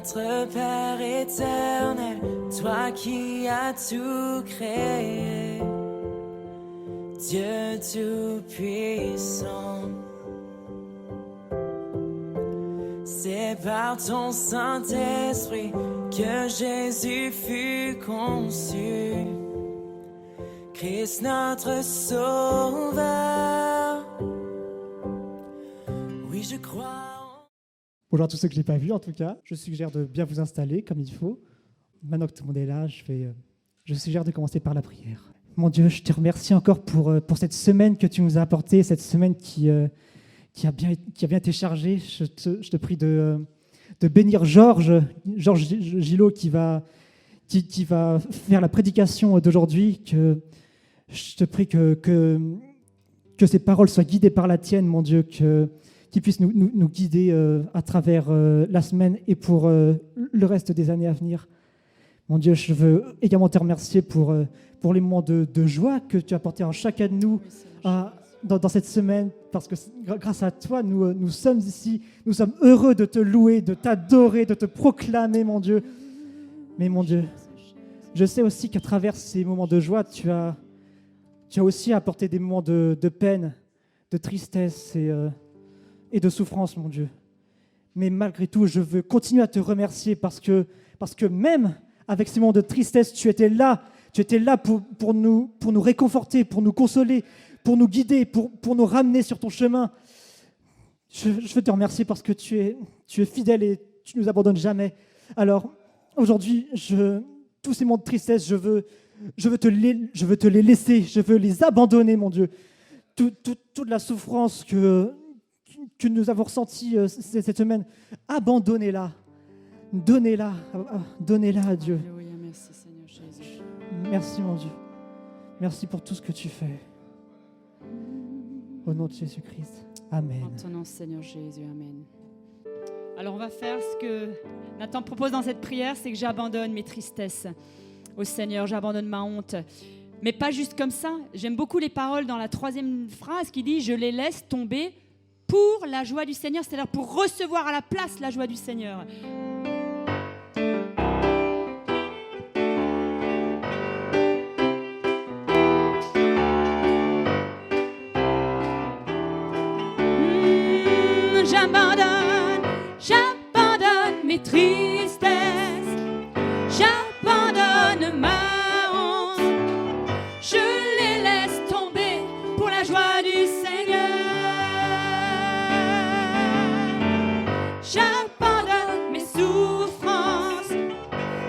Notre Père éternel, toi qui as tout créé, Dieu tout-puissant, c'est par ton Saint-Esprit que Jésus fut conçu, Christ notre Sauveur. Oui, je crois. Bonjour à tous ceux que je n'ai pas vus en tout cas. Je suggère de bien vous installer comme il faut. Maintenant que tout le monde est là, je suggère de commencer par la prière. Mon Dieu, je te remercie encore pour cette semaine que tu nous as apportée, cette semaine qui a bien été chargée. Je te prie de bénir Georges Gillot qui va faire la prédication d'aujourd'hui. Je te prie que ces paroles soient guidées par la tienne, mon Dieu, qu'il puisse nous guider à travers la semaine et pour le reste des années à venir. Mon Dieu, je veux également te remercier pour les moments de joie que tu as apportés en chacun de nous dans cette semaine, parce que grâce à toi, nous sommes ici, nous sommes heureux de te louer, de t'adorer, de te proclamer, mon Dieu. Mais mon Dieu, je sais aussi qu'à travers ces moments de joie, tu as aussi apporté des moments de peine, de tristesse et de souffrance, mon Dieu. Mais malgré tout, je veux continuer à te remercier parce que même avec ces moments de tristesse, tu étais là pour nous réconforter, pour nous consoler, pour nous guider, pour nous ramener sur ton chemin. Je veux te remercier parce que tu es fidèle et tu ne nous abandonnes jamais. Alors, aujourd'hui, tous ces moments de tristesse, je veux te les laisser, je veux les abandonner, mon Dieu. Toute la souffrance que nous avons ressentie cette semaine, abandonnez-la. Donnez-la à Dieu. Alléluia, merci Seigneur Jésus. Merci mon Dieu. Merci pour tout ce que tu fais. Au nom de Jésus-Christ. Amen. En ton nom Seigneur Jésus, amen. Alors on va faire ce que Nathan propose dans cette prière, c'est que j'abandonne mes tristesses au Seigneur, j'abandonne ma honte. Mais pas juste comme ça. J'aime beaucoup les paroles dans la 3e phrase qui dit « Je les laisse tomber pour la joie du Seigneur », c'est-à-dire pour recevoir à la place la joie du Seigneur. J'abandonne mes tristesses, j'abandonne ma honte, je les laisse tomber pour la joie du Seigneur. J'abandonne mes souffrances,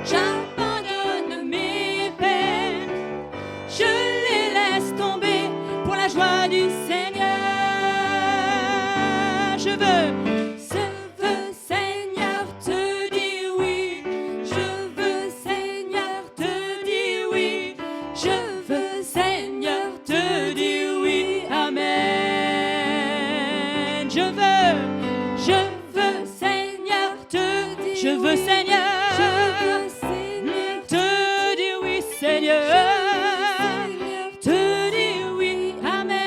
j'abandonne mes peines, je les laisse tomber pour la joie du Seigneur. Je veux Seigneur te dire oui, je veux Seigneur te dire oui, je veux Seigneur te dire oui, amen. Je veux Seigneur te dire je veux Seigneur te dire oui, Seigneur te dire oui, amen.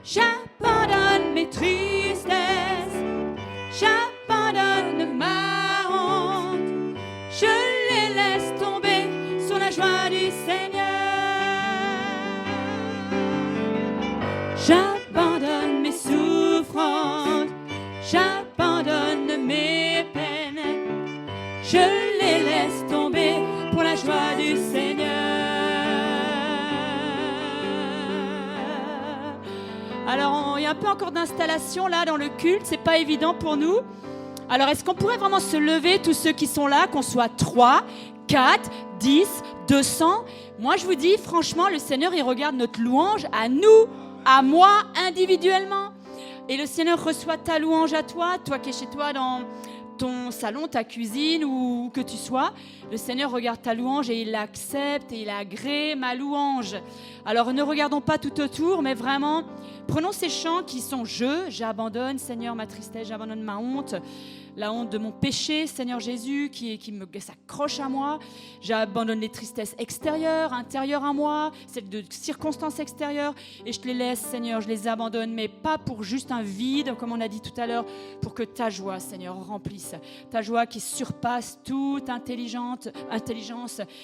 J'abandonne mes tristesses, j'abandonne ma honte, je les laisse tomber sur la joie du Seigneur. J'abandonne mes souffrances, j'abandonne mes peines, je les laisse tomber pour la joie du Seigneur. Alors, il y a un peu encore d'installation là dans le culte, c'est pas évident pour nous. Alors, est-ce qu'on pourrait vraiment se lever, tous ceux qui sont là, qu'on soit 3, 4, 10, 200 ? Moi, je vous dis, franchement, le Seigneur, il regarde notre louange à nous, à moi, individuellement. Et le Seigneur reçoit ta louange à toi, toi qui es chez toi dans ton salon, ta cuisine ou où que tu sois. Le Seigneur regarde ta louange et il l'accepte et il agrée ma louange. Alors ne regardons pas tout autour, mais vraiment prenons ces chants qui sont j'abandonne Seigneur ma tristesse, j'abandonne ma honte, la honte de mon péché, Seigneur Jésus, qui s'accroche à moi. J'abandonne les tristesses extérieures, intérieures à moi, celles de circonstances extérieures, et je te les laisse, Seigneur, je les abandonne, mais pas pour juste un vide, comme on a dit tout à l'heure, pour que ta joie, Seigneur, remplisse. Ta joie qui surpasse toute intelligence,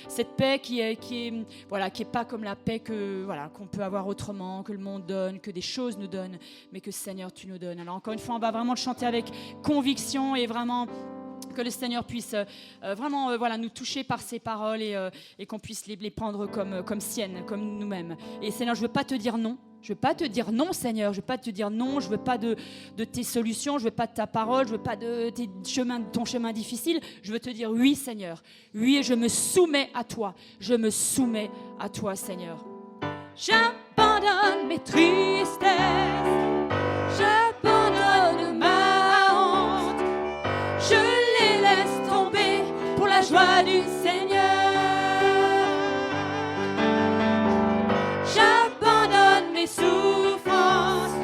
cette paix qui est pas comme la paix qu'on peut avoir autrement, que le monde donne, que des choses nous donnent, mais que Seigneur, tu nous donnes. Alors encore une fois, on va vraiment le chanter avec conviction et vraiment que le Seigneur puisse nous toucher par ses paroles et qu'on puisse les prendre comme siennes, comme nous-mêmes. Et Seigneur, je ne veux pas te dire non. Je ne veux pas te dire non, Seigneur. Je ne veux pas te dire non. Je ne veux pas de tes solutions. Je ne veux pas de ta parole. Je ne veux pas de ton chemin difficile. Je veux te dire oui, Seigneur. Oui, et je me soumets à toi. Je me soumets à toi, Seigneur. J'abandonne mes tristesses. J'abandonne ma honte. Je les laisse tomber pour la joie du Seigneur. J'abandonne mes souffrances.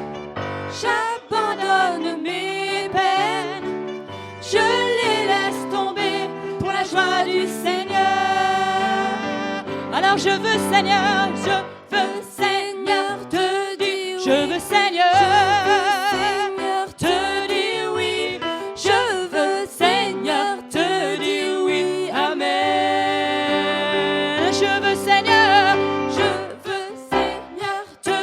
J'abandonne mes peines. Je les laisse tomber pour la joie du Seigneur. Alors je veux, Seigneur, te dire, je veux, Seigneur, te dire oui. Je veux, Seigneur, te dire oui. Amen. Je veux, Seigneur, te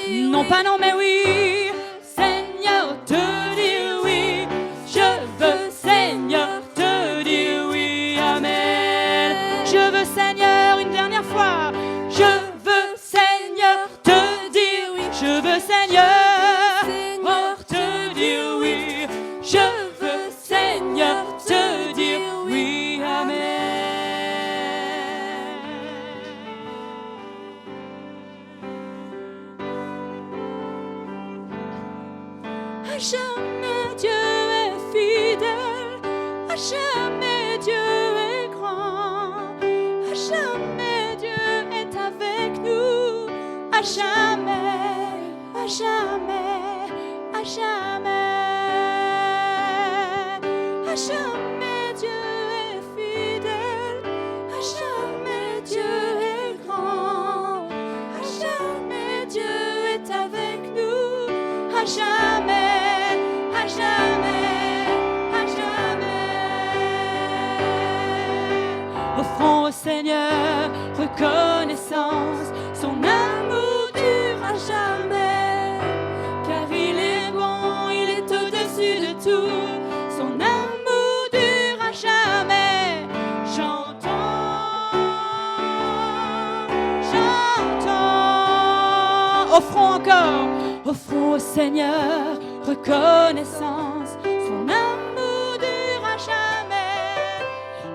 dire non, pas non, mais oui. Seigneur, te dire oui. Je veux, Seigneur, te dire oui. Amen. Je veux, Seigneur, une dernière fois. Je veux, Seigneur, te dire oui. Je veux, Seigneur, te dire oui. Je veux, Seigneur, te dire oui. Amen. À jamais Dieu est fidèle. À jamais Dieu est grand. À jamais Dieu est avec nous. À jamais, à jamais, à jamais. À jamais Dieu est fidèle. À jamais Dieu est grand. À jamais Dieu est avec nous. À jamais, à jamais, à jamais. Offrons au Seigneur reconnaissance, son amour dure à jamais, car il est bon, il est au-dessus de tout, son amour dure à jamais. Chantons, chantons, offrons encore, offrons au Seigneur reconnaissance, son amour dure à jamais,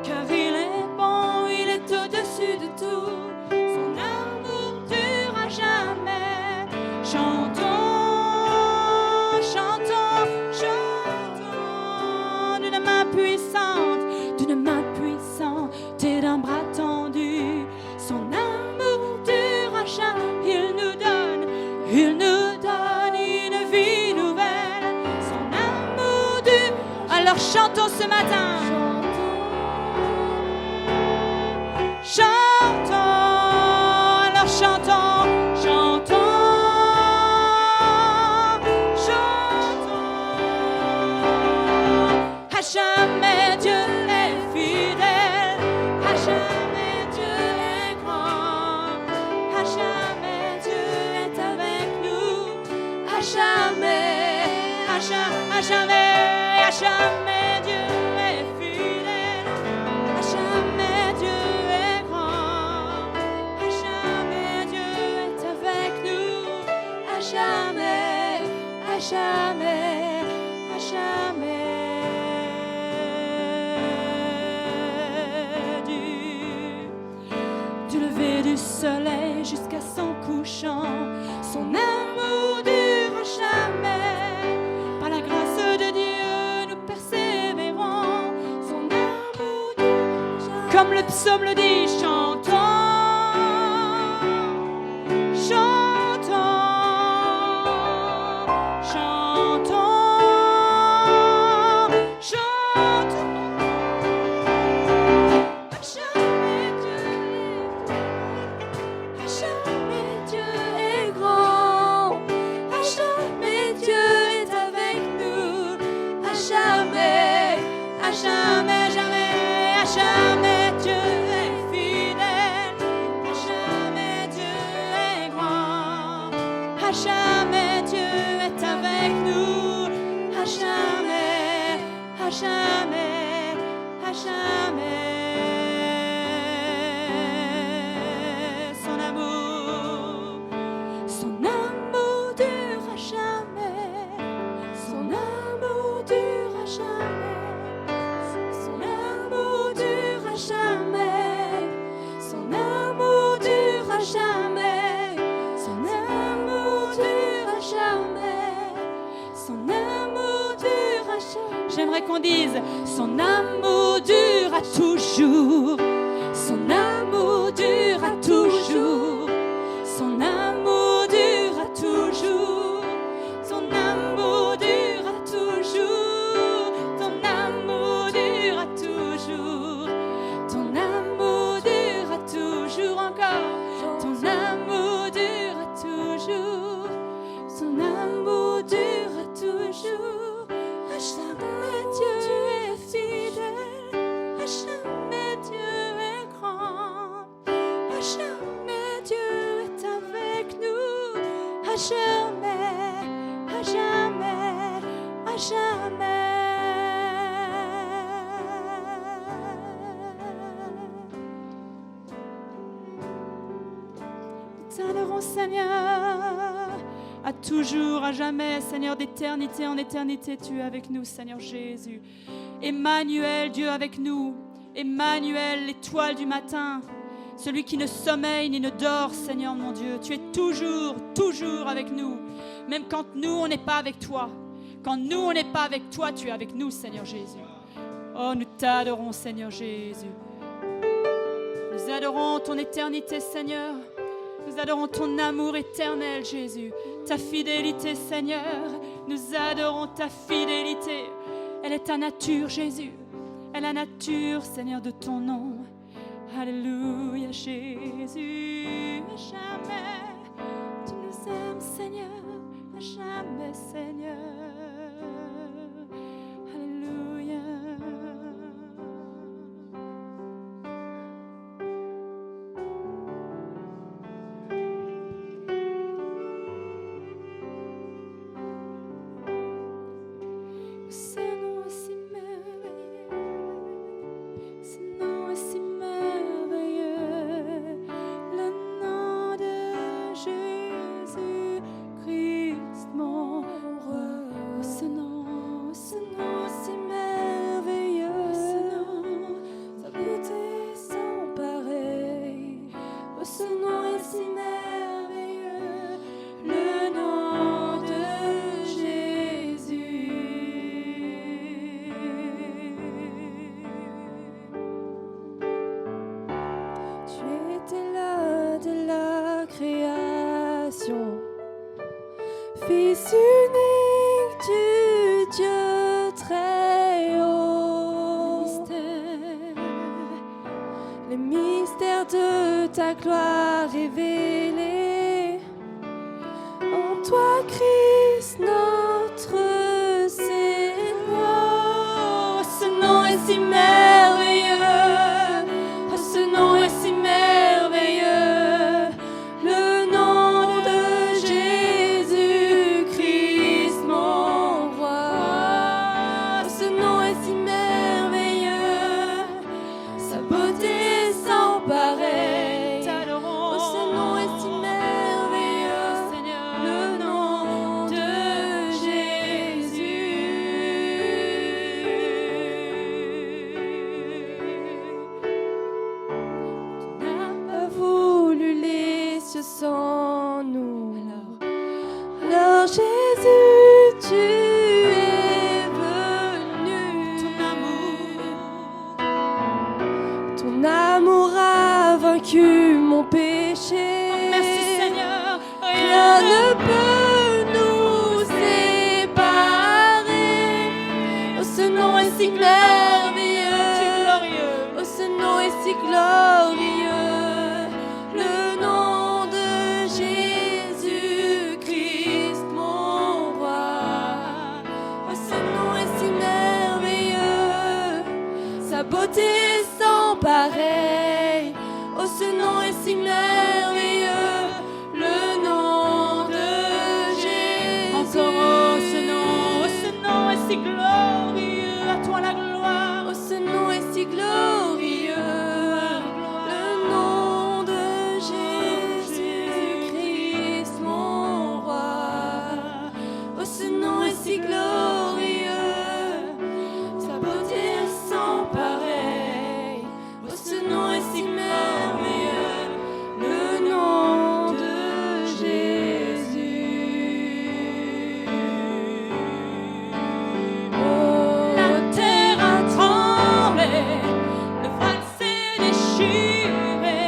car il est bon, il est au-dessus de tout, son amour dure à jamais. Chantons, chantons, chantons d'une main puissante et d'un bras tendu, son amour dure à jamais. Il nous donne une vie nouvelle, son amour dure. Alors chantons ce matin. Chantons, alors chantons, chantons, chantons. À jamais Dieu est fidèle, à jamais Dieu est grand, à jamais Dieu est avec nous, à jamais, à jamais, à jamais, à jamais Dieu est fidèle, à jamais Dieu est grand, à jamais Dieu est avec nous, à jamais, à jamais, à jamais. Du lever du soleil jusqu'à son couchant, son amour dure à jamais. Par la grâce de Dieu, nous persévérons, son amour dure à jamais. Comme le psaume le dit, chantons, chantons, chantons, chantons. jamais, jamais, à jamais Dieu est fidèle, à jamais Dieu est grand, à jamais Dieu est avec nous, à jamais, à jamais, à jamais. Son amour durera jamais, son amour durera jamais, son amour durera jamais, son amour durera jamais, son amour durera jamais, son amour durera jamais. J'aimerais qu'on dise son amour durera toujours, son amour durera toujours, son amour durera toujours, son amour durera toujours, ton amour durera toujours, ton amour durera toujours encore, ton amour durera toujours, son amour durera toujours. À jamais Dieu est fidèle, à jamais Dieu est grand, à jamais Dieu est avec nous, à jamais, à jamais, à jamais. Nous t'adorons, Seigneur, à toujours, à jamais, Seigneur, d'éternité en éternité, tu es avec nous, Seigneur Jésus. Emmanuel, Dieu avec nous, Emmanuel, l'étoile du matin, celui qui ne sommeille ni ne dort, Seigneur mon Dieu. Tu es toujours, toujours avec nous, même quand nous, on n'est pas avec toi. Quand nous, on n'est pas avec toi, tu es avec nous, Seigneur Jésus. Oh, nous t'adorons, Seigneur Jésus. Nous adorons ton éternité, Seigneur. Nous adorons ton amour éternel, Jésus. Ta fidélité, Seigneur. Nous adorons ta fidélité. Elle est ta nature, Jésus. Elle est la nature, Seigneur, de ton nom. Alléluia, Jésus. À jamais, tu nous aimes, Seigneur. À jamais, Seigneur. Alléluia. Ce nom est si merveilleux, ce nom est si merveilleux, le nom de Jésus-Christ, mon roi. Oh, ce nom est si merveilleux, ce nom, sa beauté sans pareil. Oh, ce nom est si merveilleux, le nom de Jésus. Tu étais là de la création, Fils unique du Dieu très haut. Les mystères de ta gloire révélés en toi, Christ, notre Seigneur. Ce nom est si merveilleux, oh, ce nom est si merveilleux, le nom de Jésus-Christ, mon roi. Ce nom est si merveilleux, sa beauté sans pareil. Oh, ce nom est si merveilleux, Seigneur, le nom de Jésus. Tu n'as pas voulu les cieux sans nous. Alors Jésus, tu es venu. Ton amour a vaincu mon péché. Merci Seigneur. Rien ne peut nous séparer. Oh, ce nom est si merveilleux. Oh, ce nom est si glorieux. Le nom de Jésus-Christ, mon roi. Oh, ce nom est si merveilleux. beauté sans pareil. Oh, ce nom est si merveilleux, le nom de Jésus. Encore oh, ce nom est si glorieux, à toi la gloire. Oh, ce nom est si glorieux, le nom de Jésus-Christ, mon roi. Oh, ce nom est si glorieux, sa beauté est sans pareil. Oh, ce nom est si merveilleux, le nom de Jésus. Oh, La terre a tremblé, le voile s'est déchiré,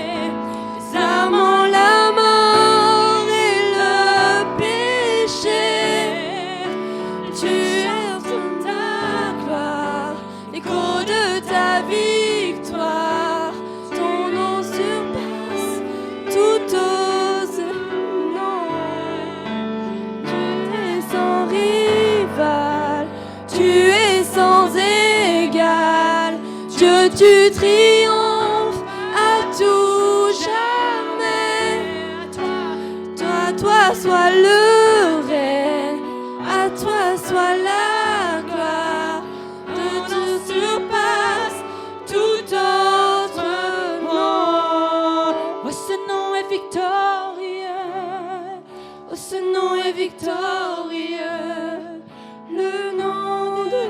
les amant la mort et le péché, tu es sur ta gloire, écho de ta victoire. Ton nom surpasse tout autre nom. Tu es sans rival, tu es sans égal. Dieu, tu triomphes à tout jamais. Toi soit le règne, à toi soit la gloire. De ton surpasse tout autre nom. oh, ce nom est victorieux. Oh, ce nom est victorieux, le nom de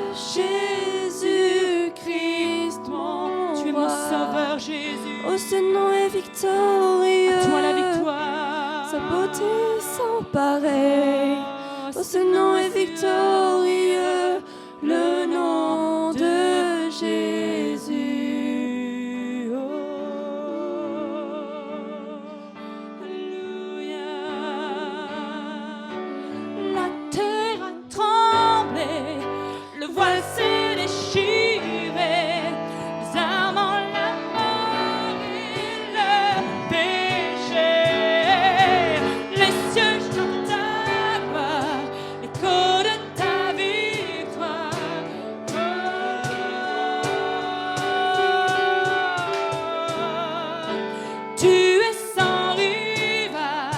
Jésus-Christ, mon Tu es mon roi. sauveur Jésus, Oh, ce nom est victorieux, toi la victoire. sa beauté sans pareil. Oh, ce nom est victorieux, le nom de Jésus. Oh, Alléluia. La terre a tremblé, le voile s'est déchiré, les armes en la mort et le péché. Les cieux chantent ta gloire, l'écho de ta victoire. Tu es sans rival,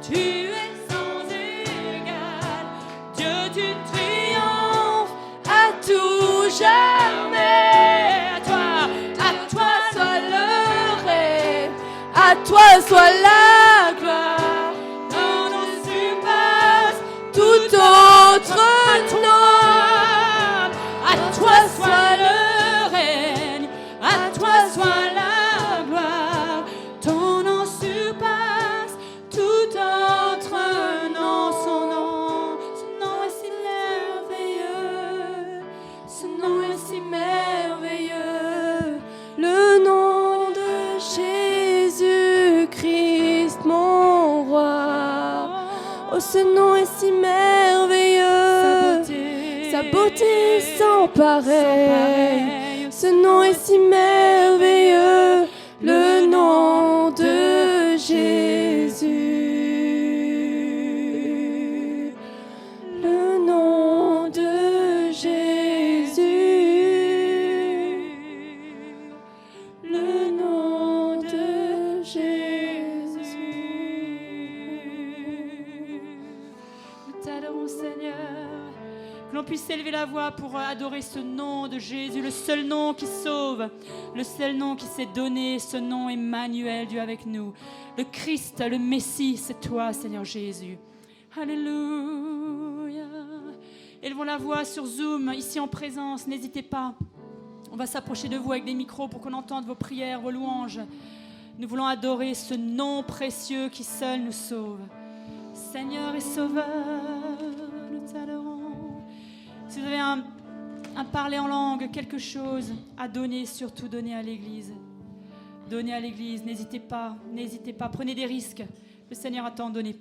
tu es sans égal. Dieu, tu triomphes à tout jamais. À toi soit le règne, À toi soit la gloire, ton nom surpasse tout autre nom. À toi soit le règne, à toi soit la gloire. Ton nom surpasse tout autre nom. Son nom est si merveilleux. Ce nom est si merveilleux, le nom de Jésus-Christ, mon roi. Oh, ce nom est si merveilleux, sa beauté sans pareil. Ce nom est si merveilleux, le nom de Jésus. Le nom de Jésus. Le nom de Jésus. Nous t'adorons, Seigneur. Que l'on puisse élever la voix pour adorer ce nom de Jésus, le seul nom qui sauve, le seul nom qui s'est donné, ce nom Emmanuel, Dieu avec nous. Le Christ, le Messie, c'est toi, Seigneur Jésus. Alléluia. Élevons la voix sur Zoom, ici en présence, n'hésitez pas. On va s'approcher de vous avec des micros pour qu'on entende vos prières, vos louanges. Nous voulons adorer ce nom précieux qui seul nous sauve. Seigneur et Sauveur, nous t'adorons. Si vous avez un parler en langue, quelque chose à donner, surtout donnez à l'Église. Donnez à l'Église, n'hésitez pas, prenez des risques. Le Seigneur a tant donné,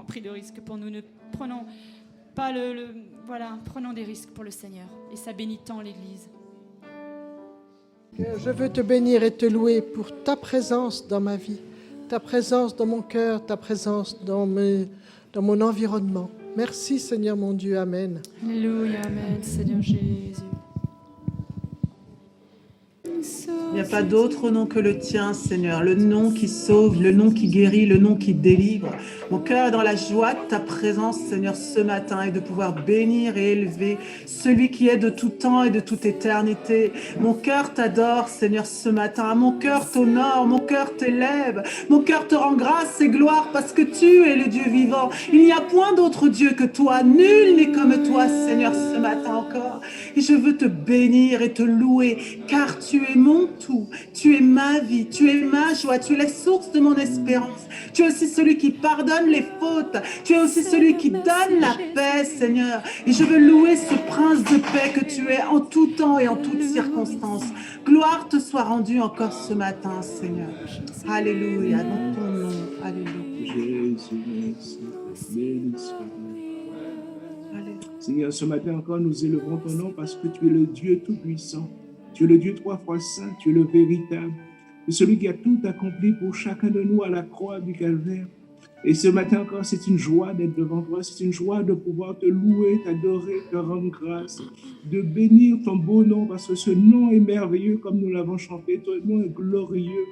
pris de risques pour nous. Ne prenons pas prenons des risques pour le Seigneur. Et ça bénit tant l'Église. Je veux te bénir et te louer pour ta présence dans ma vie, ta présence dans mon cœur, ta présence dans mon environnement. Merci Seigneur mon Dieu, Amen. Alléluia, Amen, Seigneur Jésus. n'y a pas d'autre nom que le tien, Seigneur, le nom qui sauve, le nom qui guérit, le nom qui délivre. Mon cœur est dans la joie de ta présence, Seigneur, ce matin, et de pouvoir bénir et élever celui qui est de tout temps et de toute éternité. Mon cœur t'adore, Seigneur, ce matin. Mon cœur t'honore, mon cœur t'élève, mon cœur te rend grâce et gloire parce que tu es le Dieu vivant. Il n'y a point d'autre Dieu que toi. Nul n'est comme toi, Seigneur, ce matin encore. Et je veux te bénir et te louer, car tu es mon tout. Tu es ma vie, tu es ma joie, tu es la source de mon espérance. Tu es aussi celui qui pardonne les fautes. Tu es aussi celui qui donne la paix, Seigneur. Et je veux louer ce prince de paix que tu es en tout temps et en toutes circonstances. Gloire te soit rendue encore ce matin, Seigneur. Alléluia, dans ton nom. Alléluia. Jésus, merci. Béni sois-tu. Seigneur, ce matin encore, nous élevons ton nom parce que tu es le Dieu tout-puissant. Tu es le Dieu trois fois saint, tu es le véritable. Tu es celui qui a tout accompli pour chacun de nous à la croix du Calvaire. Et ce matin encore, c'est une joie d'être devant toi, c'est une joie de pouvoir te louer, t'adorer, te rendre grâce, de bénir ton beau nom parce que ce nom est merveilleux comme nous l'avons chanté, ton nom est glorieux.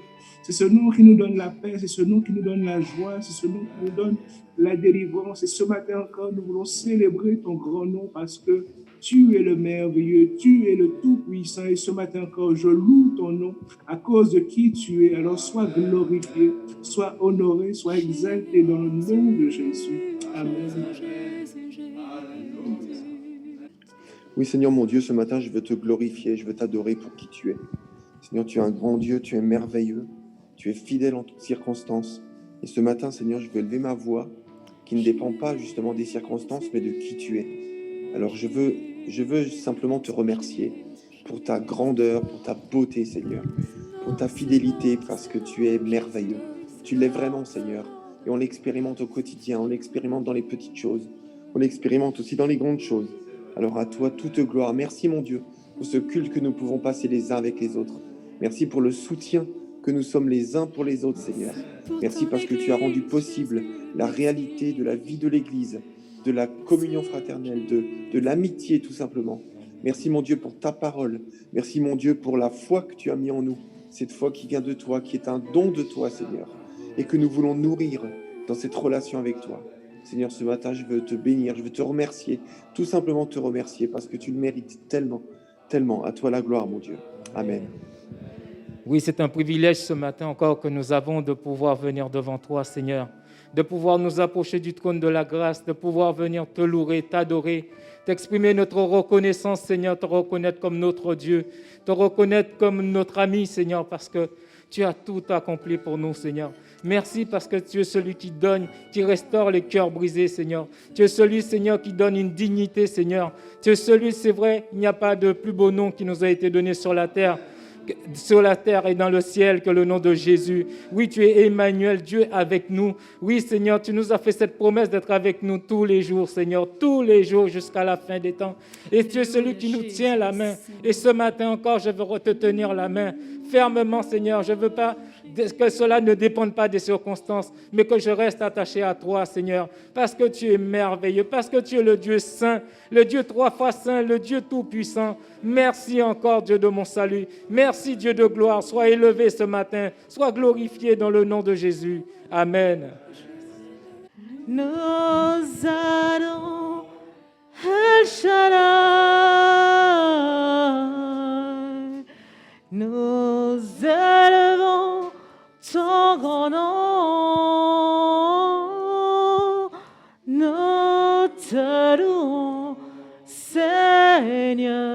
C'est ce nom qui nous donne la paix, c'est ce nom qui nous donne la joie, c'est ce nom qui nous donne la délivrance. Et ce matin encore, nous voulons célébrer ton grand nom parce que tu es le merveilleux, tu es le tout-puissant. Et ce matin encore, je loue ton nom à cause de qui tu es. Alors sois glorifié, sois honoré, sois exalté dans le nom de Jésus. Amen. Oui, Seigneur mon Dieu, ce matin, je veux te glorifier, je veux t'adorer pour qui tu es. Seigneur, tu es un grand Dieu, tu es merveilleux, tu es fidèle en toutes circonstances. Et ce matin, Seigneur, je veux élever ma voix qui ne dépend pas justement des circonstances, mais de qui tu es. Alors je veux simplement te remercier pour ta grandeur, pour ta beauté, Seigneur, pour ta fidélité, parce que tu es merveilleux. Tu l'es vraiment, Seigneur. Et on l'expérimente au quotidien, on l'expérimente dans les petites choses, on l'expérimente aussi dans les grandes choses. Alors à toi, toute gloire. Merci, mon Dieu, pour ce culte que nous pouvons passer les uns avec les autres. Merci pour le soutien que nous sommes les uns pour les autres, Seigneur. Merci parce que tu as rendu possible la réalité de la vie de l'Église, de la communion fraternelle, de l'amitié tout simplement. Merci mon Dieu pour ta parole. Merci mon Dieu pour la foi que tu as mis en nous. Cette foi qui vient de toi, qui est un don de toi, Seigneur. Et que nous voulons nourrir dans cette relation avec toi. Seigneur, ce matin, je veux te bénir, je veux te remercier. Tout simplement te remercier parce que tu le mérites tellement, tellement. À toi la gloire, mon Dieu. Amen. Oui, c'est un privilège ce matin encore que nous avons de pouvoir venir devant toi, Seigneur, de pouvoir nous approcher du trône de la grâce, de pouvoir venir te louer, t'adorer, t'exprimer notre reconnaissance, Seigneur, te reconnaître comme notre Dieu, te reconnaître comme notre ami, Seigneur, parce que tu as tout accompli pour nous, Seigneur. Merci parce que tu es celui qui donne, qui restaure les cœurs brisés, Seigneur. Tu es celui, Seigneur, qui donne une dignité, Seigneur. Tu es celui, c'est vrai, il n'y a pas de plus beau nom qui nous a été donné sur la terre et dans le ciel que le nom de Jésus. Oui, tu es Emmanuel, Dieu avec nous. Oui, Seigneur, tu nous as fait cette promesse d'être avec nous tous les jours, Seigneur, tous les jours jusqu'à la fin des temps. Et tu es celui qui nous tient la main. Et ce matin encore, je veux te tenir la main fermement, Seigneur. Je ne veux pas que cela ne dépende pas des circonstances, mais que je reste attaché à toi, Seigneur, parce que tu es merveilleux, parce que tu es le Dieu saint, le Dieu trois fois saint, le Dieu tout-puissant. Merci encore, Dieu de mon salut. Merci, Dieu de gloire. Sois élevé ce matin, sois glorifié dans le nom de Jésus. Amen. Nous allons El Shaddai, nous élevons ton grand nom, nous te louons, Seigneur.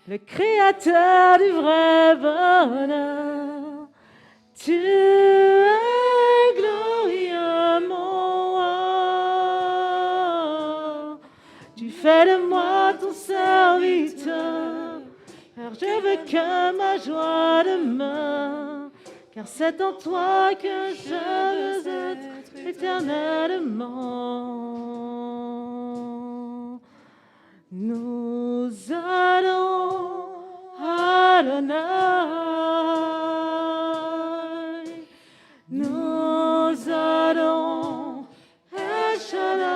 Le Créateur du vrai bonheur, tu es glorieux, mon roi. Tu fais de moi ton serviteur, car je veux que ma joie demeure, car c'est en toi que je veux être éternellement. Nous allons Adonai, nous allons El Shaddai,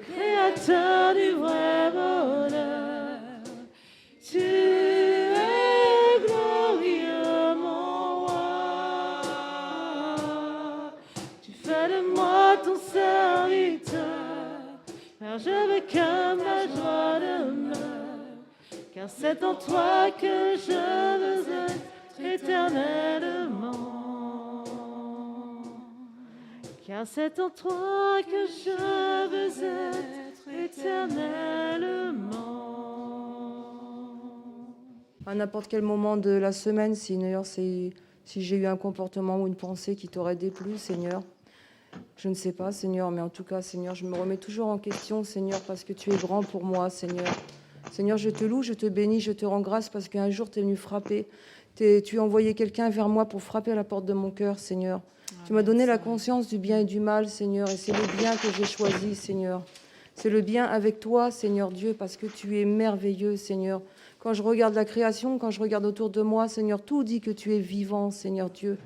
créateur du vrai bonheur. Tu es glorieux, mon roi. Tu fais de moi ton serviteur, car je veux que ma joie demeure. Car c'est en toi que je veux être éternellement. Car c'est en toi que je veux être éternellement. À n'importe quel moment de la semaine, Seigneur, si j'ai eu un comportement ou une pensée qui t'aurait déplu, Seigneur, je ne sais pas, Seigneur, mais en tout cas, Seigneur, je me remets toujours en question, Seigneur, parce que tu es grand pour moi, Seigneur. Seigneur, je te loue, je te bénis, je te rends grâce parce qu'un jour, tu es venu frapper. Tu as envoyé quelqu'un vers moi pour frapper à la porte de mon cœur, Seigneur. Tu m'as donné la conscience du bien et du mal, Seigneur, et c'est le bien que j'ai choisi, Seigneur. C'est le bien avec toi, Seigneur Dieu, parce que tu es merveilleux, Seigneur. Quand je regarde la création, quand je regarde autour de moi, Seigneur, tout dit que tu es vivant, Seigneur Dieu.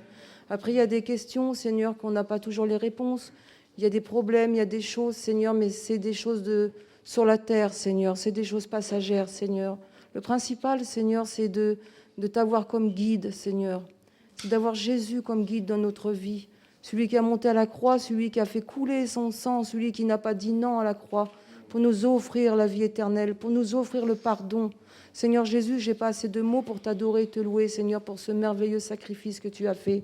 Après, il y a des questions, Seigneur, qu'on n'a pas toujours les réponses. Il y a des problèmes, il y a des choses, Seigneur, mais c'est des choses sur la terre, Seigneur. C'est des choses passagères, Seigneur. Le principal, Seigneur, c'est de t'avoir comme guide, Seigneur. C'est d'avoir Jésus comme guide dans notre vie. Celui qui a monté à la croix, celui qui a fait couler son sang, celui qui n'a pas dit non à la croix, pour nous offrir la vie éternelle, pour nous offrir le pardon. Seigneur Jésus, je n'ai pas assez de mots pour t'adorer, te louer, Seigneur, pour ce merveilleux sacrifice que tu as fait.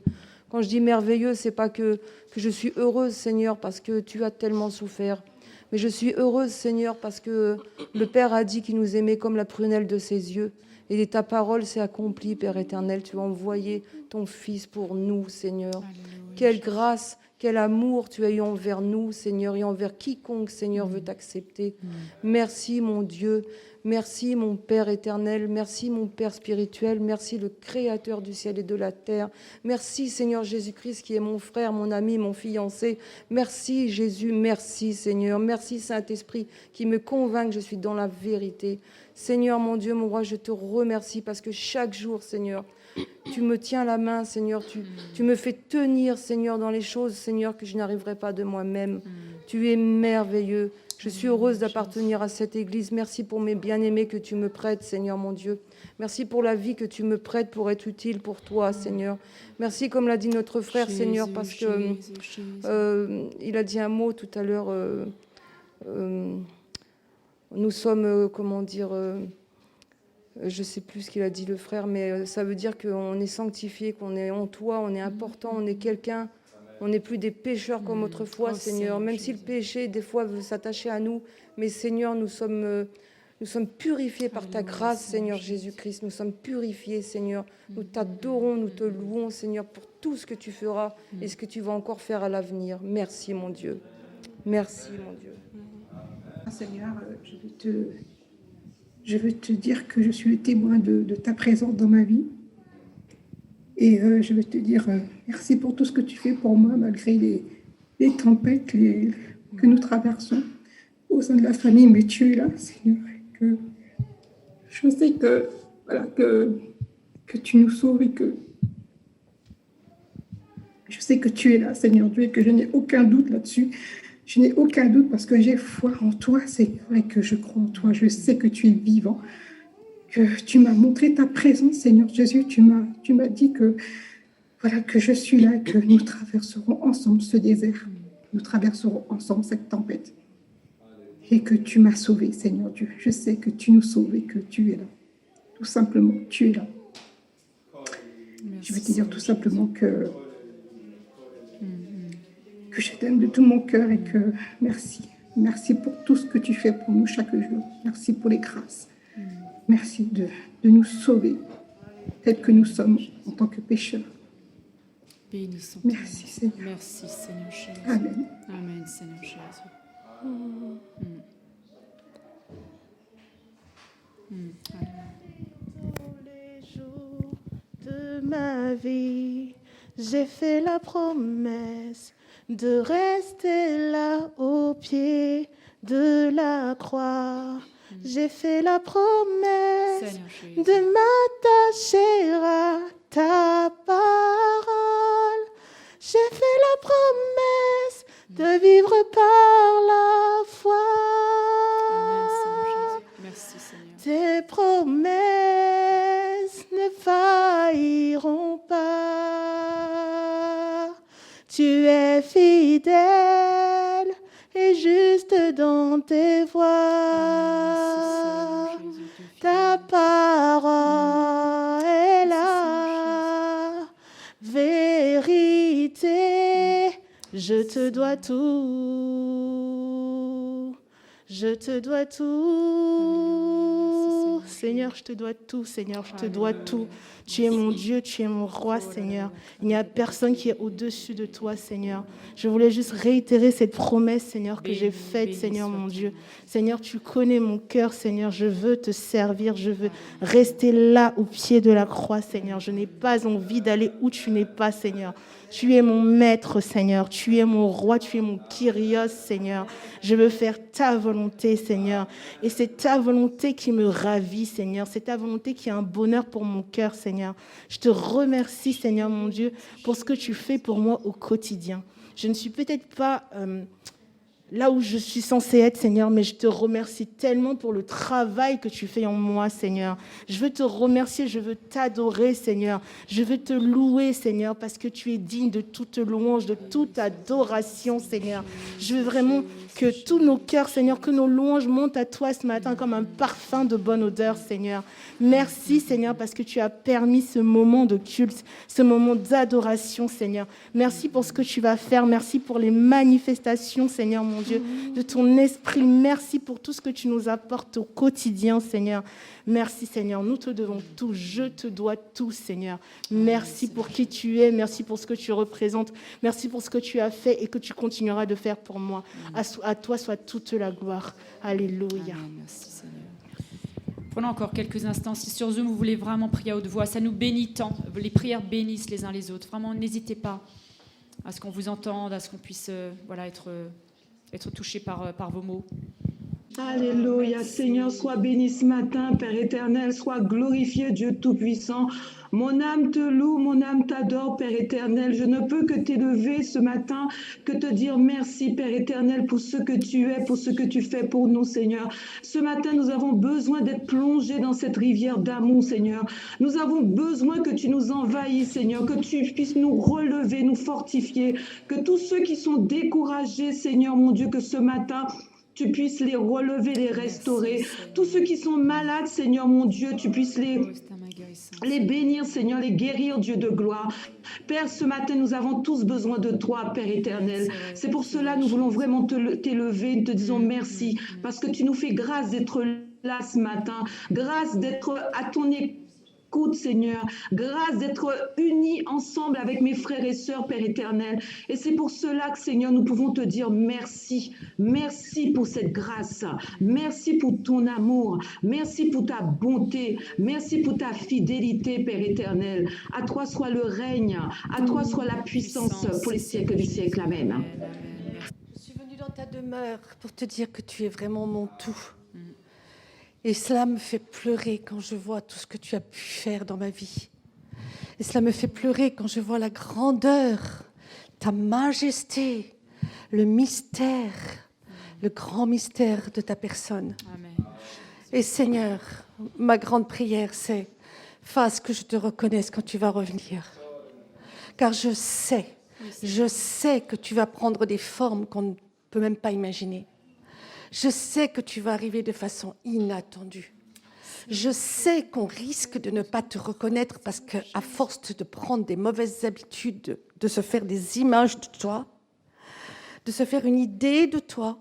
Quand je dis merveilleux, c'est pas que je suis heureuse, Seigneur, parce que tu as tellement souffert. Mais je suis heureuse, Seigneur, parce que le Père a dit qu'il nous aimait comme la prunelle de ses yeux. Et ta parole s'est accomplie, Père éternel. Tu as envoyé ton Fils pour nous, Seigneur. Alléluia. Quelle grâce, quel amour tu as eu envers nous, Seigneur, et envers quiconque, Seigneur, veut t'accepter. Merci, mon Dieu. Merci, mon Père éternel. Merci, mon Père spirituel. Merci, le Créateur du ciel et de la terre. Merci, Seigneur Jésus-Christ, qui est mon frère, mon ami, mon fiancé. Merci, Jésus. Merci, Seigneur. Merci, Saint-Esprit, qui me convainc que je suis dans la vérité. Seigneur, mon Dieu, mon roi, je te remercie parce que chaque jour, Seigneur, tu me tiens la main, Seigneur. Tu me fais tenir, Seigneur, dans les choses, Seigneur, que je n'arriverai pas de moi-même. Tu es merveilleux. Je suis heureuse d'appartenir à cette église. Merci pour mes bien-aimés que tu me prêtes, Seigneur, mon Dieu. Merci pour la vie que tu me prêtes pour être utile pour toi, Seigneur. Merci, comme l'a dit notre frère, Jésus, Seigneur, parce que il a dit un mot tout à l'heure. Nous sommes, je ne sais plus ce qu'il a dit le frère, mais ça veut dire qu'on est sanctifié, qu'on est en toi, on est important, on est quelqu'un. On n'est plus des pécheurs comme autrefois, Seigneur. Même si le péché, des fois, veut s'attacher à nous. Mais Seigneur, nous sommes purifiés par ta grâce, Seigneur Jésus-Christ. Nous sommes purifiés, Seigneur. Nous t'adorons, nous te louons, Seigneur, pour tout ce que tu feras et ce que tu vas encore faire à l'avenir. Merci, mon Dieu. Merci, mon Dieu. Seigneur, je veux te dire que je suis le témoin de ta présence dans ma vie. Et je veux te dire merci pour tout ce que tu fais pour moi, malgré les tempêtes que nous traversons au sein de la famille. Mais tu es là, Seigneur. Que je sais que tu nous sauves et que je sais que tu es là, Seigneur Dieu, et que je n'ai aucun doute là-dessus. Je n'ai aucun doute parce que j'ai foi en toi, Seigneur, et que je crois en toi. Je sais que tu es vivant. Que tu m'as montré ta présence, Seigneur Jésus. Tu m'as dit que je suis là, que nous traverserons ensemble ce désert. Nous traverserons ensemble cette tempête. Et que tu m'as sauvé, Seigneur Dieu. Je sais que tu nous sauves et que tu es là. Tout simplement, tu es là. Je veux te dire tout simplement que je t'aime de tout mon cœur et que merci. Merci pour tout ce que tu fais pour nous chaque jour. Merci pour les grâces. Merci de nous sauver tels que nous sommes en tant que pécheurs. Merci Seigneur. Merci Seigneur Jésus. Amen. Amen Seigneur Jésus. Tous les jours de ma vie, j'ai fait la promesse de rester là au pied de la croix. J'ai fait la promesse de m'attacher à ta parole. J'ai fait la promesse de vivre par la foi. Tu es fidèle et juste dans tes voies. Ta parole est la vérité. Je te dois tout. Je te dois tout. Seigneur, je te dois tout. Seigneur, je te dois tout. Tu es mon Dieu, tu es mon roi, Seigneur. Il n'y a personne qui est au-dessus de toi, Seigneur. Je voulais juste réitérer cette promesse, Seigneur, que j'ai faite, Seigneur, mon Dieu. Seigneur, tu connais mon cœur, Seigneur. Je veux te servir. Je veux rester là, au pied de la croix, Seigneur. Je n'ai pas envie d'aller où tu n'es pas, Seigneur. Tu es mon maître, Seigneur. Tu es mon roi. Tu es mon Kyrios, Seigneur. Je veux faire ta volonté, Seigneur. Et c'est ta volonté qui me ravit, Seigneur. C'est ta volonté qui est un bonheur pour mon cœur, Seigneur. Je te remercie, Seigneur, mon Dieu, pour ce que tu fais pour moi au quotidien. Je ne suis peut-être pas là où je suis censée être, Seigneur, mais je te remercie tellement pour le travail que tu fais en moi, Seigneur. Je veux te remercier, je veux t'adorer, Seigneur. Je veux te louer, Seigneur, parce que tu es digne de toute louange, de toute adoration, Seigneur. Je veux vraiment que tous nos cœurs, Seigneur, que nos louanges montent à toi ce matin comme un parfum de bonne odeur, Seigneur. Merci, Seigneur, parce que tu as permis ce moment de culte, ce moment d'adoration, Seigneur. Merci pour ce que tu vas faire. Merci pour les manifestations, Seigneur, mon Dieu, de ton esprit. Merci pour tout ce que tu nous apportes au quotidien, Seigneur. Merci, Seigneur. Nous te devons tout. Je te dois tout, Seigneur. Merci pour qui tu es. Merci pour ce que tu représentes. Merci pour ce que tu as fait et que tu continueras de faire pour moi. À toi soit toute la gloire. Alléluia. Merci, Seigneur. Prenons encore quelques instants. Si sur Zoom, vous voulez vraiment prier à haute voix, ça nous bénit tant. Les prières bénissent les uns les autres. Vraiment, n'hésitez pas à ce qu'on vous entende, à ce qu'on puisse être touché par vos mots. Alléluia, Seigneur, sois béni ce matin, Père éternel, sois glorifié, Dieu Tout-Puissant. Mon âme te loue, mon âme t'adore, Père éternel. Je ne peux que t'élever ce matin, que te dire merci, Père éternel, pour ce que tu es, pour ce que tu fais pour nous, Seigneur. Ce matin, nous avons besoin d'être plongés dans cette rivière d'amour, Seigneur. Nous avons besoin que tu nous envahisses, Seigneur, que tu puisses nous relever, nous fortifier, que tous ceux qui sont découragés, Seigneur, mon Dieu, que ce matin, tu puisses les relever, les restaurer. Tous ceux qui sont malades, Seigneur mon Dieu, tu puisses les bénir, Seigneur, les guérir, Dieu de gloire. Père, ce matin, nous avons tous besoin de toi, Père éternel. C'est pour cela que nous voulons vraiment t'élever. Nous te disons merci, parce que tu nous fais grâce d'être là ce matin, grâce d'être à ton écoute, Seigneur, grâce d'être unis ensemble avec mes frères et sœurs, Père éternel. Et c'est pour cela que, Seigneur, nous pouvons te dire merci. Merci pour cette grâce. Merci pour ton amour. Merci pour ta bonté. Merci pour ta fidélité, Père éternel. À toi soit le règne. À toi soit la puissance pour les siècles du siècle. Amen. Je suis venue dans ta demeure pour te dire que tu es vraiment mon tout. Et cela me fait pleurer quand je vois tout ce que tu as pu faire dans ma vie. Et cela me fait pleurer quand je vois la grandeur, ta majesté, le mystère, le grand mystère de ta personne. Amen. Et Seigneur, ma grande prière, c'est fasse que je te reconnaisse quand tu vas revenir. Car je sais que tu vas prendre des formes qu'on ne peut même pas imaginer. Je sais que tu vas arriver de façon inattendue. Je sais qu'on risque de ne pas te reconnaître parce qu'à force de prendre des mauvaises habitudes, de se faire des images de toi, de se faire une idée de toi,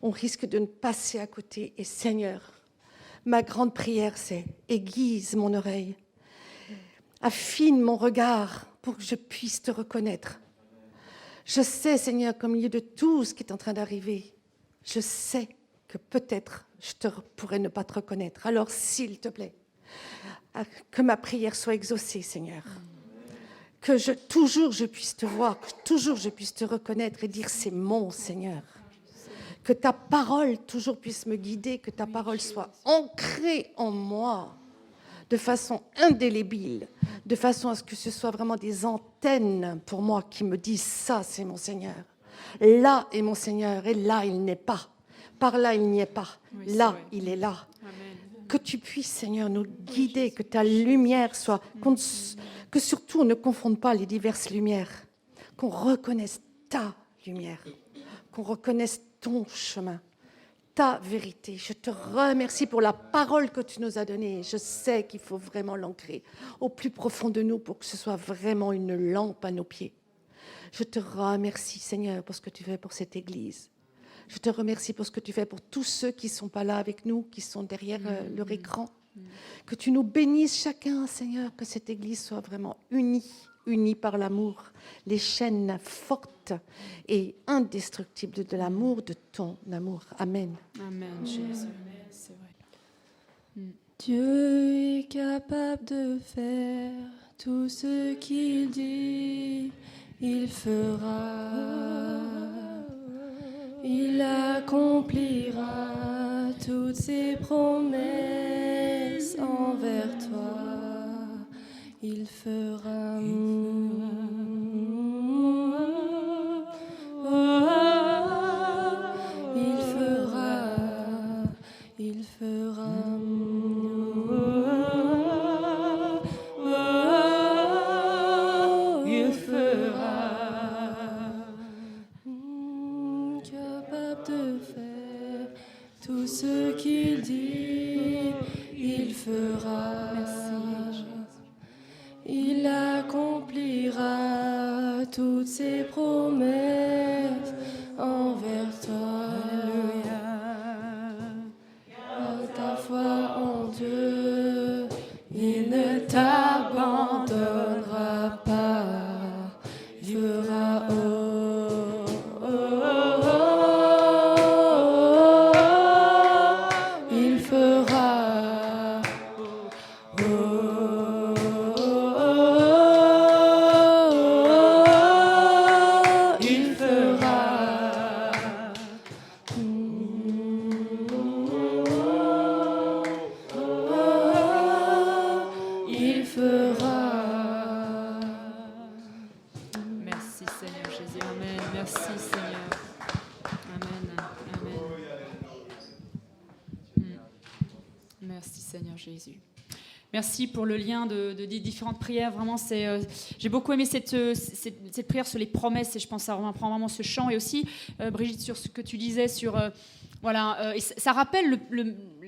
on risque de ne passer à côté. Et Seigneur, ma grande prière, c'est aiguise mon oreille, affine mon regard pour que je puisse te reconnaître. Je sais, Seigneur, qu'au milieu de tout ce qui est en train d'arriver, je sais que peut-être je pourrais ne pas te reconnaître. Alors, s'il te plaît, que ma prière soit exaucée, Seigneur. Que toujours je puisse te voir, que toujours je puisse te reconnaître et dire c'est mon Seigneur. Que ta parole toujours puisse me guider, que ta parole soit ancrée en moi de façon indélébile, de façon à ce que ce soit vraiment des antennes pour moi qui me disent ça, c'est mon Seigneur. Là est mon Seigneur et là il n'est pas. Par là il n'y est pas. Oui, là il est là. Amen. Que tu puisses, Seigneur, nous guider, que ta lumière soit, que surtout on ne confonde pas les diverses lumières, qu'on reconnaisse ta lumière, qu'on reconnaisse ton chemin, ta vérité. Je te remercie pour la parole que tu nous as donnée. Je sais qu'il faut vraiment l'ancrer au plus profond de nous pour que ce soit vraiment une lampe à nos pieds. Je te remercie, Seigneur, pour ce que tu fais pour cette Église. Je te remercie pour ce que tu fais pour tous ceux qui ne sont pas là avec nous, qui sont derrière leur écran. Que tu nous bénisses chacun, Seigneur, que cette Église soit vraiment unie par l'amour, les chaînes fortes et indestructibles de l'amour, de ton amour. Amen. Amen, Jésus. C'est vrai. Dieu est capable de faire tout ce qu'il dit, il fera. Il accomplira toutes ses promesses envers toi. Il fera. Il fera. Il fera. Il fera. Capable de faire tout ce qu'il dit, il fera. Il accomplira toutes ses promesses envers toi. Garde ta foi en Dieu, il ne t'abandonnera pas. Il fera. Il fera. Il fera. Il fera. Merci Seigneur Jésus. Amen. Merci Seigneur. Amen. Amen. Merci Seigneur Jésus. Merci pour le lien des différentes prières. Vraiment, j'ai beaucoup aimé cette prière sur les promesses et je pense que ça reprend vraiment ce chant. Et aussi, Brigitte, sur ce que tu disais sur... et ça rappelle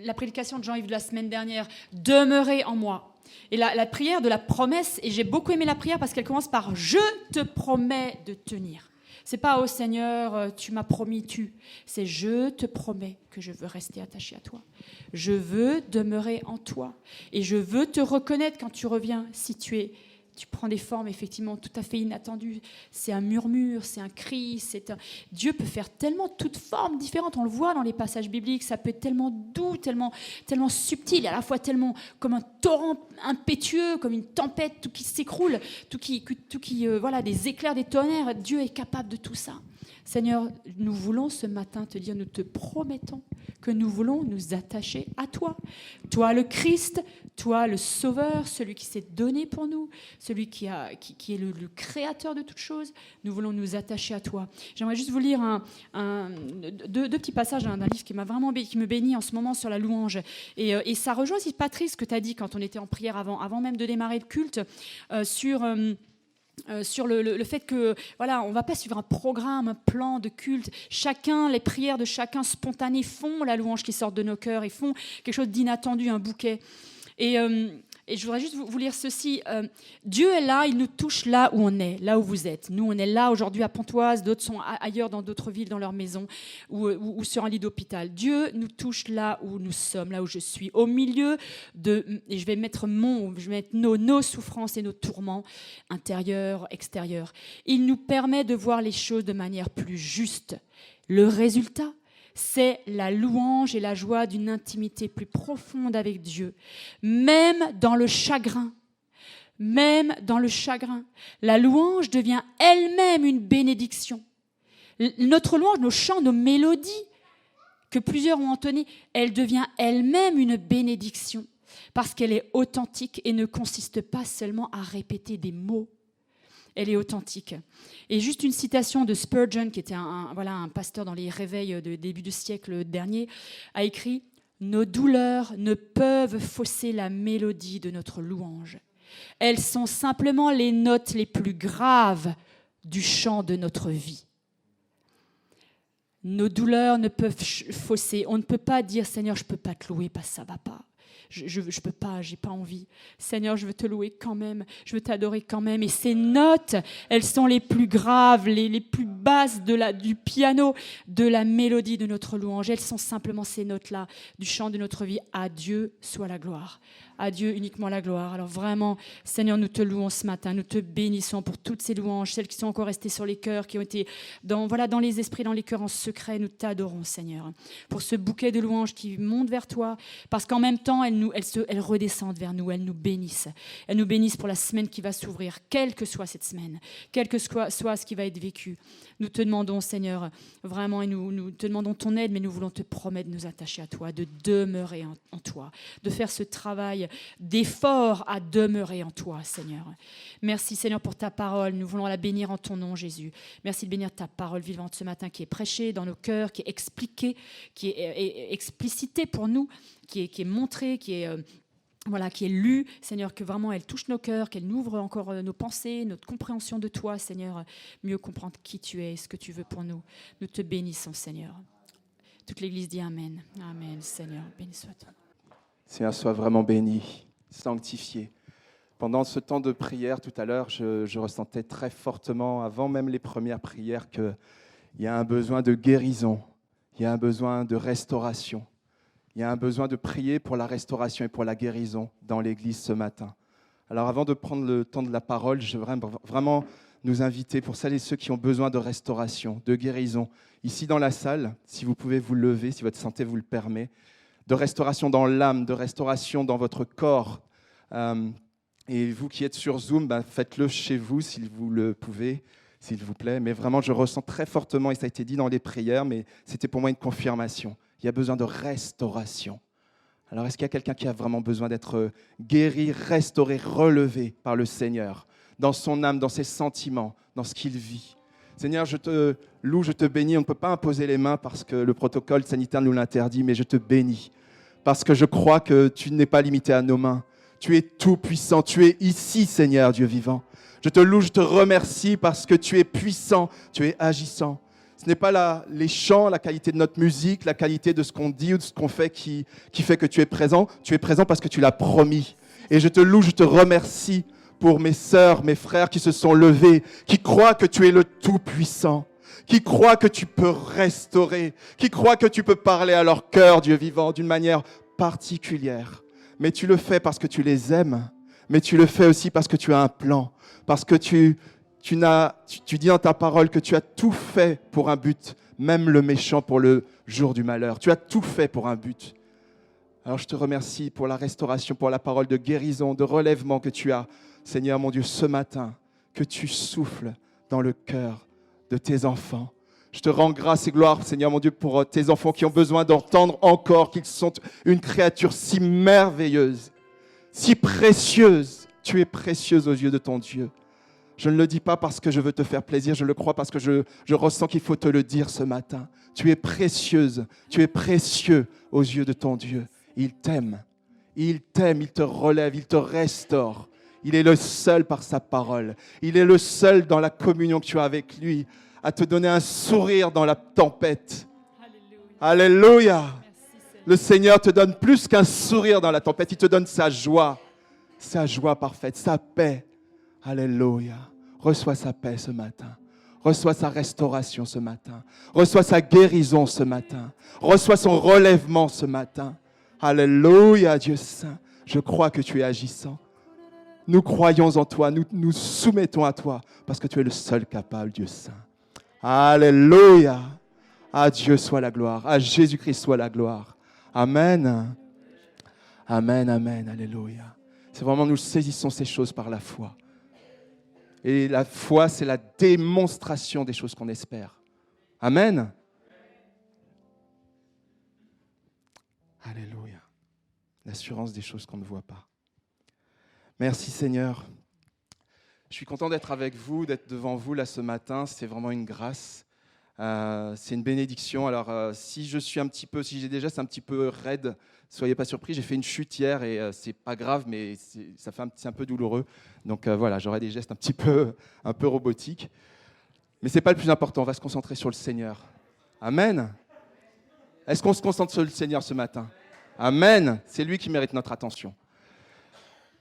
la prédication de Jean-Yves de la semaine dernière. Demeurez en moi. Et la prière de la promesse, et j'ai beaucoup aimé la prière parce qu'elle commence par « Je te promets de tenir ». C'est pas « Oh Seigneur, tu m'as promis, tu ». C'est « Je te promets que je veux rester attaché à toi. Je veux demeurer en toi. Et je veux te reconnaître quand tu reviens, si tu prends des formes effectivement tout à fait inattendues. C'est un murmure, c'est un cri. Dieu peut faire tellement toutes formes différentes. On le voit dans les passages bibliques. Ça peut être tellement doux, tellement subtil, et à la fois tellement comme un torrent impétueux, comme une tempête, tout qui s'écroule, des éclairs, des tonnerres. Dieu est capable de tout ça. Seigneur, nous voulons ce matin te dire, nous te promettons que nous voulons nous attacher à toi. Toi le Christ, toi le Sauveur, celui qui s'est donné pour nous, celui qui est le créateur de toutes choses. Nous voulons nous attacher à toi. J'aimerais juste vous lire deux petits passages d'un livre qui me bénit en ce moment sur la louange. Et ça rejoint aussi Patrice, ce que tu as dit quand on était en prière avant même de démarrer le culte, sur le fait que on va pas suivre un programme, un plan de culte. Les prières de chacun spontanées font la louange qui sort de nos cœurs et font quelque chose d'inattendu, un bouquet. Et je voudrais juste vous lire ceci. Dieu est là, il nous touche là où on est, là où vous êtes. Nous, on est là aujourd'hui à Pontoise, d'autres sont ailleurs dans d'autres villes, dans leur maison ou sur un lit d'hôpital. Dieu nous touche là où nous sommes, là où je suis, au milieu et je vais mettre nos souffrances et nos tourments intérieurs, extérieurs. Il nous permet de voir les choses de manière plus juste. Le résultat, c'est la louange et la joie d'une intimité plus profonde avec Dieu. Même dans le chagrin, la louange devient elle-même une bénédiction. Notre louange, nos chants, nos mélodies que plusieurs ont entonnées, elle devient elle-même une bénédiction parce qu'elle est authentique et ne consiste pas seulement à répéter des mots. Elle est authentique. Et juste une citation de Spurgeon, qui était un pasteur dans les réveils de début du siècle dernier, a écrit « Nos douleurs ne peuvent fausser la mélodie de notre louange. Elles sont simplement les notes les plus graves du chant de notre vie. Nos douleurs ne peuvent fausser. On ne peut pas dire, Seigneur, je ne peux pas te louer parce que ça ne va pas. Je ne peux pas, je n'ai pas envie. Seigneur, je veux te louer quand même, je veux t'adorer quand même. Et ces notes, elles sont les plus graves, les plus basses du piano, de la mélodie de notre louange. Elles sont simplement ces notes-là, du chant de notre vie. À Dieu soit la gloire. À Dieu uniquement la gloire. Alors vraiment, Seigneur, nous te louons ce matin, nous te bénissons pour toutes ces louanges, celles qui sont encore restées sur les cœurs, qui ont été dans les esprits, dans les cœurs en secret. Nous t'adorons, Seigneur, pour ce bouquet de louanges qui monte vers toi, parce qu'en même temps, elles redescendent vers nous, elles nous bénissent. Elles nous bénissent pour la semaine qui va s'ouvrir, quelle que soit cette semaine, quel que soit ce qui va être vécu. Nous te demandons, Seigneur, vraiment, et nous te demandons ton aide, mais nous voulons te promettre de nous attacher à toi, de demeurer en toi, de faire ce travail d'effort à demeurer en toi, Seigneur. Merci, Seigneur, pour ta parole. Nous voulons la bénir en ton nom, Jésus. Merci de bénir ta parole vivante ce matin qui est prêchée dans nos cœurs, qui est expliquée, qui est explicitée pour nous, qui est montrée, qui est lue, Seigneur, que vraiment elle touche nos cœurs, qu'elle ouvre encore nos pensées, notre compréhension de toi, Seigneur, mieux comprendre qui tu es et ce que tu veux pour nous. Nous te bénissons, Seigneur. Toute l'Église dit Amen. Amen, Seigneur. Béni soit-tu. Seigneur, sois vraiment béni, sanctifié. Pendant ce temps de prière, tout à l'heure, je ressentais très fortement, avant même les premières prières, qu'il y a un besoin de guérison, il y a un besoin de restauration, il y a un besoin de prier pour la restauration et pour la guérison dans l'Église ce matin. Alors avant de prendre le temps de la parole, je voudrais vraiment nous inviter, pour celles et ceux qui ont besoin de restauration, de guérison, ici dans la salle, si vous pouvez vous lever, si votre santé vous le permet, de restauration dans l'âme, de restauration dans votre corps. Et vous qui êtes sur Zoom, faites-le chez vous si vous le pouvez, s'il vous plaît. Mais vraiment, je ressens très fortement, et ça a été dit dans les prières, mais c'était pour moi une confirmation. Il y a besoin de restauration. Alors, est-ce qu'il y a quelqu'un qui a vraiment besoin d'être guéri, restauré, relevé par le Seigneur, dans son âme, dans ses sentiments, dans ce qu'il vit? Seigneur, je te loue, je te bénis. On ne peut pas imposer les mains parce que le protocole sanitaire nous l'interdit, mais je te bénis parce que je crois que tu n'es pas limité à nos mains. Tu es tout puissant, tu es ici, Seigneur, Dieu vivant. Je te loue, je te remercie parce que tu es puissant, tu es agissant. Ce n'est pas les chants, la qualité de notre musique, la qualité de ce qu'on dit ou de ce qu'on fait qui fait que tu es présent. Tu es présent parce que tu l'as promis. Et je te loue, je te remercie pour mes sœurs, mes frères qui se sont levés, qui croient que tu es le Tout-Puissant, qui croient que tu peux restaurer, qui croient que tu peux parler à leur cœur, Dieu vivant, d'une manière particulière. Mais tu le fais parce que tu les aimes, mais tu le fais aussi parce que tu as un plan, parce que tu dis dans ta parole que tu as tout fait pour un but, même le méchant pour le jour du malheur. Tu as tout fait pour un but. Alors je te remercie pour la restauration, pour la parole de guérison, de relèvement que tu as, Seigneur mon Dieu, ce matin, que tu souffles dans le cœur de tes enfants. Je te rends grâce et gloire, Seigneur mon Dieu, pour tes enfants qui ont besoin d'entendre encore qu'ils sont une créature si merveilleuse, si précieuse. Tu es précieuse aux yeux de ton Dieu. Je ne le dis pas parce que je veux te faire plaisir, je le crois parce que je ressens qu'il faut te le dire ce matin. Tu es précieuse, tu es précieux aux yeux de ton Dieu. Il t'aime, il te relève, il te restaure. Il est le seul par sa parole. Il est le seul dans la communion que tu as avec lui à te donner un sourire dans la tempête. Alléluia. Alléluia. Le Seigneur te donne plus qu'un sourire dans la tempête. Il te donne sa joie parfaite, sa paix. Alléluia. Reçois sa paix ce matin. Reçois sa restauration ce matin. Reçois sa guérison ce matin. Reçois son relèvement ce matin. Alléluia, Dieu saint. Je crois que tu es agissant. Nous croyons en toi, nous soumettons à toi, parce que tu es le seul capable, Dieu saint. Alléluia. À Dieu soit la gloire, à Jésus-Christ soit la gloire. Amen. Amen, amen, alléluia. C'est vraiment, nous saisissons ces choses par la foi. Et la foi, c'est la démonstration des choses qu'on espère. Amen. Alléluia. L'assurance des choses qu'on ne voit pas. Merci Seigneur. Je suis content d'être avec vous, d'être devant vous là ce matin. C'est vraiment une grâce. C'est une bénédiction. Alors si j'ai des gestes un petit peu raides, soyez pas surpris. J'ai fait une chute hier et c'est pas grave, mais c'est un peu douloureux. Donc voilà, j'aurai des gestes un peu robotiques. Mais ce n'est pas le plus important, on va se concentrer sur le Seigneur. Amen. Est-ce qu'on se concentre sur le Seigneur ce matin? Amen. C'est lui qui mérite notre attention.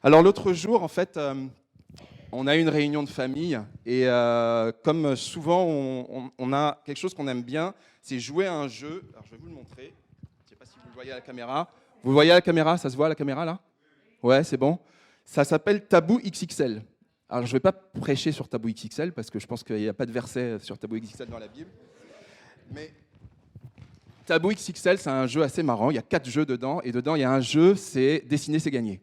Alors l'autre jour, en fait, on a eu une réunion de famille et comme souvent, on a quelque chose qu'on aime bien, c'est jouer à un jeu. Alors je vais vous le montrer. Je ne sais pas si vous le voyez à la caméra. Vous voyez à la caméra? Ça se voit à la caméra là? Ouais, c'est bon. Ça s'appelle Tabou XXL. Alors je ne vais pas prêcher sur Tabou XXL parce que je pense qu'il n'y a pas de verset sur Tabou XXL dans la Bible. Mais Tabou XXL, c'est un jeu assez marrant. Il y a 4 jeux dedans et dedans il y a un jeu, c'est dessiner, c'est gagner.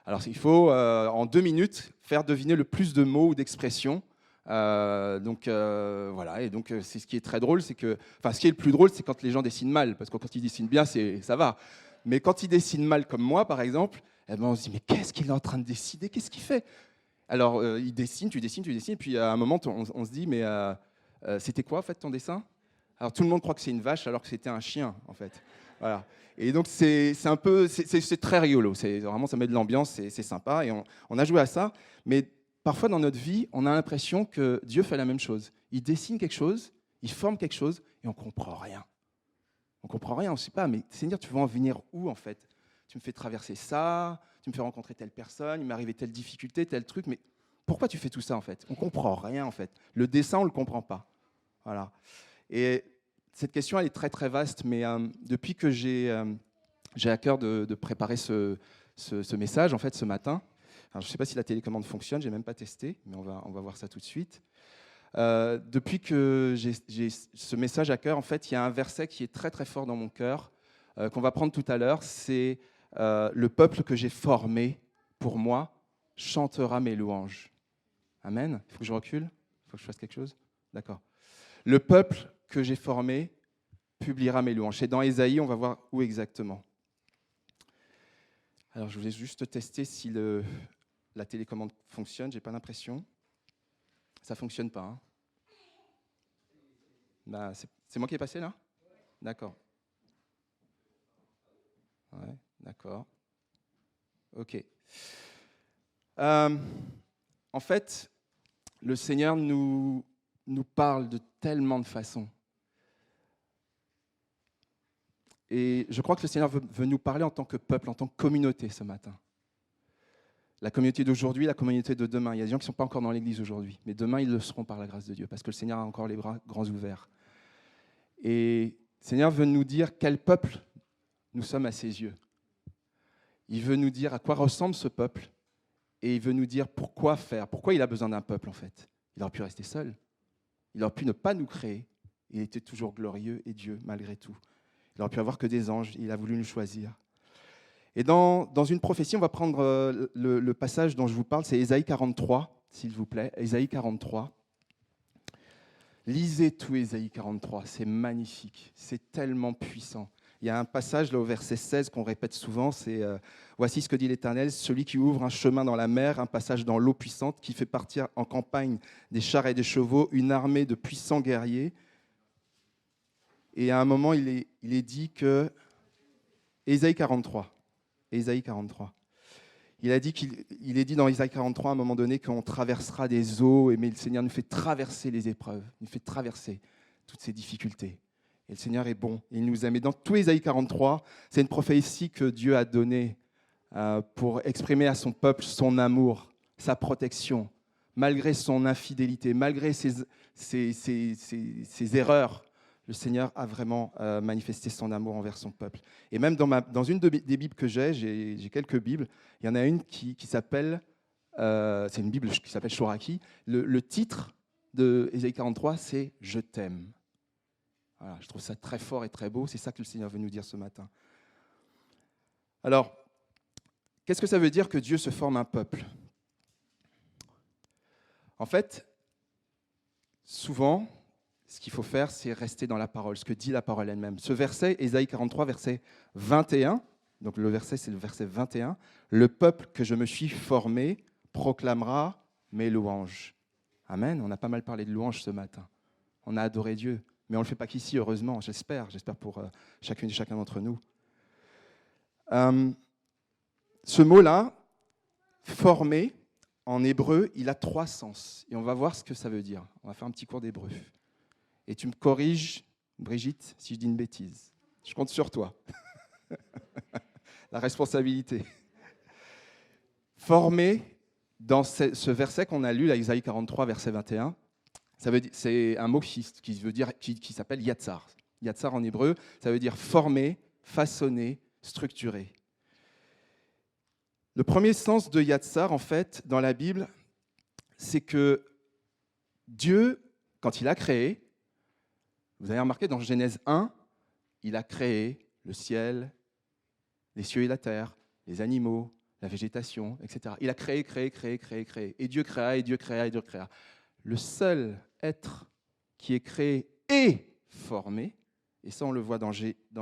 Alors, il faut, en 2 minutes, faire deviner le plus de mots ou d'expressions. Voilà. Et donc, c'est ce qui est très drôle, c'est que... Enfin, ce qui est le plus drôle, c'est quand les gens dessinent mal. Parce que quand ils dessinent bien, ça va. Mais quand ils dessinent mal, comme moi, par exemple, eh ben, on se dit, mais qu'est-ce qu'il est en train de décider? Qu'est-ce qu'il fait? Alors, il dessine, tu dessines. Et puis, à un moment, on se dit, mais c'était quoi, en fait, ton dessin? Alors, tout le monde croit que c'est une vache, alors que c'était un chien, en fait. Voilà. Et donc, c'est très rigolo. Vraiment, ça met de l'ambiance, c'est sympa. Et on a joué à ça. Mais parfois, dans notre vie, on a l'impression que Dieu fait la même chose. Il dessine quelque chose, il forme quelque chose, et on ne comprend rien. On ne comprend rien, on ne sait pas. Mais Seigneur, tu veux en venir où, en fait? Tu me fais traverser ça, tu me fais rencontrer telle personne, il m'est arrivé telle difficulté, tel truc. Mais pourquoi tu fais tout ça, en fait? On ne comprend rien, en fait. Le dessin, on ne le comprend pas. Voilà. Et cette question, elle est très, très vaste, mais depuis que j'ai à cœur de préparer ce message, en fait, ce matin, alors, je ne sais pas si la télécommande fonctionne, je n'ai même pas testé, mais on va voir ça tout de suite. Depuis que j'ai ce message à cœur, en fait, il y a un verset qui est très, très fort dans mon cœur, qu'on va prendre tout à l'heure, c'est « Le peuple que j'ai formé pour moi chantera mes louanges ». Amen. Il faut que je recule? Il faut que je fasse quelque chose? D'accord. Le peuple que j'ai formé publiera mes louanges. C'est dans Ésaïe, on va voir où exactement. Alors, je voulais juste tester si la télécommande fonctionne. J'ai pas l'impression. Ça fonctionne pas. Hein. Bah, c'est moi qui ai passé là? D'accord. Ouais, d'accord. Ok. En fait, le Seigneur nous parle de tellement de façons. Et je crois que le Seigneur veut nous parler en tant que peuple, en tant que communauté ce matin. La communauté d'aujourd'hui, la communauté de demain. Il y a des gens qui ne sont pas encore dans l'église aujourd'hui, mais demain, ils le seront par la grâce de Dieu, parce que le Seigneur a encore les bras grands ouverts. Et le Seigneur veut nous dire quel peuple nous sommes à ses yeux. Il veut nous dire à quoi ressemble ce peuple, et il veut nous dire pourquoi il a besoin d'un peuple en fait. Il aurait pu rester seul, il aurait pu ne pas nous créer, il était toujours glorieux et Dieu malgré tout. Il aurait pu avoir que des anges, il a voulu nous choisir. Et dans une prophétie, on va prendre le passage dont je vous parle, c'est Ésaïe 43, s'il vous plaît. Ésaïe 43. Lisez tout Ésaïe 43, c'est magnifique, c'est tellement puissant. Il y a un passage là, au verset 16 qu'on répète souvent, c'est « Voici ce que dit l'Éternel, celui qui ouvre un chemin dans la mer, un passage dans l'eau puissante, qui fait partir en campagne des chars et des chevaux, une armée de puissants guerriers. » Et à un moment, il est dit que... Ésaïe 43. Ésaïe 43. Il est dit dans Ésaïe 43 à un moment donné qu'on traversera des eaux, mais le Seigneur nous fait traverser les épreuves, nous fait traverser toutes ces difficultés. Et le Seigneur est bon, il nous aime. Et dans tout Ésaïe 43, c'est une prophétie que Dieu a donnée pour exprimer à son peuple son amour, sa protection, malgré son infidélité, malgré ses erreurs. Le Seigneur a vraiment manifesté son amour envers son peuple. Et même dans une des Bibles que j'ai quelques Bibles, il y en a une qui s'appelle, c'est une Bible qui s'appelle Shoraki. Le titre de Ésaïe 43, c'est « Je t'aime ». Voilà, je trouve ça très fort et très beau. C'est ça que le Seigneur veut nous dire ce matin. Alors, qu'est-ce que ça veut dire que Dieu se forme un peuple? En fait, souvent, ce qu'il faut faire, c'est rester dans la parole, ce que dit la parole elle-même. Ce verset, Ésaïe 43, verset 21, donc le verset, c'est le verset 21, « Le peuple que je me suis formé proclamera mes louanges. » Amen, on a pas mal parlé de louanges ce matin. On a adoré Dieu, mais on ne le fait pas qu'ici, heureusement, j'espère pour chacune et chacun d'entre nous. Ce mot-là, « former », en hébreu, il a 3 sens. Et on va voir ce que ça veut dire. On va faire un petit cours d'hébreu. Et tu me corriges, Brigitte, si je dis une bêtise. Je compte sur toi. La responsabilité. Former, dans ce verset qu'on a lu, là, Isaïe 43, verset 21, c'est un mot qui s'appelle yatsar. Yatsar en hébreu, ça veut dire former, façonner, structurer. Le premier sens de yatsar, en fait, dans la Bible, c'est que Dieu, quand il a créé, vous avez remarqué dans Genèse 1, il a créé le ciel, les cieux et la terre, les animaux, la végétation, etc. Il a créé. Et Dieu créa, et Dieu créa, et Dieu créa. Le seul être qui est créé et formé, et ça on le voit dans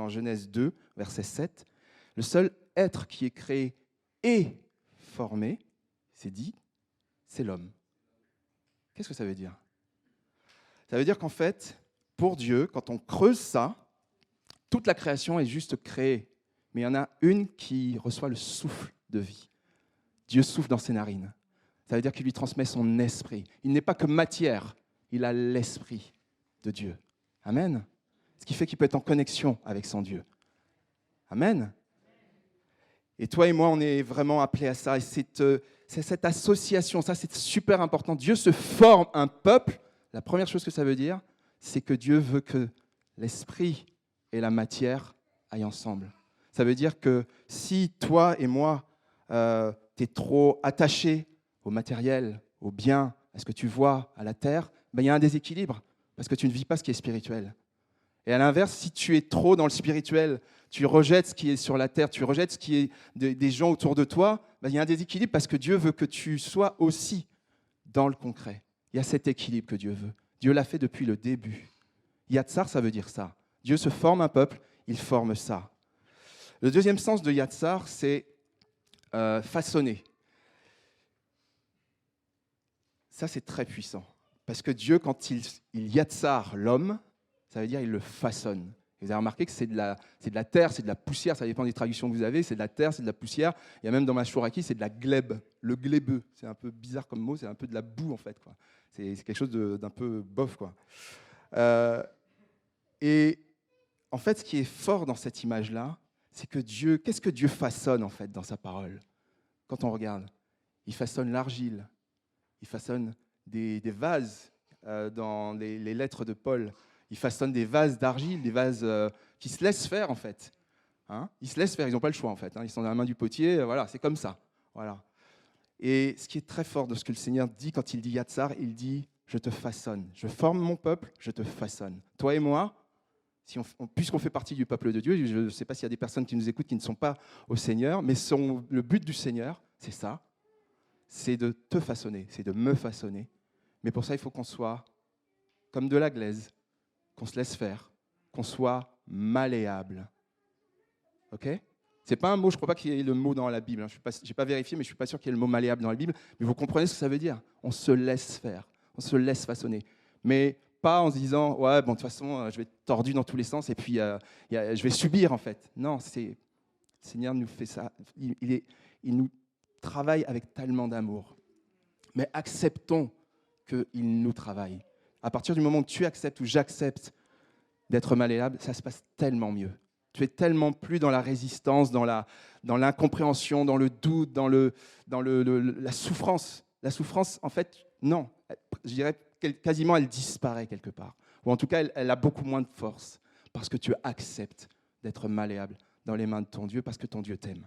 Genèse 2, verset 7, le seul être qui est créé et formé, c'est dit, c'est l'homme. Qu'est-ce que ça veut dire? Ça veut dire qu'en fait, pour Dieu, quand on creuse ça, toute la création est juste créée. Mais il y en a une qui reçoit le souffle de vie. Dieu souffle dans ses narines. Ça veut dire qu'il lui transmet son esprit. Il n'est pas que matière, il a l'esprit de Dieu. Amen. Ce qui fait qu'il peut être en connexion avec son Dieu. Amen. Et toi et moi, on est vraiment appelés à ça. Et c'est cette association, ça c'est super important. Dieu se forme un peuple. La première chose que ça veut dire, c'est que Dieu veut que l'esprit et la matière aillent ensemble. Ça veut dire que si toi et moi, tu es trop attaché au matériel, au bien, à ce que tu vois, à la terre, ben, il y a un déséquilibre parce que tu ne vis pas ce qui est spirituel. Et à l'inverse, si tu es trop dans le spirituel, tu rejettes ce qui est sur la terre, tu rejettes ce qui est des gens autour de toi, ben, il y a un déséquilibre parce que Dieu veut que tu sois aussi dans le concret. Il y a cet équilibre que Dieu veut. Dieu l'a fait depuis le début. Yatsar, ça veut dire ça. Dieu se forme un peuple, il forme ça. Le deuxième sens de yatsar, c'est façonner. Ça, c'est très puissant. Parce que Dieu, quand il yatsar l'homme, ça veut dire qu'il le façonne. Vous avez remarqué que c'est de la terre, c'est de la poussière, ça dépend des traductions que vous avez, c'est de la terre, c'est de la poussière. Il y a même dans ma chouraki, c'est de la glèbe, le glébeux. C'est un peu bizarre comme mot, c'est un peu de la boue en fait, quoi. C'est quelque chose d'un peu bof, quoi. Et en fait, ce qui est fort dans cette image-là, c'est que Dieu, qu'est-ce que Dieu façonne en fait dans sa parole? Quand on regarde, il façonne l'argile, il façonne des vases dans les lettres de Paul, il façonne des vases d'argile, des vases qui se laissent faire en fait. Hein, ils se laissent faire, ils n'ont pas le choix en fait. Hein, ils sont dans la main du potier, voilà, c'est comme ça. Voilà. Et ce qui est très fort de ce que le Seigneur dit quand il dit Yatsar, il dit je te façonne, je forme mon peuple, je te façonne. Toi et moi, puisqu'on fait partie du peuple de Dieu, je ne sais pas s'il y a des personnes qui nous écoutent qui ne sont pas au Seigneur, mais le but du Seigneur, c'est ça, c'est de te façonner, c'est de me façonner. Mais pour ça, il faut qu'on soit comme de la glaise, qu'on se laisse faire, qu'on soit malléable. Ok ? C'est pas un mot, je ne crois pas qu'il y ait le mot dans la Bible. Hein. Je n'ai pas vérifié, mais je ne suis pas sûr qu'il y ait le mot malléable dans la Bible. Mais vous comprenez ce que ça veut dire ? On se laisse faire, on se laisse façonner. Mais pas en se disant, ouais, bon, de toute façon, je vais être tordu dans tous les sens et puis je vais subir, en fait. Non, le Seigneur nous fait ça. Il nous travaille avec tellement d'amour. Mais acceptons qu'il nous travaille. À partir du moment où tu acceptes ou j'accepte d'être malléable, ça se passe tellement mieux. Tu es tellement plus dans la résistance, dans l'incompréhension, dans le doute, dans la souffrance. La souffrance, en fait, non. Je dirais quasiment elle disparaît quelque part. Ou en tout cas, elle a beaucoup moins de force parce que tu acceptes d'être malléable dans les mains de ton Dieu parce que ton Dieu t'aime.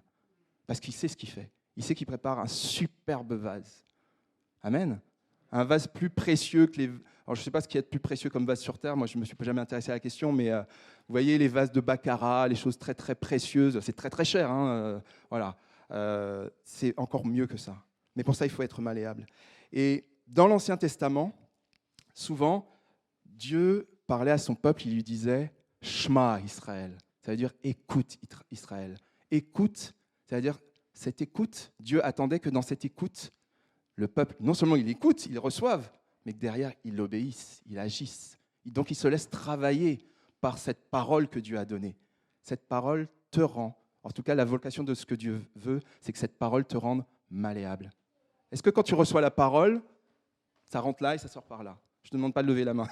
Parce qu'il sait ce qu'il fait. Il sait qu'il prépare un superbe vase. Amen. Un vase plus précieux que les... Alors, je ne sais pas ce qu'il y a de plus précieux comme vase sur Terre. Moi, je ne me suis jamais intéressé à la question, mais vous voyez les vases de baccarat, les choses très, très précieuses. C'est très, très cher. Hein, voilà. C'est encore mieux que ça. Mais pour ça, il faut être malléable. Et dans l'Ancien Testament, souvent, Dieu parlait à son peuple, il lui disait « Shema Israël ». Ça veut dire « écoute Israël ». Écoute, ça veut dire cette écoute. Dieu attendait que dans cette écoute, le peuple, non seulement il écoute, il reçoive, mais que derrière, il obéisse, il agisse. Donc, il se laisse travailler par cette parole que Dieu a donnée. Cette parole te rend, en tout cas, la vocation de ce que Dieu veut, c'est que cette parole te rende malléable. Est-ce que quand tu reçois la parole, ça rentre là et ça sort par là? Je ne te demande pas de lever la main.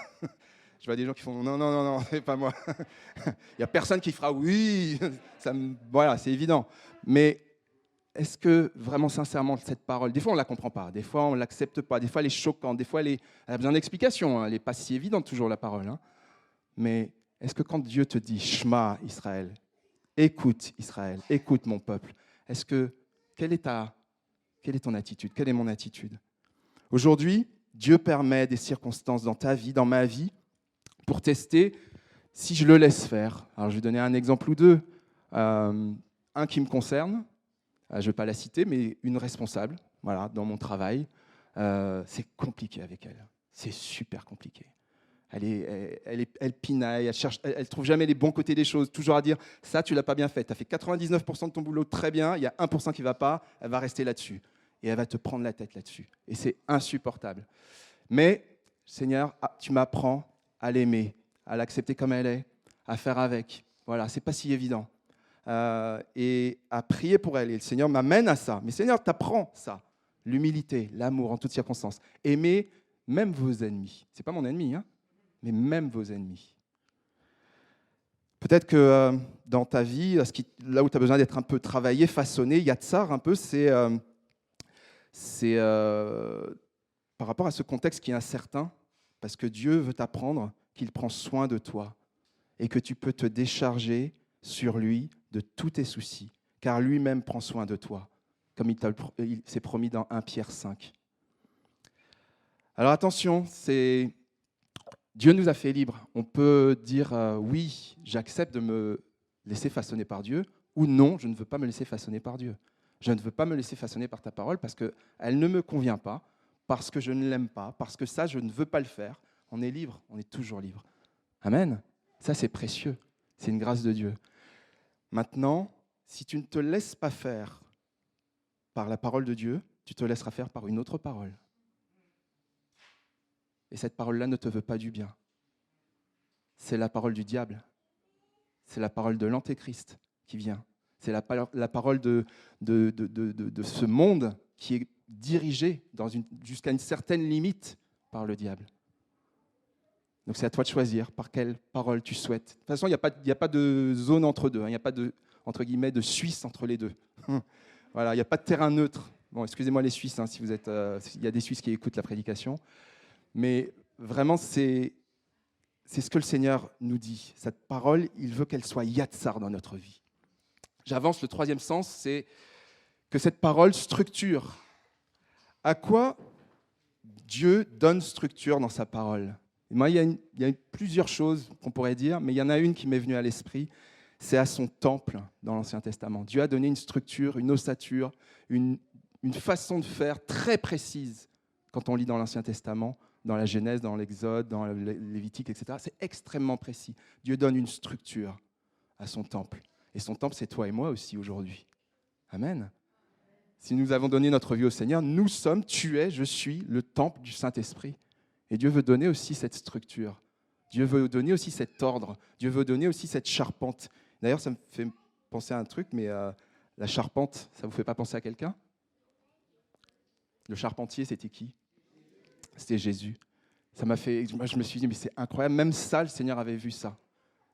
Je vois des gens qui font non, non, non, non, c'est pas moi. Il n'y a personne qui fera oui. Voilà, c'est évident. Mais est-ce que vraiment sincèrement cette parole, des fois on ne la comprend pas, des fois on ne l'accepte pas, des fois elle est choquante, des fois elle a besoin d'explications, elle n'est pas si évidente toujours la parole. Mais est-ce que quand Dieu te dit Shema Israël, écoute Israël, écoute mon peuple, quelle est ton attitude? Quelle est mon attitude? Aujourd'hui, Dieu permet des circonstances dans ta vie, dans ma vie, pour tester si je le laisse faire. Alors, je vais donner un exemple ou deux. Un qui me concerne, je ne vais pas la citer, mais une responsable, voilà, dans mon travail. C'est compliqué avec elle. C'est super compliqué. Elle pinaille, elle trouve jamais les bons côtés des choses, toujours à dire « ça, tu l'as pas bien fait, tu as fait 99% de ton boulot très bien, il y a 1% qui ne va pas, elle va rester là-dessus. » Et elle va te prendre la tête là-dessus. Et c'est insupportable. Mais, Seigneur, tu m'apprends à l'aimer, à l'accepter comme elle est, à faire avec. Voilà, c'est pas si évident. Et à prier pour elle. Et le Seigneur m'amène à ça. Mais Seigneur, t'apprends ça. L'humilité, l'amour en toutes circonstances. Aimer même vos ennemis. C'est pas mon ennemi, mais même vos ennemis. Peut-être que dans ta vie, là où tu as besoin d'être un peu travaillé, façonné, yatsar un peu, c'est par rapport à ce contexte qui est incertain, parce que Dieu veut t'apprendre qu'il prend soin de toi et que tu peux te décharger sur lui de tous tes soucis, car lui-même prend soin de toi, comme il s'est promis dans 1 Pierre 5. Alors attention, Dieu nous a fait libres. On peut dire oui, j'accepte de me laisser façonner par Dieu, ou non, je ne veux pas me laisser façonner par Dieu. Je ne veux pas me laisser façonner par ta parole parce qu'elle ne me convient pas, parce que je ne l'aime pas, parce que ça, je ne veux pas le faire. On est libre, on est toujours libre. Amen. Ça, c'est précieux. C'est une grâce de Dieu. Maintenant, si tu ne te laisses pas faire par la parole de Dieu, tu te laisseras faire par une autre parole. Et cette parole-là ne te veut pas du bien. C'est la parole du diable. C'est la parole de l'antéchrist qui vient. C'est la parole de ce monde qui est dirigé jusqu'à une certaine limite par le diable. Donc c'est à toi de choisir par quelle parole tu souhaites. De toute façon, il n'y a pas de zone entre deux. Il n'y a pas de, entre guillemets, de Suisse entre les deux. Voilà, il n'y a pas de terrain neutre. Bon, excusez-moi les Suisses, si vous êtes, il y a des Suisses qui écoutent la prédication. Mais vraiment, c'est ce que le Seigneur nous dit. Cette parole, il veut qu'elle soit yatsar dans notre vie. J'avance, le troisième sens, c'est que cette parole structure. À quoi Dieu donne structure dans sa parole? Et moi, il y a plusieurs choses qu'on pourrait dire, mais il y en a une qui m'est venue à l'esprit, c'est à son temple dans l'Ancien Testament. Dieu a donné une structure, une ossature, une façon de faire très précise quand on lit dans l'Ancien Testament, dans la Genèse, dans l'Exode, dans le Lévitique, etc. C'est extrêmement précis. Dieu donne une structure à son temple. Et son temple, c'est toi et moi aussi aujourd'hui. Amen. Si nous avons donné notre vie au Seigneur, nous sommes, tu es, je suis le temple du Saint-Esprit. Et Dieu veut donner aussi cette structure. Dieu veut donner aussi cet ordre. Dieu veut donner aussi cette charpente. D'ailleurs, ça me fait penser à un truc, mais la charpente, ça ne vous fait pas penser à quelqu'un? Le charpentier, c'était qui? C'était Jésus. Moi, je me suis dit, mais c'est incroyable. Même ça, le Seigneur avait vu ça.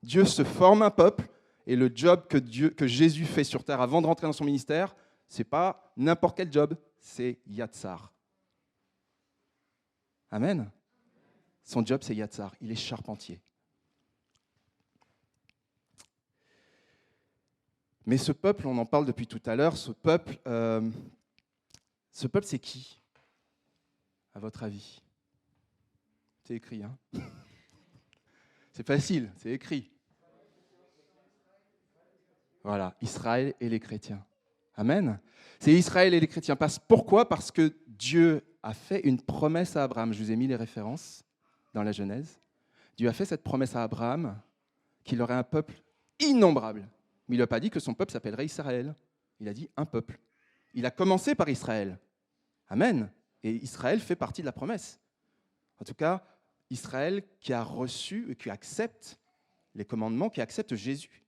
Dieu se forme un peuple, et le job que Jésus fait sur terre avant de rentrer dans son ministère, ce n'est pas n'importe quel job, c'est yatsar. Amen. Son job, c'est yatsar. Il est charpentier. Mais ce peuple, on en parle depuis tout à l'heure, ce peuple, c'est qui, à votre avis? C'est écrit, C'est facile, c'est écrit. Voilà, Israël et les chrétiens. Amen. C'est Israël et les chrétiens. Pourquoi? Parce que Dieu a fait une promesse à Abraham. Je vous ai mis les références dans la Genèse. Dieu a fait cette promesse à Abraham qu'il aurait un peuple innombrable. Mais il n'a pas dit que son peuple s'appellerait Israël. Il a dit un peuple. Il a commencé par Israël. Amen. Et Israël fait partie de la promesse. En tout cas, Israël qui a reçu et qui accepte les commandements, qui accepte Jésus.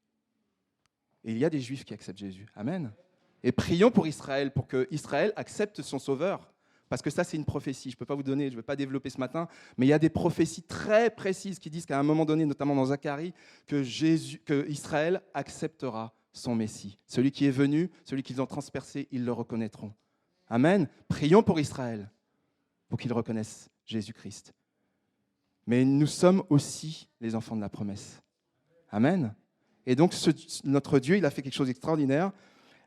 Et il y a des Juifs qui acceptent Jésus. Amen. Et prions pour Israël, pour que Israël accepte son Sauveur. Parce que ça, c'est une prophétie. Je ne peux pas vous donner, je ne vais pas développer ce matin, mais il y a des prophéties très précises qui disent qu'à un moment donné, notamment dans Zacharie, que Israël acceptera son Messie. Celui qui est venu, celui qu'ils ont transpercé, ils le reconnaîtront. Amen. Prions pour Israël, pour qu'ils reconnaissent Jésus-Christ. Mais nous sommes aussi les enfants de la promesse. Amen. Et donc, notre Dieu, il a fait quelque chose d'extraordinaire.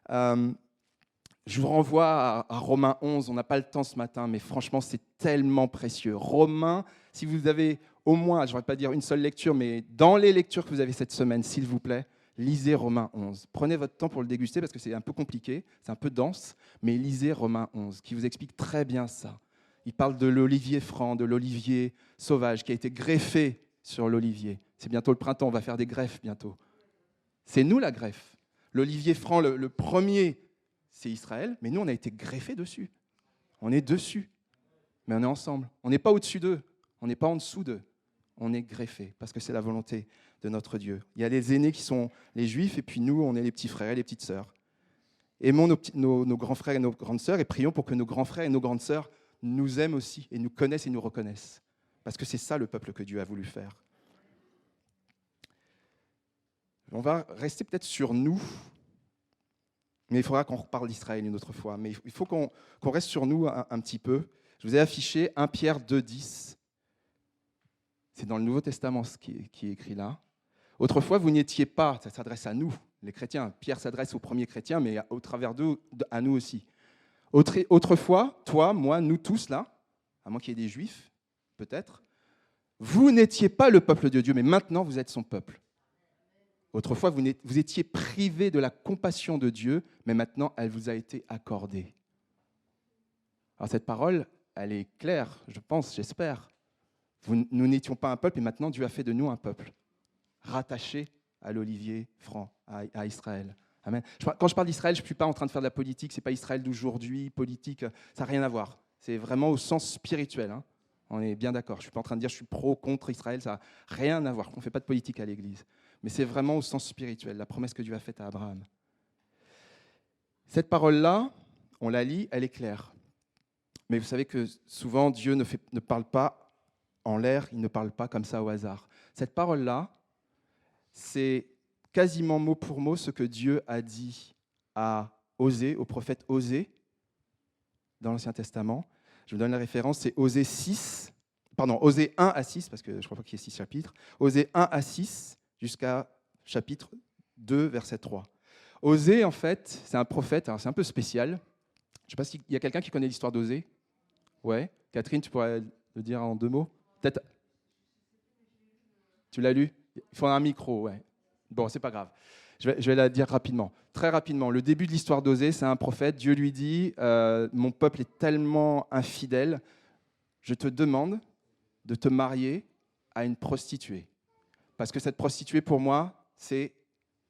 Je vous renvoie à Romains 11. On n'a pas le temps ce matin, mais franchement, c'est tellement précieux. Romains, si vous avez au moins, je ne vais pas dire une seule lecture, mais dans les lectures que vous avez cette semaine, s'il vous plaît, lisez Romains 11. Prenez votre temps pour le déguster parce que c'est un peu compliqué, c'est un peu dense, mais lisez Romains 11, qui vous explique très bien ça. Il parle de l'olivier franc, de l'olivier sauvage, qui a été greffé sur l'olivier. C'est bientôt le printemps, on va faire des greffes bientôt. C'est nous la greffe. L'olivier franc, le premier, c'est Israël, mais nous, on a été greffés dessus. On est dessus, mais on est ensemble. On n'est pas au-dessus d'eux, on n'est pas en dessous d'eux. On est greffés, parce que c'est la volonté de notre Dieu. Il y a les aînés qui sont les Juifs, et puis nous, on est les petits frères et les petites sœurs. Aimons nos grands frères et nos grandes sœurs, et prions pour que nos grands frères et nos grandes sœurs nous aiment aussi, et nous connaissent et nous reconnaissent. Parce que c'est ça le peuple que Dieu a voulu faire. On va rester peut-être sur nous, mais il faudra qu'on reparle d'Israël une autre fois. Mais il faut qu'on reste sur nous un petit peu. Je vous ai affiché 1 Pierre 2,10. C'est dans le Nouveau Testament ce qui est écrit là. Autrefois, vous n'étiez pas, ça s'adresse à nous, les chrétiens. Pierre s'adresse aux premiers chrétiens, mais au travers d'eux, à nous aussi. Autrefois, toi, moi, nous tous là, à moins qu'il y ait des juifs, peut-être, vous n'étiez pas le peuple de Dieu, mais maintenant vous êtes son peuple. Autrefois, vous étiez privés de la compassion de Dieu, mais maintenant elle vous a été accordée. Alors cette parole, elle est claire, je pense, j'espère. Nous n'étions pas un peuple, et maintenant Dieu a fait de nous un peuple, rattaché à l'olivier franc, à Israël. Amen. Quand je parle d'Israël, je ne suis pas en train de faire de la politique, ce n'est pas Israël d'aujourd'hui, politique, ça n'a rien à voir. C'est vraiment au sens spirituel, hein. On est bien d'accord. Je ne suis pas en train de dire je suis pro, contre Israël, ça n'a rien à voir. On ne fait pas de politique à l'Église. Mais c'est vraiment au sens spirituel, la promesse que Dieu a faite à Abraham. Cette parole-là, on la lit, elle est claire. Mais vous savez que souvent, Dieu ne parle pas en l'air, il ne parle pas comme ça au hasard. Cette parole-là, c'est quasiment mot pour mot ce que Dieu a dit à Osée, au prophète Osée, dans l'Ancien Testament. Je vous donne la référence, c'est Osée 1 à 6, parce que je ne crois pas qu'il y ait 6 chapitres. Osée 1 à 6, jusqu'à chapitre 2, verset 3. Osée, en fait, c'est un prophète, alors c'est un peu spécial. Je ne sais pas s'il y a quelqu'un qui connaît l'histoire d'Osée. Ouais. Catherine, tu pourrais le dire en 2 mots? Peut-être. Tu l'as lu? Il faut un micro, ouais. Bon, c'est pas grave. Je vais la dire rapidement. Très rapidement. Le début de l'histoire d'Osée, c'est un prophète. Dieu lui dit, mon peuple est tellement infidèle, je te demande de te marier à une prostituée. Parce que cette prostituée, pour moi, c'est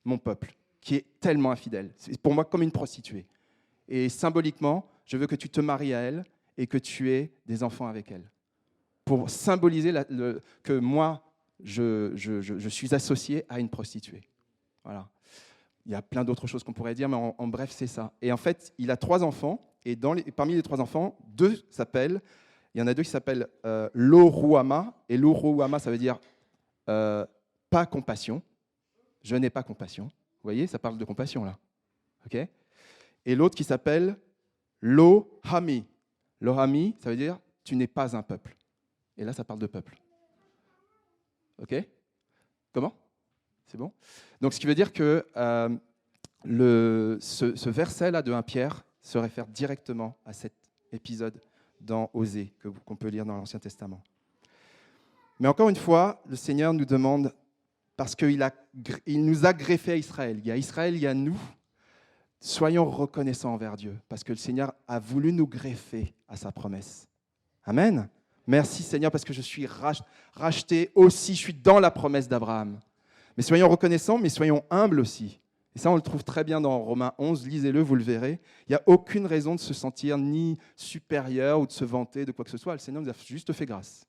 mon peuple, qui est tellement infidèle. C'est pour moi comme une prostituée. Et symboliquement, je veux que tu te maries à elle et que tu aies des enfants avec elle. Pour symboliser que moi, je suis associé à une prostituée. Voilà. Il y a plein d'autres choses qu'on pourrait dire, mais en bref, c'est ça. Et en fait, il a 3 enfants, et parmi les 3 enfants, il y en a 2 qui s'appellent Lo-Ruhama, et Lo-Ruhama, ça veut dire pas compassion. Je n'ai pas compassion. Vous voyez, ça parle de compassion, là. Okay. Et l'autre qui s'appelle Lo-Hami. Lo-Hami, ça veut dire tu n'es pas un peuple. Et là, ça parle de peuple. OK? Comment? C'est bon? Donc, ce qui veut dire que ce verset-là de 1 Pierre se réfère directement à cet épisode dans Osée, qu'on peut lire dans l'Ancien Testament. Mais encore une fois, le Seigneur nous demande, parce qu'il nous a greffés à Israël. Il y a Israël, il y a nous. Soyons reconnaissants envers Dieu, parce que le Seigneur a voulu nous greffer à sa promesse. Amen. Merci Seigneur, parce que je suis racheté aussi, je suis dans la promesse d'Abraham. Mais soyons reconnaissants, mais soyons humbles aussi. Et ça, on le trouve très bien dans Romains 11, lisez-le, vous le verrez. Il n'y a aucune raison de se sentir ni supérieur ou de se vanter de quoi que ce soit. Le Seigneur nous a juste fait grâce.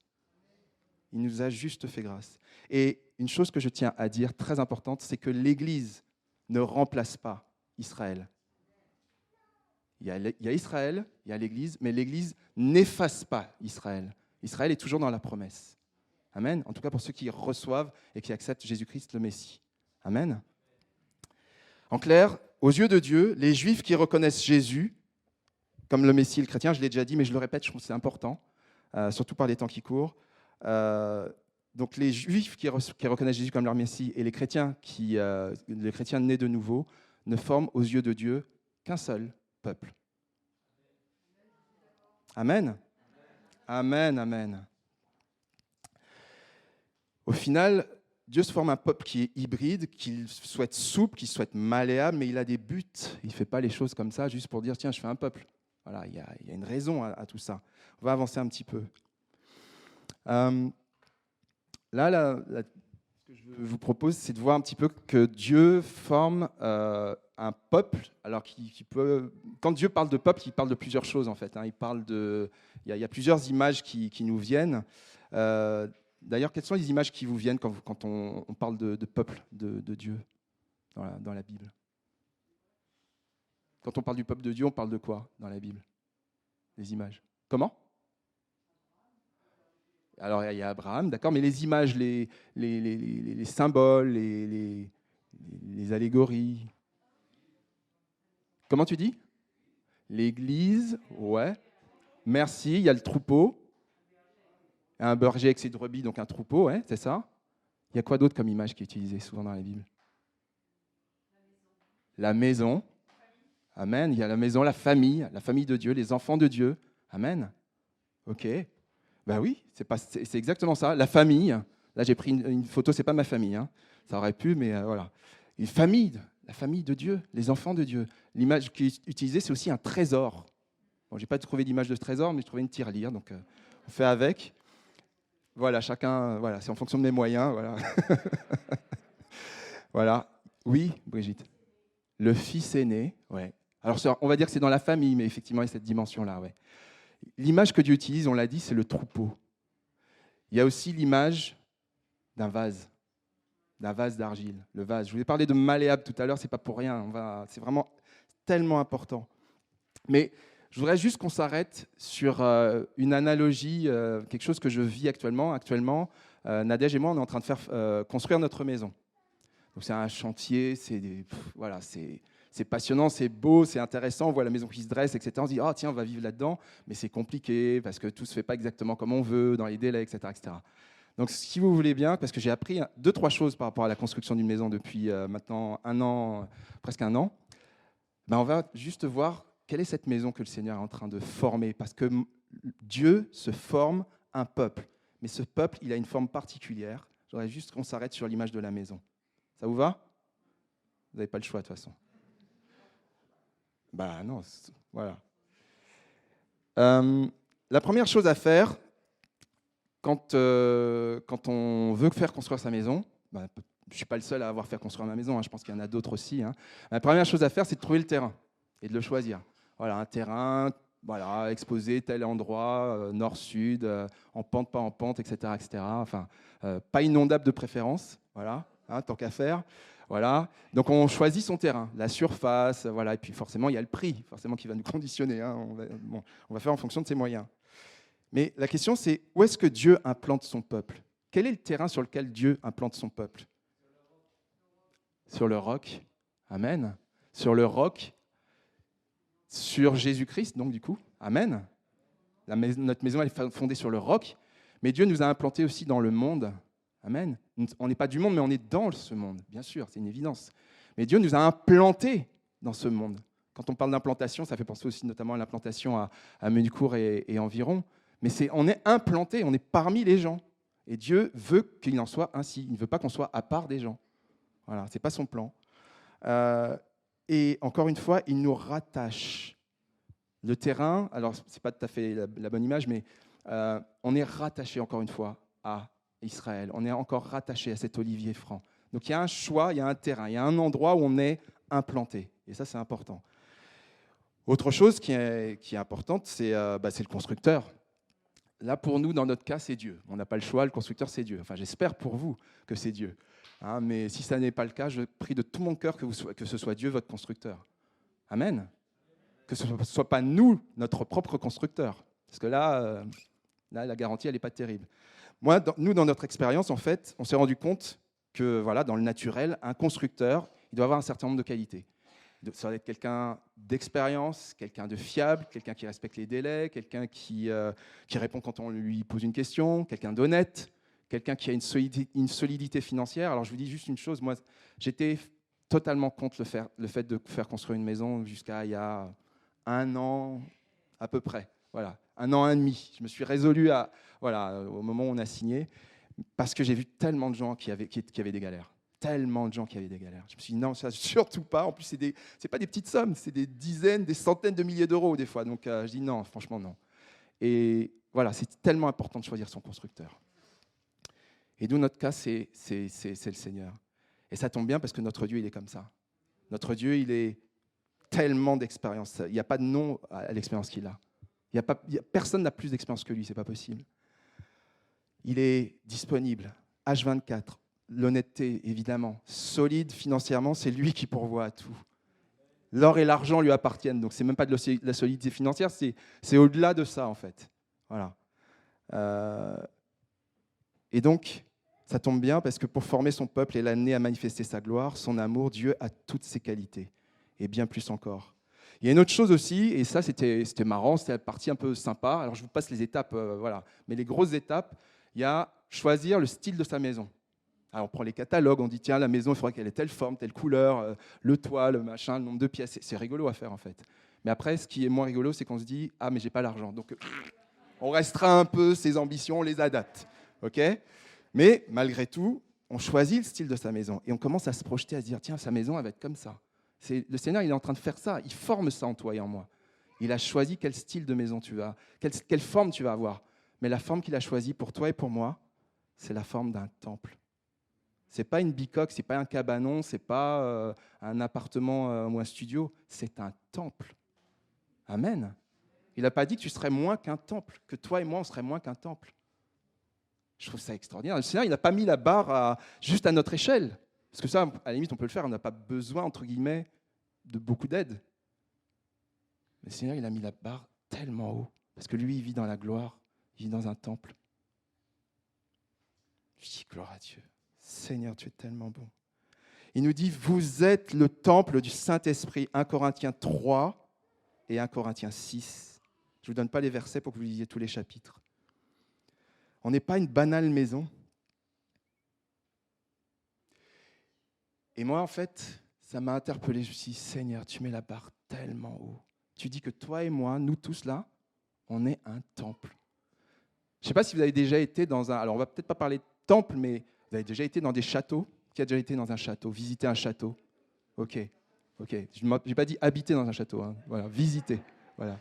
Il nous a juste fait grâce. Et une chose que je tiens à dire, très importante, c'est que l'Église ne remplace pas Israël. il y a Israël, il y a l'Église, mais l'Église n'efface pas Israël. Israël est toujours dans la promesse. Amen. En tout cas pour ceux qui reçoivent et qui acceptent Jésus-Christ le Messie. Amen. En clair, aux yeux de Dieu, les Juifs qui reconnaissent Jésus comme le Messie et le chrétien, je l'ai déjà dit, mais je le répète, je trouve que c'est important, surtout par les temps qui courent. Donc les Juifs qui reconnaissent Jésus comme leur Messie et les chrétiens nés de nouveau ne forment aux yeux de Dieu qu'un seul peuple. Amen. Amen, amen. Au final, Dieu se forme un peuple qui est hybride, qui souhaite souple, qui souhaite malléable, mais il a des buts. Il ne fait pas les choses comme ça juste pour dire « tiens, je fais un peuple ». Voilà, il y a une raison à tout ça. On va avancer un petit peu. Ce que je vous propose, c'est de voir un petit peu que Dieu forme un peuple. Alors, quand Dieu parle de peuple, il parle de plusieurs choses en fait. Il y a plusieurs images qui nous viennent. D'ailleurs, quelles sont les images qui vous viennent quand on parle de peuple de Dieu dans la Bible? Quand on parle du peuple de Dieu, on parle de quoi dans la Bible? Les images. Comment? Alors, il y a Abraham, d'accord, mais les images, les symboles, les allégories. Comment tu dis? L'Église, ouais. Merci, il y a le troupeau. Un berger avec ses brebis, donc un troupeau, ouais, c'est ça. Il y a quoi d'autre comme image qui est utilisée souvent dans la Bible? La maison. Amen. Il y a la maison, la famille de Dieu, les enfants de Dieu. Amen. Ok. Ben oui, c'est exactement ça. La famille. Là, j'ai pris une photo, c'est pas ma famille. Hein. Ça aurait pu, mais voilà. Une famille, la famille de Dieu, les enfants de Dieu. L'image qui est utilisée, c'est aussi un trésor. Bon, j'ai pas trouvé d'image de trésor, mais je trouvais une tirelire, donc on fait avec. Voilà, chacun, voilà, c'est en fonction de mes moyens, voilà. Voilà. Oui, Brigitte. Le fils aîné, ouais. Alors, on va dire que c'est dans la famille, mais effectivement, il y a cette dimension-là, ouais. L'image que Dieu utilise, on l'a dit, c'est le troupeau. Il y a aussi l'image d'un vase d'argile, le vase. Je vous ai parlé de malléable tout à l'heure, c'est pas pour rien. C'est vraiment tellement important. Mais je voudrais juste qu'on s'arrête sur une analogie, quelque chose que je vis actuellement. Actuellement, Nadège et moi, on est en train de faire construire notre maison. Donc c'est un chantier, c'est passionnant, c'est beau, c'est intéressant. On voit la maison qui se dresse, etc. On se dit, oh, tiens, on va vivre là-dedans. Mais c'est compliqué parce que tout ne se fait pas exactement comme on veut, dans les délais, etc., etc. Donc, si vous voulez bien, parce que j'ai appris 2-3 choses par rapport à la construction d'une maison depuis maintenant presque un an, on va juste voir quelle est cette maison que le Seigneur est en train de former. Parce que Dieu se forme un peuple. Mais ce peuple, il a une forme particulière. Je voudrais juste qu'on s'arrête sur l'image de la maison. Ça vous va? Vous n'avez pas le choix, de toute façon. Non, voilà. La première chose à faire, quand on veut faire construire sa maison, je ne suis pas le seul à avoir fait construire ma maison, je pense qu'il y en a d'autres aussi. La première chose à faire, c'est de trouver le terrain et de le choisir. Voilà, un terrain, voilà, exposé tel endroit, nord-sud, en pente, pas en pente, etc. etc. Enfin, pas inondable de préférence, voilà, tant qu'à faire. Voilà. Donc on choisit son terrain, la surface, voilà, et puis forcément il y a le prix, forcément qui va nous conditionner. On va faire en fonction de ses moyens. Mais la question c'est où est-ce que Dieu implante son peuple? Quel est le terrain sur lequel Dieu implante son peuple? Sur le roc. Amen. Sur le roc. Sur Jésus-Christ, donc du coup. Amen. Notre maison elle est fondée sur le roc, mais Dieu nous a implantés aussi dans le monde. Amen. On n'est pas du monde, mais on est dans ce monde, bien sûr, c'est une évidence. Mais Dieu nous a implantés dans ce monde. Quand on parle d'implantation, ça fait penser aussi notamment à l'implantation à Ménicourt et environ. Mais on est implantés, on est parmi les gens. Et Dieu veut qu'il en soit ainsi. Il ne veut pas qu'on soit à part des gens. Voilà, ce n'est pas son plan. Et encore une fois, il nous rattache. Le terrain, alors ce n'est pas tout à fait la bonne image, mais on est rattaché encore une fois à Israël. On est encore rattaché à cet olivier franc. Donc il y a un choix, il y a un terrain, il y a un endroit où on est implanté. Et ça, c'est important. Autre chose qui est importante, c'est le constructeur. Là, pour nous, dans notre cas, c'est Dieu. On n'a pas le choix, le constructeur, c'est Dieu. Enfin, j'espère pour vous que c'est Dieu. Mais si ça n'est pas le cas, je prie de tout mon cœur que ce soit Dieu, votre constructeur. Amen. que ce ne soit pas nous, notre propre constructeur. Parce que là, la garantie, elle n'est pas terrible. Nous, dans notre expérience, en fait, on s'est rendu compte que voilà, dans le naturel, un constructeur, il doit avoir un certain nombre de qualités. Ça doit être quelqu'un d'expérience, quelqu'un de fiable, quelqu'un qui respecte les délais, quelqu'un qui répond quand on lui pose une question, quelqu'un d'honnête, quelqu'un qui a une solidité financière. Alors je vous dis juste une chose, moi j'étais totalement contre le fait de faire construire une maison jusqu'à il y a 1 an à peu près. Voilà, 1 an et demi. Je me suis résolu au moment où on a signé, parce que j'ai vu tellement de gens qui avaient des galères. Tellement de gens qui avaient des galères. Je me suis dit non, ça surtout pas. En plus, c'est pas des petites sommes, c'est des dizaines, des centaines de milliers d'euros des fois. Donc je dis non, franchement non. Et voilà, c'est tellement important de choisir son constructeur. Et d'où notre cas, c'est le Seigneur. Et ça tombe bien parce que notre Dieu, il est comme ça. Notre Dieu, il est tellement d'expérience. Il n'y a pas de nom à l'expérience qu'il a. Personne n'a plus d'expérience que lui, c'est pas possible. Il est disponible, H24. L'honnêteté, évidemment. Solide financièrement, c'est lui qui pourvoit à tout. L'or et l'argent lui appartiennent, donc c'est même pas de la solidité financière, c'est au-delà de ça, en fait. Voilà. Et donc, ça tombe bien, parce que pour former son peuple et l'amener à manifester sa gloire, son amour, Dieu a toutes ses qualités, et bien plus encore. Il y a une autre chose aussi, et ça, c'était marrant, c'était la partie un peu sympa. Alors, je vous passe les étapes, voilà. Mais les grosses étapes, il y a choisir le style de sa maison. Alors, on prend les catalogues, on dit, tiens, la maison, il faudrait qu'elle ait telle forme, telle couleur, le toit, le machin, le nombre de pièces. C'est rigolo à faire, en fait. Mais après, ce qui est moins rigolo, c'est qu'on se dit, ah, mais j'ai pas l'argent. Donc, on restreint un peu ses ambitions, on les adapte. OK ? Mais, malgré tout, on choisit le style de sa maison. Et on commence à se projeter, à se dire, tiens, sa maison, elle va être comme ça. Le Seigneur, il est en train de faire ça. Il forme ça en toi et en moi. Il a choisi quel style de maison tu vas, quelle forme tu vas avoir. Mais la forme qu'il a choisie pour toi et pour moi, c'est la forme d'un temple. C'est pas une bicoque, c'est pas un cabanon, c'est pas un appartement ou un studio, c'est un temple. Amen. Il n'a pas dit que tu serais moins qu'un temple, que toi et moi, on serait moins qu'un temple. Je trouve ça extraordinaire. Le Seigneur, il n'a pas mis la barre juste à notre échelle. Parce que ça, à la limite, on peut le faire, on n'a pas besoin, entre guillemets, de beaucoup d'aide. Mais le Seigneur, il a mis la barre tellement haut, parce que lui, il vit dans la gloire, il vit dans un temple. Je dis, gloire à Dieu. Seigneur, tu es tellement bon. Il nous dit, vous êtes le temple du Saint-Esprit, 1 Corinthiens 3 et 1 Corinthiens 6. Je ne vous donne pas les versets pour que vous lisiez tous les chapitres. On n'est pas une banale maison. Et moi, en fait, ça m'a interpellé. Je me suis dit, Seigneur, tu mets la barre tellement haut. Tu dis que toi et moi, nous tous là, on est un temple. Je ne sais pas si vous avez déjà été dans un... Alors, on ne va peut-être pas parler de temple, mais vous avez déjà été dans des châteaux? Qui a déjà été dans un château? Visiter un château? Ok. Je n'ai pas dit habiter dans un château. Hein. Voilà, visiter. Voilà.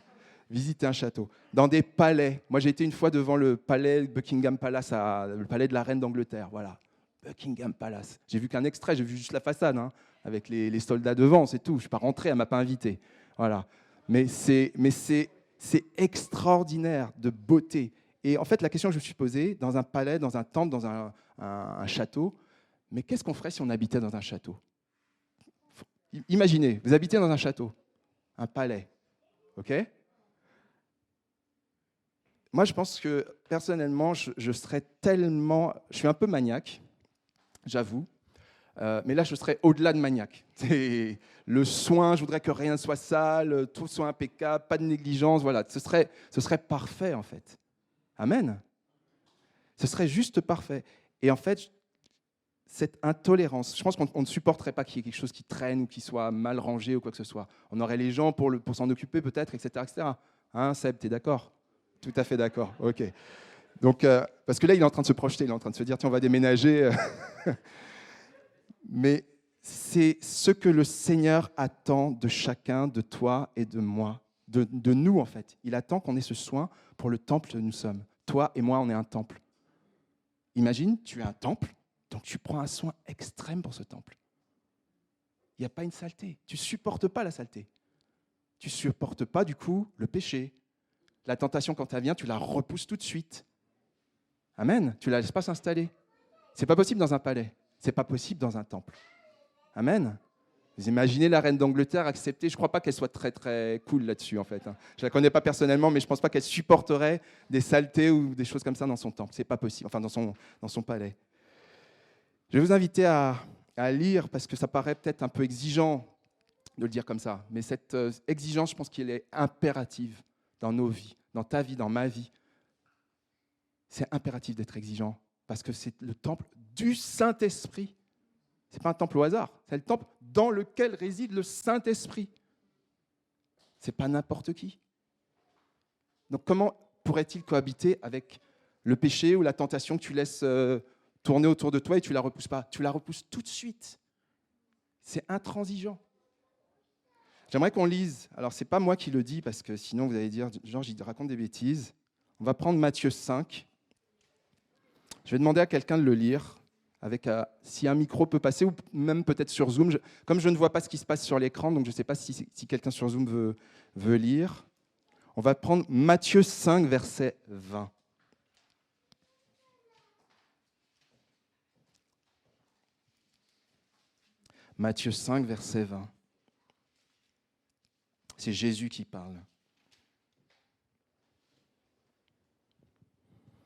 Visiter un château. Dans des palais. Moi, j'ai été une fois devant le palais Buckingham Palace, le palais de la reine d'Angleterre. Voilà. Buckingham Palace. J'ai vu qu'un extrait, j'ai vu juste la façade, hein, avec les soldats devant, c'est tout. Je ne suis pas rentré, elle ne m'a pas invité. Voilà. Mais c'est extraordinaire de beauté. Et en fait, la question que je me suis posée, dans un palais, dans un temple, dans un château, mais qu'est-ce qu'on ferait si on habitait dans un château? Imaginez, vous habitez dans un château, un palais, ok? Moi, je pense que, personnellement, je serais tellement... Je suis un peu maniaque, j'avoue, mais là, je serais au-delà de maniaque. C'est le soin, je voudrais que rien ne soit sale, tout soit impeccable, pas de négligence, voilà. Ce serait parfait, en fait. Amen. Ce serait juste parfait. Et en fait, cette intolérance, je pense qu'on ne supporterait pas qu'il y ait quelque chose qui traîne ou qui soit mal rangé ou quoi que ce soit. On aurait les gens pour s'en occuper peut-être, etc. Hein, Seb, tu es d'accord? Tout à fait d'accord, ok. Donc, parce que là, il est en train de se projeter, il est en train de se dire, tiens, on va déménager. Mais c'est ce que le Seigneur attend de chacun, de toi et de moi, de nous en fait. Il attend qu'on ait ce soin pour le temple que nous sommes. Toi et moi, on est un temple. Imagine, tu es un temple, donc tu prends un soin extrême pour ce temple. Il n'y a pas une saleté. Tu ne supportes pas la saleté. Tu ne supportes pas, du coup, le péché. La tentation, quand elle vient, tu la repousses tout de suite. Amen. Tu ne la laisses pas s'installer. Ce n'est pas possible dans un palais. Ce n'est pas possible dans un temple. Amen. Vous imaginez la reine d'Angleterre accepter? Je ne crois pas qu'elle soit très très cool là-dessus en fait. Je ne la connais pas personnellement, mais je ne pense pas qu'elle supporterait des saletés ou des choses comme ça dans son temple. C'est pas possible, enfin dans son palais. Je vais vous inviter à lire, parce que ça paraît peut-être un peu exigeant de le dire comme ça, mais cette exigence, je pense qu'elle est impérative dans nos vies, dans ta vie, dans ma vie. C'est impératif d'être exigeant, parce que c'est le temple du Saint-Esprit. Ce n'est pas un temple au hasard, c'est le temple dans lequel réside le Saint-Esprit. Ce n'est pas n'importe qui. Donc comment pourrait-il cohabiter avec le péché ou la tentation que tu laisses tourner autour de toi et tu ne la repousses pas? Tu la repousses tout de suite. C'est intransigeant. J'aimerais qu'on lise, alors ce n'est pas moi qui le dis, parce que sinon vous allez dire, Georges, il raconte des bêtises. On va prendre Matthieu 5. Je vais demander à quelqu'un de le lire. Si un micro peut passer, ou même peut-être sur Zoom. Comme je ne vois pas ce qui se passe sur l'écran, donc je ne sais pas si quelqu'un sur Zoom veut lire. On va prendre Matthieu 5, verset 20. Matthieu 5, verset 20. C'est Jésus qui parle.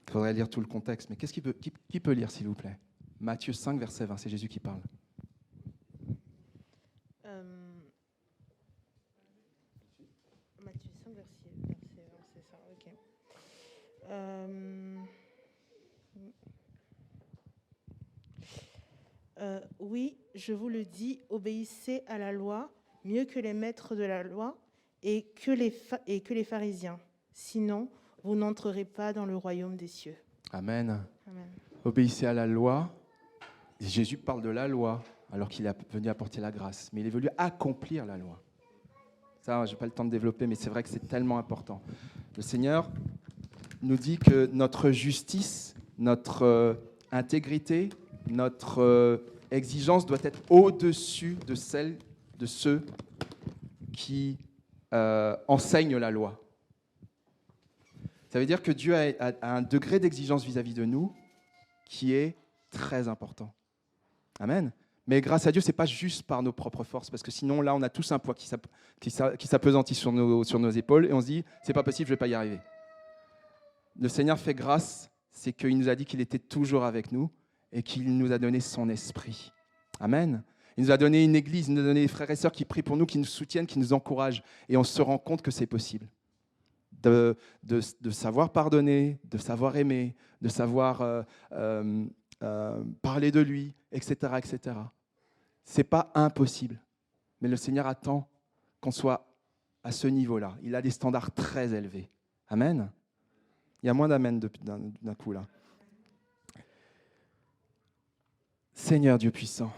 Il faudrait lire tout le contexte, mais qui peut lire, s'il vous plaît? Matthieu 5, verset 20, c'est Jésus qui parle. Matthieu 5, verset 20, c'est ça, ok. Oui, je vous le dis, obéissez à la loi mieux que les maîtres de la loi et que les pharisiens. Sinon, vous n'entrerez pas dans le royaume des cieux. Amen. Obéissez à la loi. Jésus parle de la loi, alors qu'il est venu apporter la grâce. Mais il est venu accomplir la loi. Ça, je n'ai pas le temps de développer, mais c'est vrai que c'est tellement important. Le Seigneur nous dit que notre justice, notre intégrité, notre exigence doit être au-dessus de celle de ceux qui enseignent la loi. Ça veut dire que Dieu a un degré d'exigence vis-à-vis de nous qui est très important. Amen. Mais grâce à Dieu, ce n'est pas juste par nos propres forces, parce que sinon, là, on a tous un poids qui s'appesantit sur nos épaules, et on se dit, c'est pas possible, je ne vais pas y arriver. Le Seigneur fait grâce, c'est qu'il nous a dit qu'il était toujours avec nous, et qu'il nous a donné son esprit. Amen. Il nous a donné une église, il nous a donné des frères et sœurs qui prient pour nous, qui nous soutiennent, qui nous encouragent, et on se rend compte que c'est possible. De savoir pardonner, de savoir aimer, de savoir parler de lui, etc. etc. Ce n'est pas impossible. Mais le Seigneur attend qu'on soit à ce niveau-là. Il a des standards très élevés. Amen. Il y a moins d'amen d'un coup là. Seigneur Dieu puissant.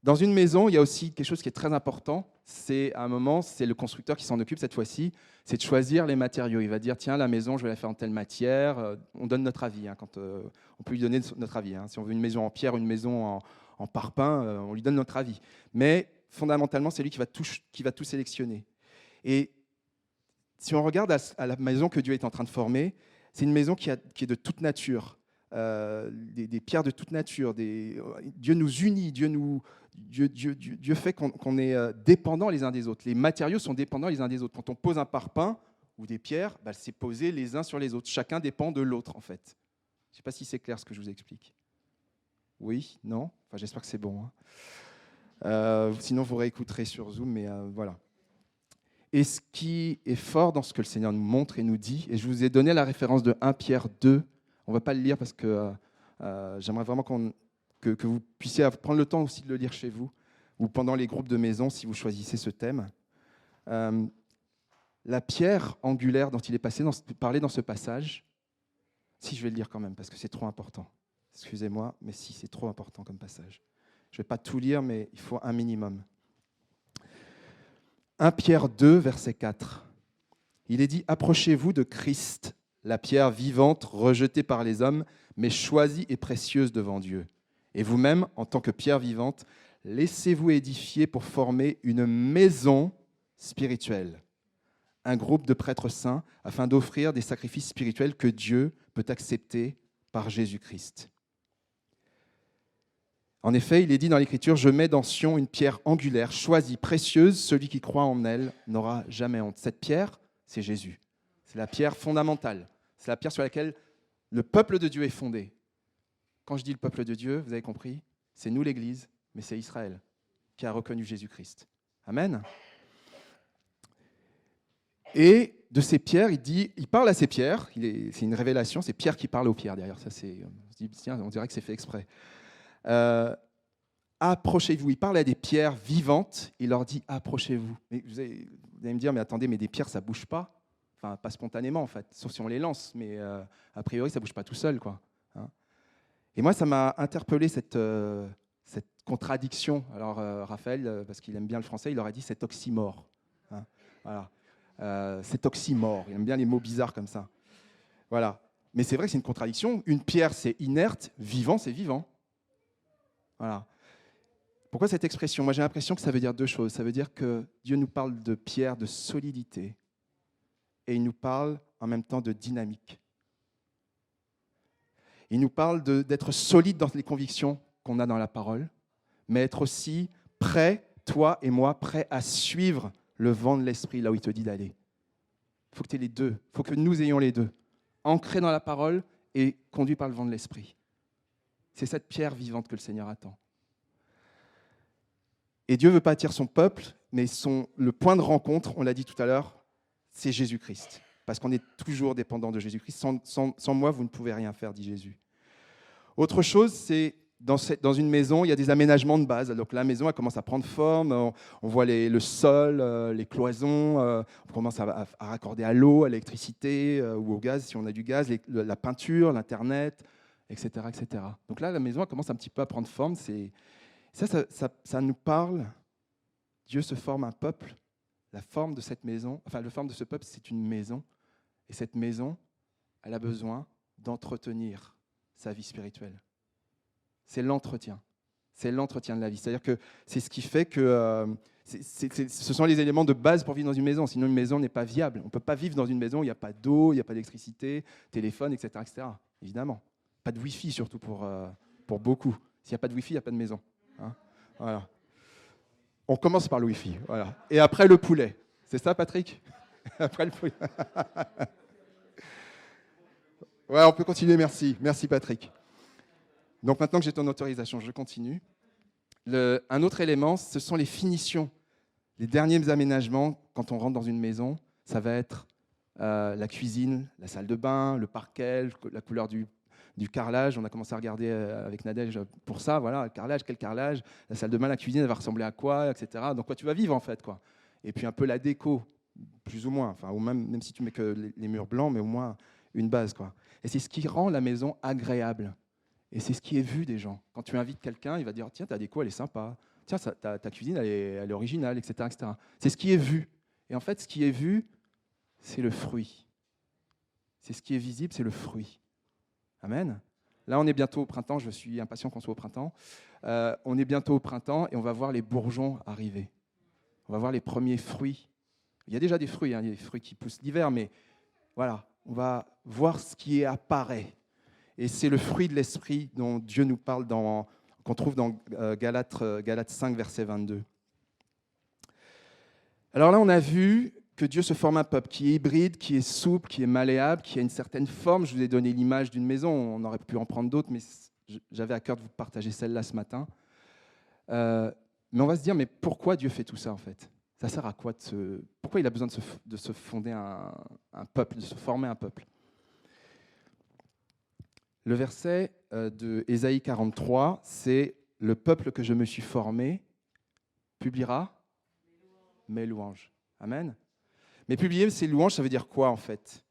Dans une maison, il y a aussi quelque chose qui est très important. C'est à un moment, c'est le constructeur qui s'en occupe cette fois-ci, c'est de choisir les matériaux. Il va dire, tiens, la maison, je vais la faire en telle matière. On donne notre avis, quand on peut lui donner notre avis. Si on veut une maison en pierre, une maison en parpaing, on lui donne notre avis. Mais fondamentalement, c'est lui qui va tout sélectionner. Et si on regarde à la maison que Dieu est en train de former, c'est une maison qui est de toute nature. Des pierres de toute nature. Dieu nous unit, Dieu fait qu'on est dépendants les uns des autres. Les matériaux sont dépendants les uns des autres. Quand on pose un parpaing ou des pierres, c'est posé les uns sur les autres. Chacun dépend de l'autre, en fait. Je ne sais pas si c'est clair ce que je vous explique. Oui? Non? Enfin, j'espère que c'est bon. Sinon, vous réécouterez sur Zoom, mais voilà. Et ce qui est fort dans ce que le Seigneur nous montre et nous dit, et je vous ai donné la référence de 1 Pierre 2, on ne va pas le lire parce que j'aimerais vraiment que vous puissiez prendre le temps aussi de le lire chez vous ou pendant les groupes de maison si vous choisissez ce thème. La pierre angulaire dont il est parlé dans ce passage, si je vais le lire quand même parce que c'est trop important. Excusez-moi, mais si, c'est trop important comme passage. Je ne vais pas tout lire, mais il faut un minimum. 1 Pierre 2, verset 4. Il est dit « Approchez-vous de Christ, la pierre vivante rejetée par les hommes, mais choisie et précieuse devant Dieu. Et vous-même, en tant que pierre vivante, laissez-vous édifier pour former une maison spirituelle, un groupe de prêtres saints, afin d'offrir des sacrifices spirituels que Dieu peut accepter par Jésus-Christ. » En effet, il est dit dans l'Écriture, « Je mets dans Sion une pierre angulaire, choisie, précieuse, celui qui croit en elle n'aura jamais honte. » Cette pierre, c'est Jésus. C'est la pierre fondamentale. C'est la pierre sur laquelle le peuple de Dieu est fondé. Quand je dis le peuple de Dieu, vous avez compris, c'est nous l'Église, mais c'est Israël qui a reconnu Jésus-Christ. Amen. Et de ces pierres, il parle à ces pierres, c'est une révélation, c'est Pierre qui parle aux pierres derrière. Ça, on se dit, tiens, on dirait que c'est fait exprès. Approchez-vous. Il parle à des pierres vivantes, il leur dit approchez-vous. Mais vous allez me dire, mais attendez, mais des pierres, ça ne bouge pas. Enfin, pas spontanément en fait, sauf si on les lance, mais a priori, ça ne bouge pas tout seul, quoi. Hein. Et moi, ça m'a interpellé cette contradiction. Alors, Raphaël, parce qu'il aime bien le français, il aurait dit cet oxymore. Hein. Voilà. Cet oxymore, il aime bien les mots bizarres comme ça. Voilà. Mais c'est vrai que c'est une contradiction. Une pierre, c'est inerte, vivant, c'est vivant. Voilà. Pourquoi cette expression? Moi, j'ai l'impression que ça veut dire deux choses. Ça veut dire que Dieu nous parle de pierre, de solidité, et il nous parle en même temps de dynamique. Il nous parle d'être solide dans les convictions qu'on a dans la parole, mais être aussi prêt, toi et moi, prêt à suivre le vent de l'esprit là où il te dit d'aller. Il faut que tu aies les deux. Il faut que nous ayons les deux. Ancrés dans la parole et conduits par le vent de l'esprit. C'est cette pierre vivante que le Seigneur attend. Et Dieu veut bâtir son peuple, mais le point de rencontre, on l'a dit tout à l'heure, c'est Jésus-Christ. Parce qu'on est toujours dépendant de Jésus-Christ. Sans moi, vous ne pouvez rien faire, dit Jésus. Autre chose, c'est dans une maison, il y a des aménagements de base. Donc la maison, elle commence à prendre forme. On voit le sol, les cloisons. On commence à raccorder à l'eau, à l'électricité ou au gaz, si on a du gaz, la peinture, l'Internet, etc., etc. Donc là, la maison, elle commence un petit peu à prendre forme. Ça nous parle. Dieu se forme un peuple. La forme de cette maison, enfin, la forme de ce peuple, c'est une maison. Et cette maison, elle a besoin d'entretenir sa vie spirituelle. C'est l'entretien. C'est l'entretien de la vie. C'est-à-dire que c'est ce qui fait que ce sont les éléments de base pour vivre dans une maison. Sinon, une maison n'est pas viable. On ne peut pas vivre dans une maison où il n'y a pas d'eau, il n'y a pas d'électricité, téléphone, etc., etc. Évidemment. Pas de Wi-Fi, surtout pour beaucoup. S'il n'y a pas de Wi-Fi, il n'y a pas de maison. Hein, voilà. On commence par le Wi-Fi. Voilà. Et après, le poulet. C'est ça, Patrick? Après le poulet. Ouais, on peut continuer, merci. Merci, Patrick. Donc maintenant que j'ai ton autorisation, je continue. Un autre élément, ce sont les finitions. Les derniers aménagements, quand on rentre dans une maison, ça va être la cuisine, la salle de bain, le parquet, la couleur du carrelage. On a commencé à regarder avec Nadège pour ça. Voilà, le carrelage, quel carrelage? La salle de bain, la cuisine, elle va ressembler à quoi, etc. Donc quoi tu vas vivre en fait, quoi. Et puis un peu la déco, plus ou moins. Enfin, ou même si tu mets que les murs blancs, mais au moins une base, quoi. Et c'est ce qui rend la maison agréable. Et c'est ce qui est vu des gens. Quand tu invites quelqu'un, il va dire « Tiens, ta déco, elle est sympa. Tiens, ta cuisine, elle est originale, etc. etc. » C'est ce qui est vu. Et en fait, ce qui est vu, c'est le fruit. C'est ce qui est visible, c'est le fruit. Amen. Là, on est bientôt au printemps. Je suis impatient qu'on soit au printemps. On est bientôt au printemps et on va voir les bourgeons arriver. On va voir les premiers fruits. Il y a déjà des fruits, hein, il y a des fruits qui poussent l'hiver, mais voilà, on va voir ce qui apparaît. Et c'est le fruit de l'esprit dont Dieu nous parle, qu'on trouve dans Galates 5, verset 22. Alors là, on a vu que Dieu se forme un peuple qui est hybride, qui est souple, qui est malléable, qui a une certaine forme. Je vous ai donné l'image d'une maison, on aurait pu en prendre d'autres, mais j'avais à cœur de vous partager celle-là ce matin. Mais on va se dire, mais pourquoi Dieu fait tout ça en fait? Ça sert à quoi pourquoi il a besoin de se fonder un peuple, de se former un peuple? Le verset de Ésaïe 43, c'est « Le peuple que je me suis formé publiera mes louanges. » Amen. Mais publier ces louanges, ça veut dire quoi en fait?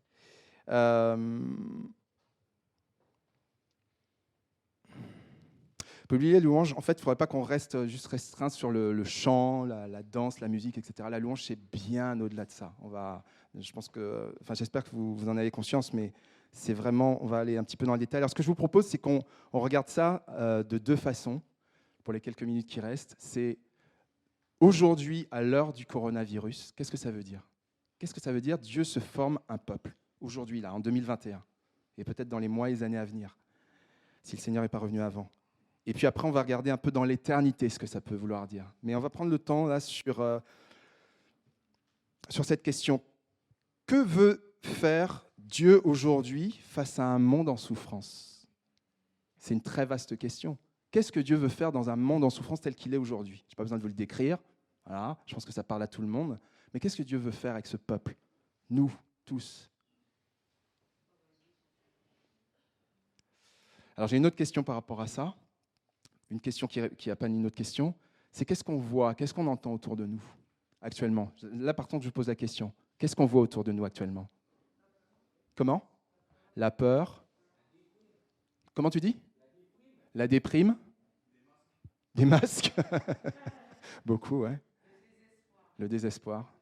Publier les louanges, en fait, il ne faudrait pas qu'on reste juste restreint sur le chant, la danse, la musique, etc. La louange, c'est bien au-delà de ça. J'espère que vous en avez conscience, mais c'est vraiment, on va aller un petit peu dans le détail. Alors, ce que je vous propose, c'est qu'on regarde ça de deux façons, pour les quelques minutes qui restent. C'est aujourd'hui, à l'heure du coronavirus, qu'est-ce que ça veut dire? Qu'est-ce que ça veut dire? Dieu se forme un peuple, aujourd'hui, là, en 2021, et peut-être dans les mois et les années à venir, si le Seigneur n'est pas revenu avant. Et puis après, on va regarder un peu dans l'éternité ce que ça peut vouloir dire. Mais on va prendre le temps là sur cette question. Que veut faire Dieu aujourd'hui face à un monde en souffrance? C'est une très vaste question. Qu'est-ce que Dieu veut faire dans un monde en souffrance tel qu'il est aujourd'hui? Je n'ai pas besoin de vous le décrire. Voilà, je pense que ça parle à tout le monde. Mais qu'est-ce que Dieu veut faire avec ce peuple? Nous, tous. Alors j'ai une autre question par rapport à ça. Une question qui appelle une autre question. C'est qu'est-ce qu'on voit, qu'est-ce qu'on entend autour de nous actuellement? Là, par contre, je pose la question. Qu'est-ce qu'on voit autour de nous actuellement? Comment? La peur. Comment tu dis? La déprime. Des masques. Beaucoup, ouais. Le désespoir.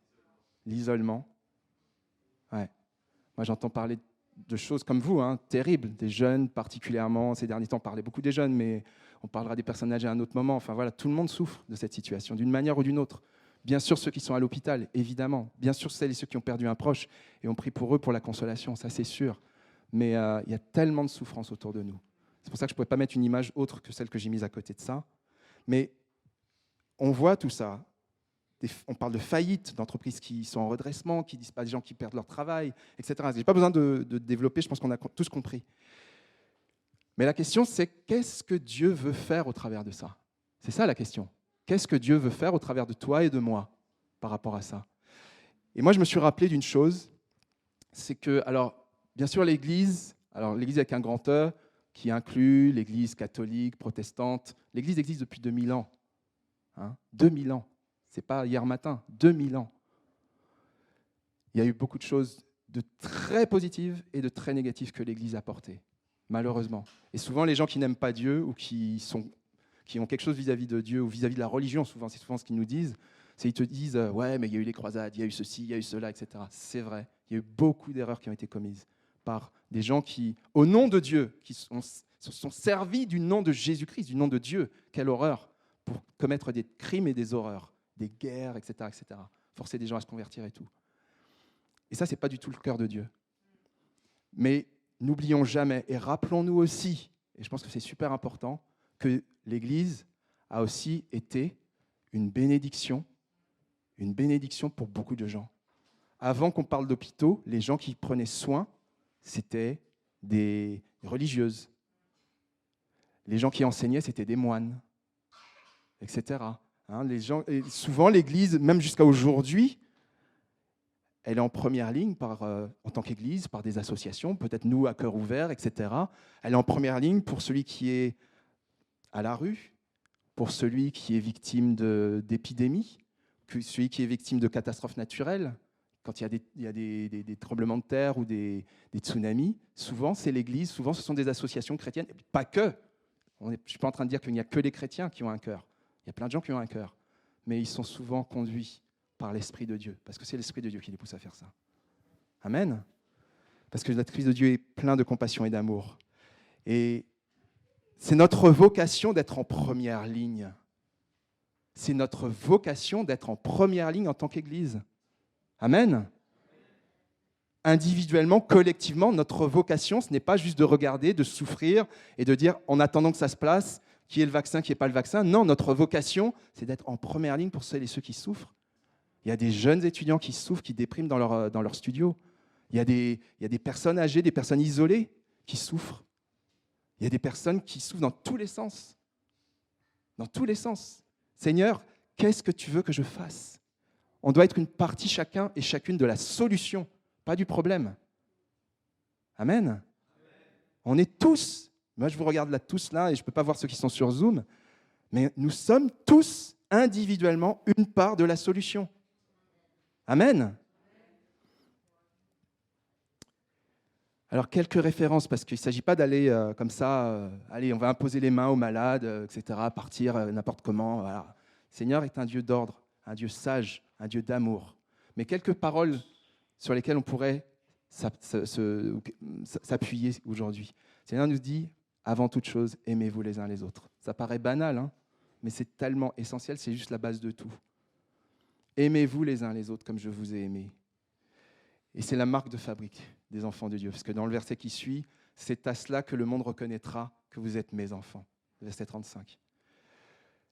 L'isolement. Ouais. Moi, j'entends parler de choses comme vous, hein, terribles, des jeunes particulièrement. Ces derniers temps, on parlait beaucoup des jeunes, mais on parlera des personnes âgées à un autre moment. Enfin voilà, tout le monde souffre de cette situation, d'une manière ou d'une autre. Bien sûr, ceux qui sont à l'hôpital, évidemment. Bien sûr, celles et ceux qui ont perdu un proche et ont pris pour eux pour la consolation, ça c'est sûr. Mais il y a tellement de souffrance autour de nous. C'est pour ça que je ne pouvais pas mettre une image autre que celle que j'ai mise à côté de ça. Mais on voit tout ça. On parle de faillites, d'entreprises qui sont en redressement, qui disent pas des gens qui perdent leur travail, etc. Je n'ai pas besoin de développer, je pense qu'on a tous compris. Mais la question, c'est qu'est-ce que Dieu veut faire au travers de ça? C'est ça la question. Qu'est-ce que Dieu veut faire au travers de toi et de moi par rapport à ça? Et moi, je me suis rappelé d'une chose, c'est que, alors, bien sûr, l'Église avec un grand E, qui inclut l'Église catholique, protestante, l'Église existe depuis 2000 ans. 2000 ans. Ce n'est pas hier matin, 2000 ans. Il y a eu beaucoup de choses de très positives et de très négatives que l'Église a portées, malheureusement. Et souvent, les gens qui n'aiment pas Dieu ou qui ont quelque chose vis-à-vis de Dieu ou vis-à-vis de la religion, c'est souvent ce qu'ils nous disent, ils te disent « ouais, mais il y a eu les croisades, il y a eu ceci, il y a eu cela, etc. » C'est vrai, il y a eu beaucoup d'erreurs qui ont été commises par des gens qui, au nom de Dieu, qui se sont servis du nom de Jésus-Christ, du nom de Dieu. Quelle horreur! Pour commettre des crimes et des horreurs, des guerres, etc., etc. Forcer des gens à se convertir et tout. Et ça, ce n'est pas du tout le cœur de Dieu. Mais n'oublions jamais, et rappelons-nous aussi, et je pense que c'est super important, que l'Église a aussi été une bénédiction pour beaucoup de gens. Avant qu'on parle d'hôpitaux, les gens qui prenaient soin, c'était des religieuses. Les gens qui enseignaient, c'était des moines, etc. Et souvent, l'Église, même jusqu'à aujourd'hui, elle est en première ligne en tant qu'Église, par des associations, peut-être nous à Cœur Ouvert, etc. Elle est en première ligne pour celui qui est à la rue, pour celui qui est victime d'épidémies, celui qui est victime de catastrophes naturelles. Quand il y a des tremblements de terre ou des tsunamis, souvent c'est l'Église, souvent ce sont des associations chrétiennes, pas que. Je ne suis pas en train de dire qu'il n'y a que les chrétiens qui ont un cœur. Il y a plein de gens qui ont un cœur, mais ils sont souvent conduits par l'Esprit de Dieu, parce que c'est l'Esprit de Dieu qui les pousse à faire ça. Amen. Parce que l'Esprit de Dieu est plein de compassion et d'amour. Et c'est notre vocation d'être en première ligne. C'est notre vocation d'être en première ligne en tant qu'Église. Amen. Individuellement, collectivement, notre vocation, ce n'est pas juste de regarder, de souffrir et de dire, en attendant que ça se place, qui est le vaccin, qui n'est pas le vaccin. Non, notre vocation, c'est d'être en première ligne pour celles et ceux qui souffrent. Il y a des jeunes étudiants qui souffrent, qui dépriment dans leur studio. Il y a des personnes âgées, des personnes isolées qui souffrent. Il y a des personnes qui souffrent dans tous les sens. Dans tous les sens. Seigneur, qu'est-ce que tu veux que je fasse? On doit être une partie chacun et chacune de la solution, pas du problème. Amen. On est tous, moi je vous regarde là tous là et je ne peux pas voir ceux qui sont sur Zoom, mais nous sommes tous individuellement une part de la solution. Amen. Alors, quelques références, parce qu'il ne s'agit pas d'aller comme ça, allez, on va imposer les mains aux malades, etc., partir n'importe comment. Voilà. Le Seigneur est un Dieu d'ordre, un Dieu sage, un Dieu d'amour. Mais quelques paroles sur lesquelles on pourrait s'appuyer aujourd'hui. Le Seigneur nous dit, avant toute chose, aimez-vous les uns les autres. Ça paraît banal, hein, mais c'est tellement essentiel, c'est juste la base de tout. Aimez-vous les uns les autres comme je vous ai aimés. Et c'est la marque de fabrique des enfants de Dieu. Parce que dans le verset qui suit, c'est à cela que le monde reconnaîtra que vous êtes mes enfants. verset 35.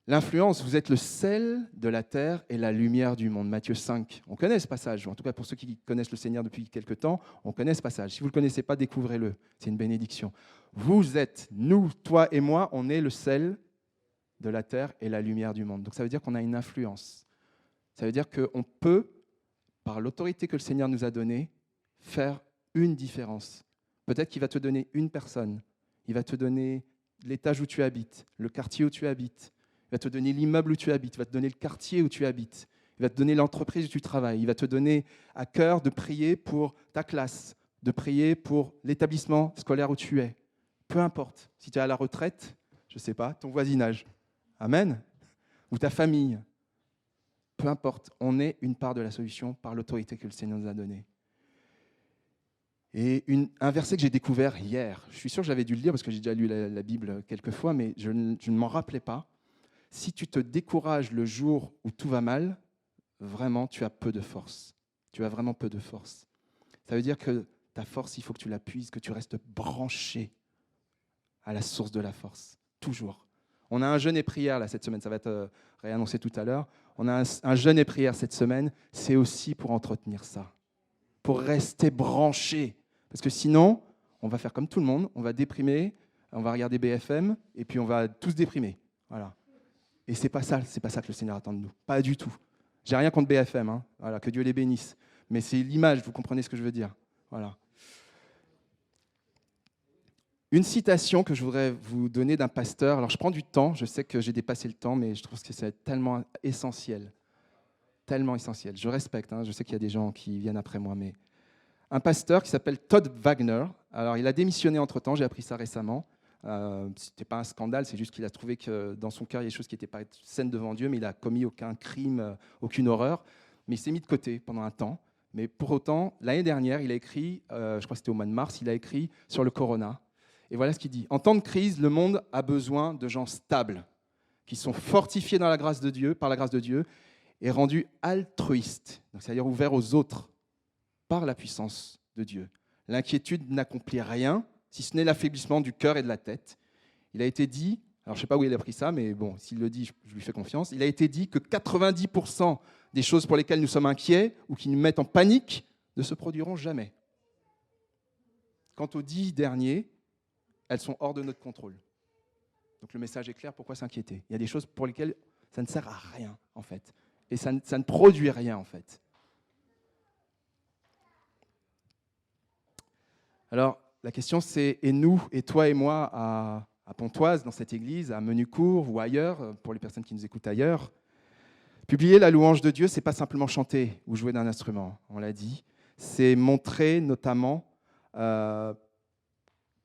L'influence, vous êtes le sel de la terre et la lumière du monde. Matthieu 5. On connaît ce passage, en tout cas pour ceux qui connaissent le Seigneur depuis quelque temps, on connaît ce passage. Si vous ne le connaissez pas, découvrez-le. C'est une bénédiction. Vous êtes, nous, toi et moi, on est le sel de la terre et la lumière du monde. Donc ça veut dire qu'on a une influence. Ça veut dire qu'on peut, par l'autorité que le Seigneur nous a donnée, faire une différence. Peut-être qu'il va te donner une personne. Il va te donner l'étage où tu habites, le quartier où tu habites. Il va te donner l'immeuble où tu habites, il va te donner le quartier où tu habites, il va te donner l'entreprise où tu travailles, il va te donner à cœur de prier pour ta classe, de prier pour l'établissement scolaire où tu es. Peu importe, si tu es à la retraite, je ne sais pas, ton voisinage, amen, ou ta famille, peu importe, on est une part de la solution par l'autorité que le Seigneur nous a donnée. Et un verset que j'ai découvert hier, je suis sûr que j'avais dû le lire parce que j'ai déjà lu la Bible quelques fois, mais je ne m'en rappelais pas. Si tu te décourages le jour où tout va mal, vraiment, tu as peu de force. Tu as vraiment peu de force. Ça veut dire que ta force, il faut que tu la puises, que tu restes branché à la source de la force, toujours. On a un jeûne et prière là, cette semaine, ça va être réannoncé tout à l'heure. On a un jeûne et prière cette semaine, c'est aussi pour entretenir ça, pour rester branché. Parce que sinon, on va faire comme tout le monde, on va déprimer, on va regarder BFM, et puis on va tous déprimer. Voilà. Et c'est pas ça que le Seigneur attend de nous. Pas du tout. J'ai rien contre BFM, hein. Voilà, que Dieu les bénisse. Mais c'est l'image, vous comprenez ce que je veux dire. Voilà. Une citation que je voudrais vous donner d'un pasteur. Alors je prends du temps, je sais que j'ai dépassé le temps, mais je trouve que c'est tellement essentiel. Tellement essentiel. Je respecte, hein. Je sais qu'il y a des gens qui viennent après moi, mais un pasteur qui s'appelle Todd Wagner. Alors il a démissionné entre-temps, j'ai appris ça récemment. Ce n'était pas un scandale, c'est juste qu'il a trouvé que dans son cœur, il y a des choses qui n'étaient pas saines devant Dieu, mais il n'a commis aucun crime, aucune horreur. Mais il s'est mis de côté pendant un temps. Mais pour autant, l'année dernière, il a écrit, je crois que c'était au mois de mars, il a écrit sur le corona. Et voilà ce qu'il dit. En temps de crise, le monde a besoin de gens stables, qui sont fortifiés dans la grâce de Dieu, par la grâce de Dieu, et rendus altruistes, c'est-à-dire ouverts aux autres, par la puissance de Dieu. L'inquiétude n'accomplit rien, si ce n'est l'affaiblissement du cœur et de la tête. Il a été dit, alors je ne sais pas où il a pris ça, mais bon, s'il le dit, je lui fais confiance, il a été dit que 90% des choses pour lesquelles nous sommes inquiets ou qui nous mettent en panique ne se produiront jamais. Quant aux 10 derniers, elles sont hors de notre contrôle. Donc le message est clair, pourquoi s'inquiéter ? Il y a des choses pour lesquelles ça ne sert à rien, en fait. Et ça ne produit rien, en fait. Alors, la question c'est, et nous, et toi et moi, à Pontoise, dans cette église, à Menucourt ou ailleurs, pour les personnes qui nous écoutent ailleurs, publier la louange de Dieu, ce n'est pas simplement chanter ou jouer d'un instrument, on l'a dit, c'est montrer notamment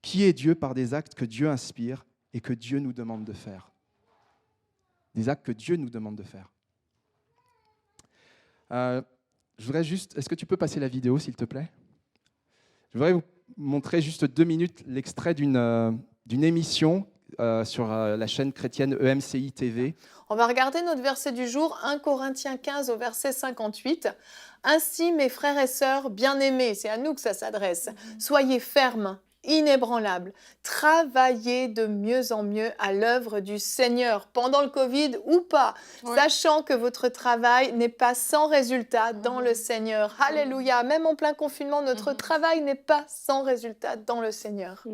qui est Dieu par des actes que Dieu inspire et que Dieu nous demande de faire. Des actes que Dieu nous demande de faire. Je voudrais juste, est-ce que tu peux passer la vidéo, s'il te plaît ? Je voudrais vous montrer juste 2 minutes l'extrait d'une émission sur la chaîne chrétienne EMCI TV. On va regarder notre verset du jour, 1 Corinthiens 15 au verset 58. « Ainsi, mes frères et sœurs bien-aimés », c'est à nous que ça s'adresse, « soyez fermes, inébranlables, travaillez de mieux en mieux à l'œuvre du Seigneur, pendant le Covid ou pas, sachant que votre travail n'est pas sans résultat dans le Seigneur. » Alléluia, même en plein confinement, notre travail n'est pas sans résultat dans le Seigneur.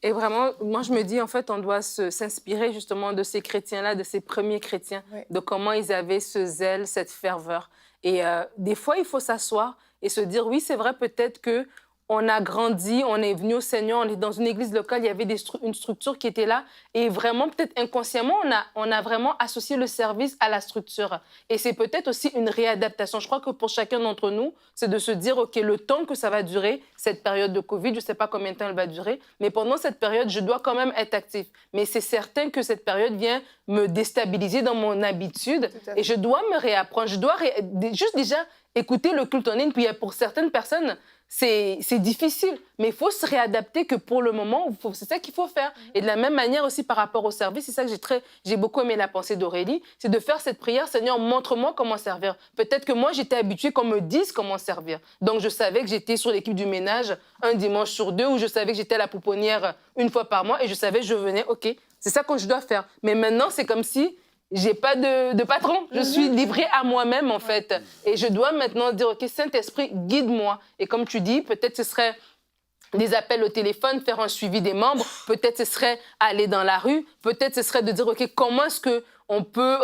Et vraiment, moi je me dis, en fait, on doit s'inspirer justement de ces chrétiens-là, de ces premiers chrétiens, de comment ils avaient ce zèle, cette ferveur. Et des fois, il faut s'asseoir et se dire, oui, c'est vrai, peut-être que on a grandi, on est venu au Seigneur, on est dans une église locale, il y avait une structure qui était là. Et vraiment, peut-être inconsciemment, on a vraiment associé le service à la structure. Et c'est peut-être aussi une réadaptation. Je crois que pour chacun d'entre nous, c'est de se dire, OK, le temps que ça va durer, cette période de Covid, je ne sais pas combien de temps elle va durer, mais pendant cette période, je dois quand même être actif. Mais c'est certain que cette période vient me déstabiliser dans mon habitude et je dois me réapprendre. Je dois juste déjà écouter le culte en ligne. Puis pour certaines personnes, c'est difficile, mais il faut se réadapter que pour le moment, c'est ça qu'il faut faire. Et de la même manière aussi par rapport au service, c'est ça que j'ai beaucoup aimé la pensée d'Aurélie, c'est de faire cette prière, Seigneur, montre-moi comment servir. Peut-être que moi, j'étais habituée qu'on me dise comment servir. Donc, je savais que j'étais sur l'équipe du ménage un dimanche sur 2, ou je savais que j'étais à la pouponnière une fois par mois, et je savais, je venais, OK, c'est ça que je dois faire. Mais maintenant, c'est comme si j'ai pas de patron. Je suis livrée à moi-même, en fait. Et je dois maintenant dire, OK, Saint-Esprit, guide-moi. Et comme tu dis, peut-être ce serait des appels au téléphone, faire un suivi des membres. Peut-être ce serait aller dans la rue. Peut-être ce serait de dire, OK, comment est-ce qu'on peut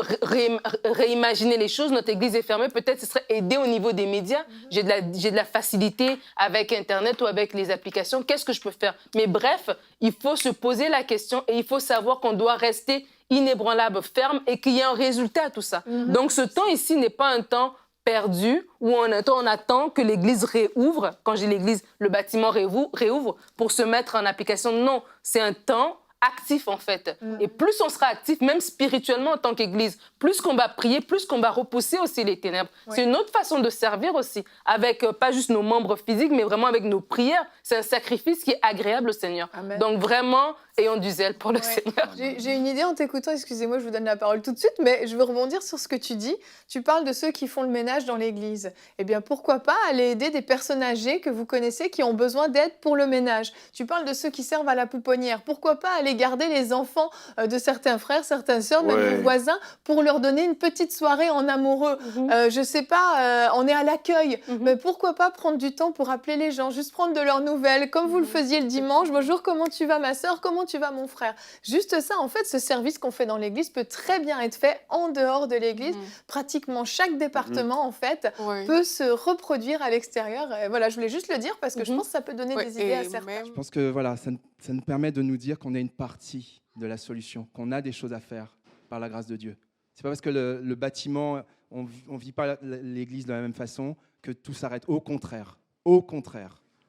réimaginer les choses? Notre église est fermée. Peut-être ce serait aider au niveau des médias. J'ai de la facilité avec Internet ou avec les applications. Qu'est-ce que je peux faire? Mais bref, il faut se poser la question et il faut savoir qu'on doit rester inébranlable, ferme, et qu'il y ait un résultat à tout ça. Donc, ce temps ici n'est pas un temps perdu, où on attend que l'église réouvre. Quand j'ai l'église, le bâtiment réouvre pour se mettre en application. Non, c'est un temps actif, en fait. Et plus on sera actif, même spirituellement en tant qu'église, plus qu'on va prier, plus qu'on va repousser aussi les ténèbres. C'est une autre façon de servir aussi, avec pas juste nos membres physiques, mais vraiment avec nos prières. C'est un sacrifice qui est agréable au Seigneur. Amen. Donc vraiment, ayons du zèle pour le Seigneur. J'ai une idée en t'écoutant, excusez-moi, je vous donne la parole tout de suite, mais je veux rebondir sur ce que tu dis. Tu parles de ceux qui font le ménage dans l'église. Eh bien, pourquoi pas aller aider des personnes âgées que vous connaissez qui ont besoin d'aide pour le ménage. Tu parles de ceux qui servent à la pouponnière. Pourquoi pas aller garder les enfants de certains frères, certaines sœurs, même voisins, pour leur donner une petite soirée en amoureux. Je sais pas, on est à l'accueil, mais pourquoi pas prendre du temps pour appeler les gens, juste prendre de leurs nouvelles, comme vous le faisiez le dimanche. Bonjour, comment tu vas ma sœur? Comment tu vas mon frère? Juste ça, en fait, ce service qu'on fait dans l'église peut très bien être fait en dehors de l'église. Pratiquement chaque département, en fait, peut se reproduire à l'extérieur. Voilà, je voulais juste le dire parce que je pense que ça peut donner des idées à certains. Je pense que voilà, ça nous permet de nous dire qu'on est une partie de la solution, qu'on a des choses à faire par la grâce de Dieu. C'est pas parce que le bâtiment, on vit pas l'église de la même façon que tout s'arrête. Au contraire,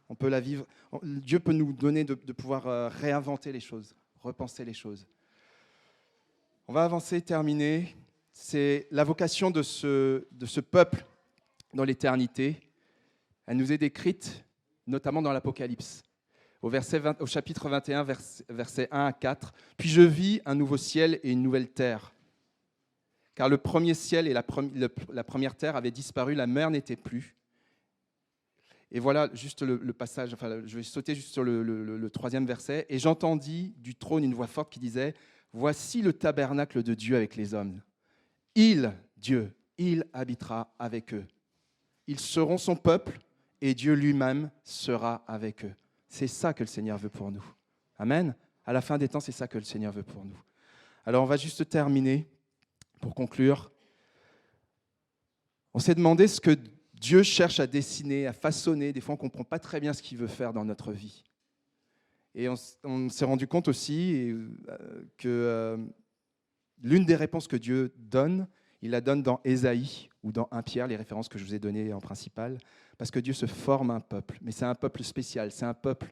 on peut la vivre. Dieu peut nous donner de pouvoir réinventer les choses, repenser les choses. On va avancer, terminer. C'est la vocation de ce peuple dans l'éternité. Elle nous est décrite notamment dans l'Apocalypse. Au chapitre 21, versets 1 à 4. « Puis je vis un nouveau ciel et une nouvelle terre. Car le premier ciel et la première terre avaient disparu, la mer n'était plus. » Et voilà juste le passage, enfin, je vais sauter juste sur le troisième verset. « Et j'entendis du trône une voix forte qui disait, « Voici le tabernacle de Dieu avec les hommes. Dieu, il habitera avec eux. Ils seront son peuple et Dieu lui-même sera avec eux. » C'est ça que le Seigneur veut pour nous. Amen. À la fin des temps, c'est ça que le Seigneur veut pour nous. Alors, on va juste terminer pour conclure. On s'est demandé ce que Dieu cherche à dessiner, à façonner. Des fois, on ne comprend pas très bien ce qu'il veut faire dans notre vie. Et on s'est rendu compte aussi que l'une des réponses que Dieu donne, il la donne dans Ésaïe ou dans 1 Pierre, les références que je vous ai données en principal, parce que Dieu se forme un peuple. Mais c'est un peuple spécial, c'est un peuple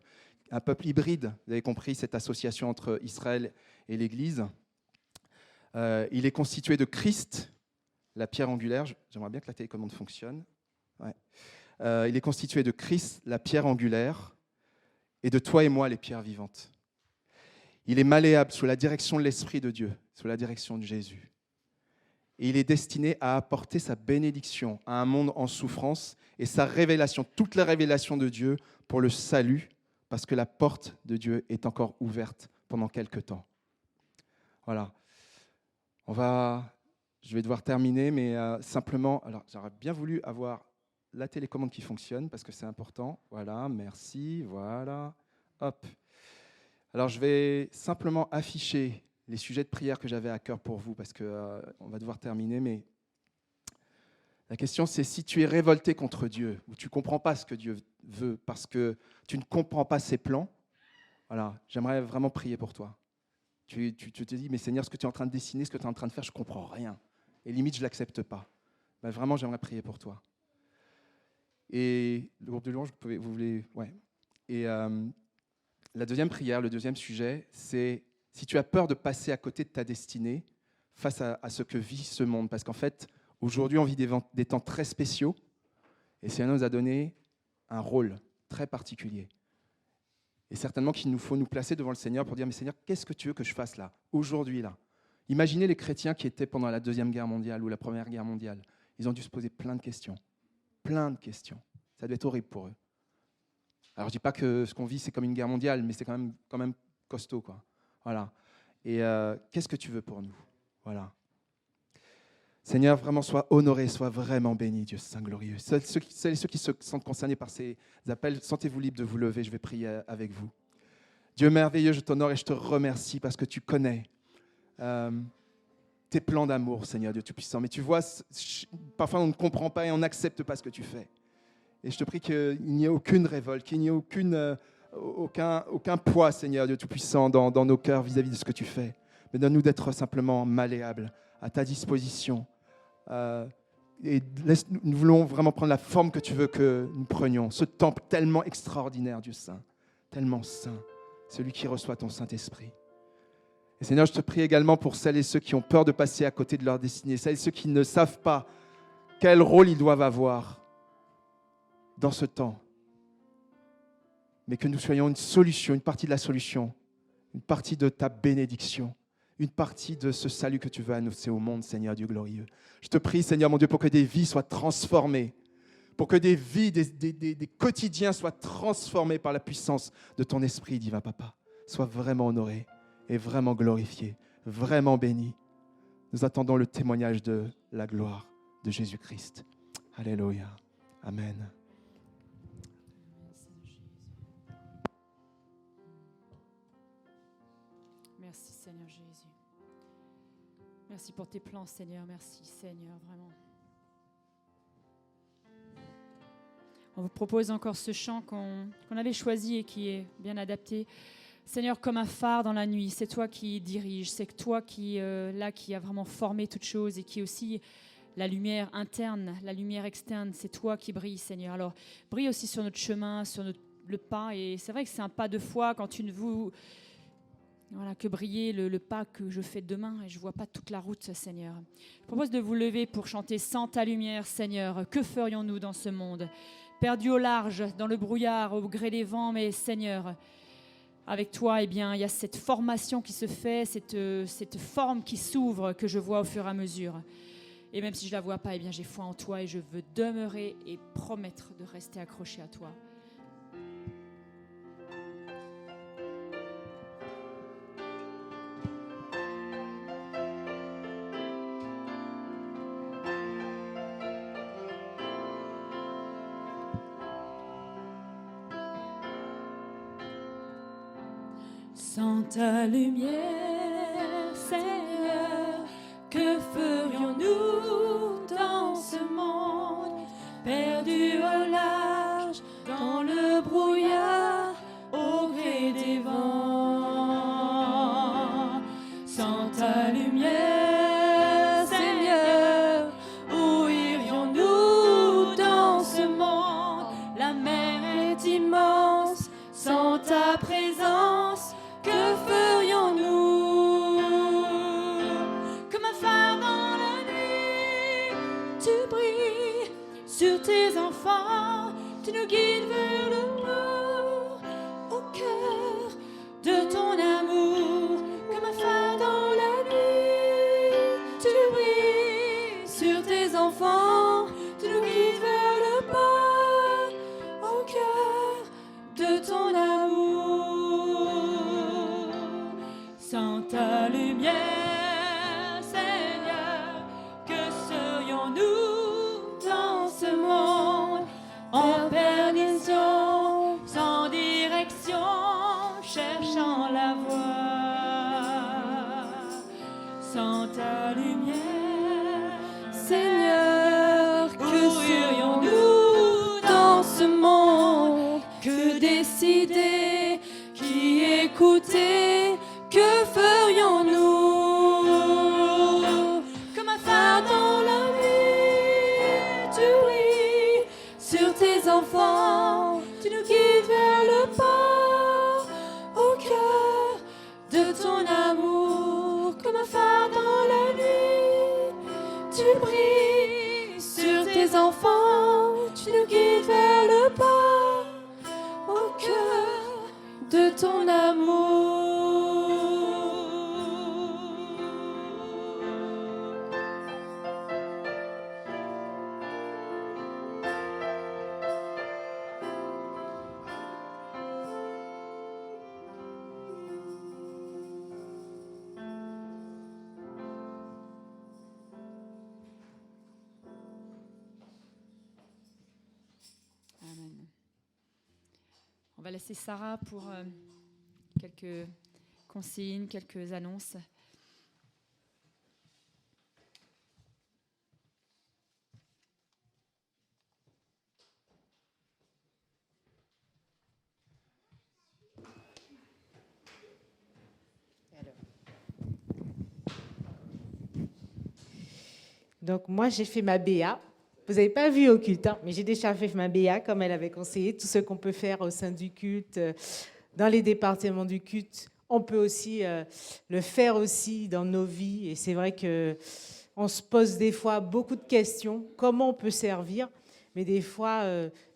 hybride. Vous avez compris cette association entre Israël et l'Église. Il est constitué de Christ, la pierre angulaire. J'aimerais bien que la télécommande fonctionne. Ouais. Il est constitué de Christ, la pierre angulaire, et de toi et moi, les pierres vivantes. Il est malléable sous la direction de l'Esprit de Dieu, sous la direction de Jésus. Et il est destiné à apporter sa bénédiction à un monde en souffrance et sa révélation, toute la révélation de Dieu pour le salut, parce que la porte de Dieu est encore ouverte pendant quelque temps. Voilà. Je vais devoir terminer, mais simplement, alors j'aurais bien voulu avoir la télécommande qui fonctionne, parce que c'est important. Voilà, merci, voilà, hop. Alors je vais simplement afficher les sujets de prière que j'avais à cœur pour vous, parce qu'on va devoir terminer, mais la question c'est si tu es révolté contre Dieu, ou tu ne comprends pas ce que Dieu veut, parce que tu ne comprends pas ses plans, voilà, j'aimerais vraiment prier pour toi. Tu te dis, mais Seigneur, ce que tu es en train de dessiner, ce que tu es en train de faire, je ne comprends rien. Et limite, je ne l'accepte pas. Ben, vraiment, j'aimerais prier pour toi. Et le groupe de louange, vous voulez... Ouais. Et la deuxième prière, le deuxième sujet, c'est si tu as peur de passer à côté de ta destinée face à ce que vit ce monde. Parce qu'en fait, aujourd'hui, on vit des temps très spéciaux. Et le Seigneur nous a donné un rôle. très particulier. Et certainement qu'il nous faut nous placer devant le Seigneur pour dire, mais Seigneur, qu'est-ce que tu veux que je fasse là, aujourd'hui, là? Imaginez les chrétiens qui étaient pendant la Deuxième Guerre mondiale ou la Première Guerre mondiale. Ils ont dû se poser plein de questions. Plein de questions. Ça devait être horrible pour eux. Alors, je ne dis pas que ce qu'on vit, c'est comme une guerre mondiale, mais c'est quand même costaud, quoi. Voilà. Et qu'est-ce que tu veux pour nous? Voilà. Seigneur, vraiment, sois honoré, sois vraiment béni, Dieu Saint glorieux. Celles et ceux qui se sentent concernés par ces appels, sentez-vous libre de vous lever, je vais prier avec vous. Dieu merveilleux, je t'honore et je te remercie parce que tu connais tes plans d'amour, Seigneur Dieu Tout-Puissant. Mais tu vois, parfois on ne comprend pas et on n'accepte pas ce que tu fais. Et je te prie qu'il n'y ait aucune révolte, qu'il n'y ait aucun poids, Seigneur Dieu Tout-Puissant, dans nos cœurs vis-à-vis de ce que tu fais. Mais donne-nous d'être simplement malléables, à ta disposition. Et nous voulons vraiment prendre la forme que tu veux que nous prenions. Ce temple tellement extraordinaire, Dieu Saint, tellement saint, celui qui reçoit ton Saint-Esprit. Et Seigneur, je te prie également pour celles et ceux qui ont peur de passer à côté de leur destinée, celles et ceux qui ne savent pas quel rôle ils doivent avoir dans ce temps. Mais que nous soyons une solution, une partie de la solution, une partie de ta bénédiction, une partie de ce salut que tu veux annoncer au monde, Seigneur Dieu glorieux. Je te prie, Seigneur mon Dieu, pour que des vies soient transformées, pour que des vies, des quotidiens soient transformés par la puissance de ton Esprit, divin Papa. Sois vraiment honoré et vraiment glorifié, vraiment béni. Nous attendons le témoignage de la gloire de Jésus-Christ. Alléluia. Amen. Merci Seigneur Jésus. Merci pour tes plans Seigneur. Merci Seigneur, vraiment. On vous propose encore ce chant qu'on avait choisi et qui est bien adapté. Seigneur, comme un phare dans la nuit, c'est toi qui dirige, c'est toi qui a vraiment formé toutes choses et qui est aussi la lumière interne, la lumière externe, c'est toi qui brilles, Seigneur. Alors, brille aussi sur notre chemin, sur le pas. Et c'est vrai que c'est un pas de foi quand tu ne vous... Voilà, que briller le pas que je fais demain et je ne vois pas toute la route, Seigneur. Je propose de vous lever pour chanter « Sans ta lumière, Seigneur, que ferions-nous dans ce monde ?» Perdu au large, dans le brouillard, au gré des vents, mais Seigneur, avec toi, eh bien, il y a cette formation qui se fait, cette forme qui s'ouvre que je vois au fur et à mesure. Et même si je ne la vois pas, eh bien, j'ai foi en toi et je veux demeurer et promettre de rester accroché à toi. Sans ta lumière, Seigneur, que ferions-nous dans ce monde, perdu au large, dans le brouillard, au gré des vents? Sans ta lumière, Seigneur, où irions-nous dans ce monde? La mer est immense, sans ta présence, que ferions-nous? Comme un phare dans la nuit, tu brilles sur tes enfants, tu nous guides vers le nord, au cœur de ton amour. Comme un phare dans la nuit, tu brilles sur tes enfants, tu nous guides vers le bas, au cœur de ton amour. Sans ta lumière, Seigneur, que serions-nous dans ce monde, en perdition, sans direction, cherchant la voie? Sans ta lumière, Seigneur, que serions-nous dans ce monde? Que décider, qui écouter? Que ferions-nous? Comme un phare dans la nuit, tu brilles sur tes enfants, tu nous guides vers le pas, au cœur de ton amour. Comme un phare dans la nuit, tu brilles sur tes enfants, tu nous guides vers le pas, ton amour. Amen. On va laisser Sarah pour quelques consignes, quelques annonces. Donc moi, j'ai fait ma BA. Vous n'avez pas vu au culte, hein, mais j'ai déjà fait ma BA comme elle avait conseillé. Tout ce qu'on peut faire au sein du culte, dans les départements du culte, on peut aussi le faire aussi dans nos vies. Et c'est vrai qu'on se pose des fois beaucoup de questions. Comment on peut servir? Mais des fois,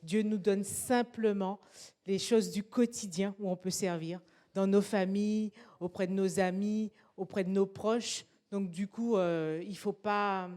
Dieu nous donne simplement les choses du quotidien où on peut servir. Dans nos familles, auprès de nos amis, auprès de nos proches. Donc du coup, il ne faut pas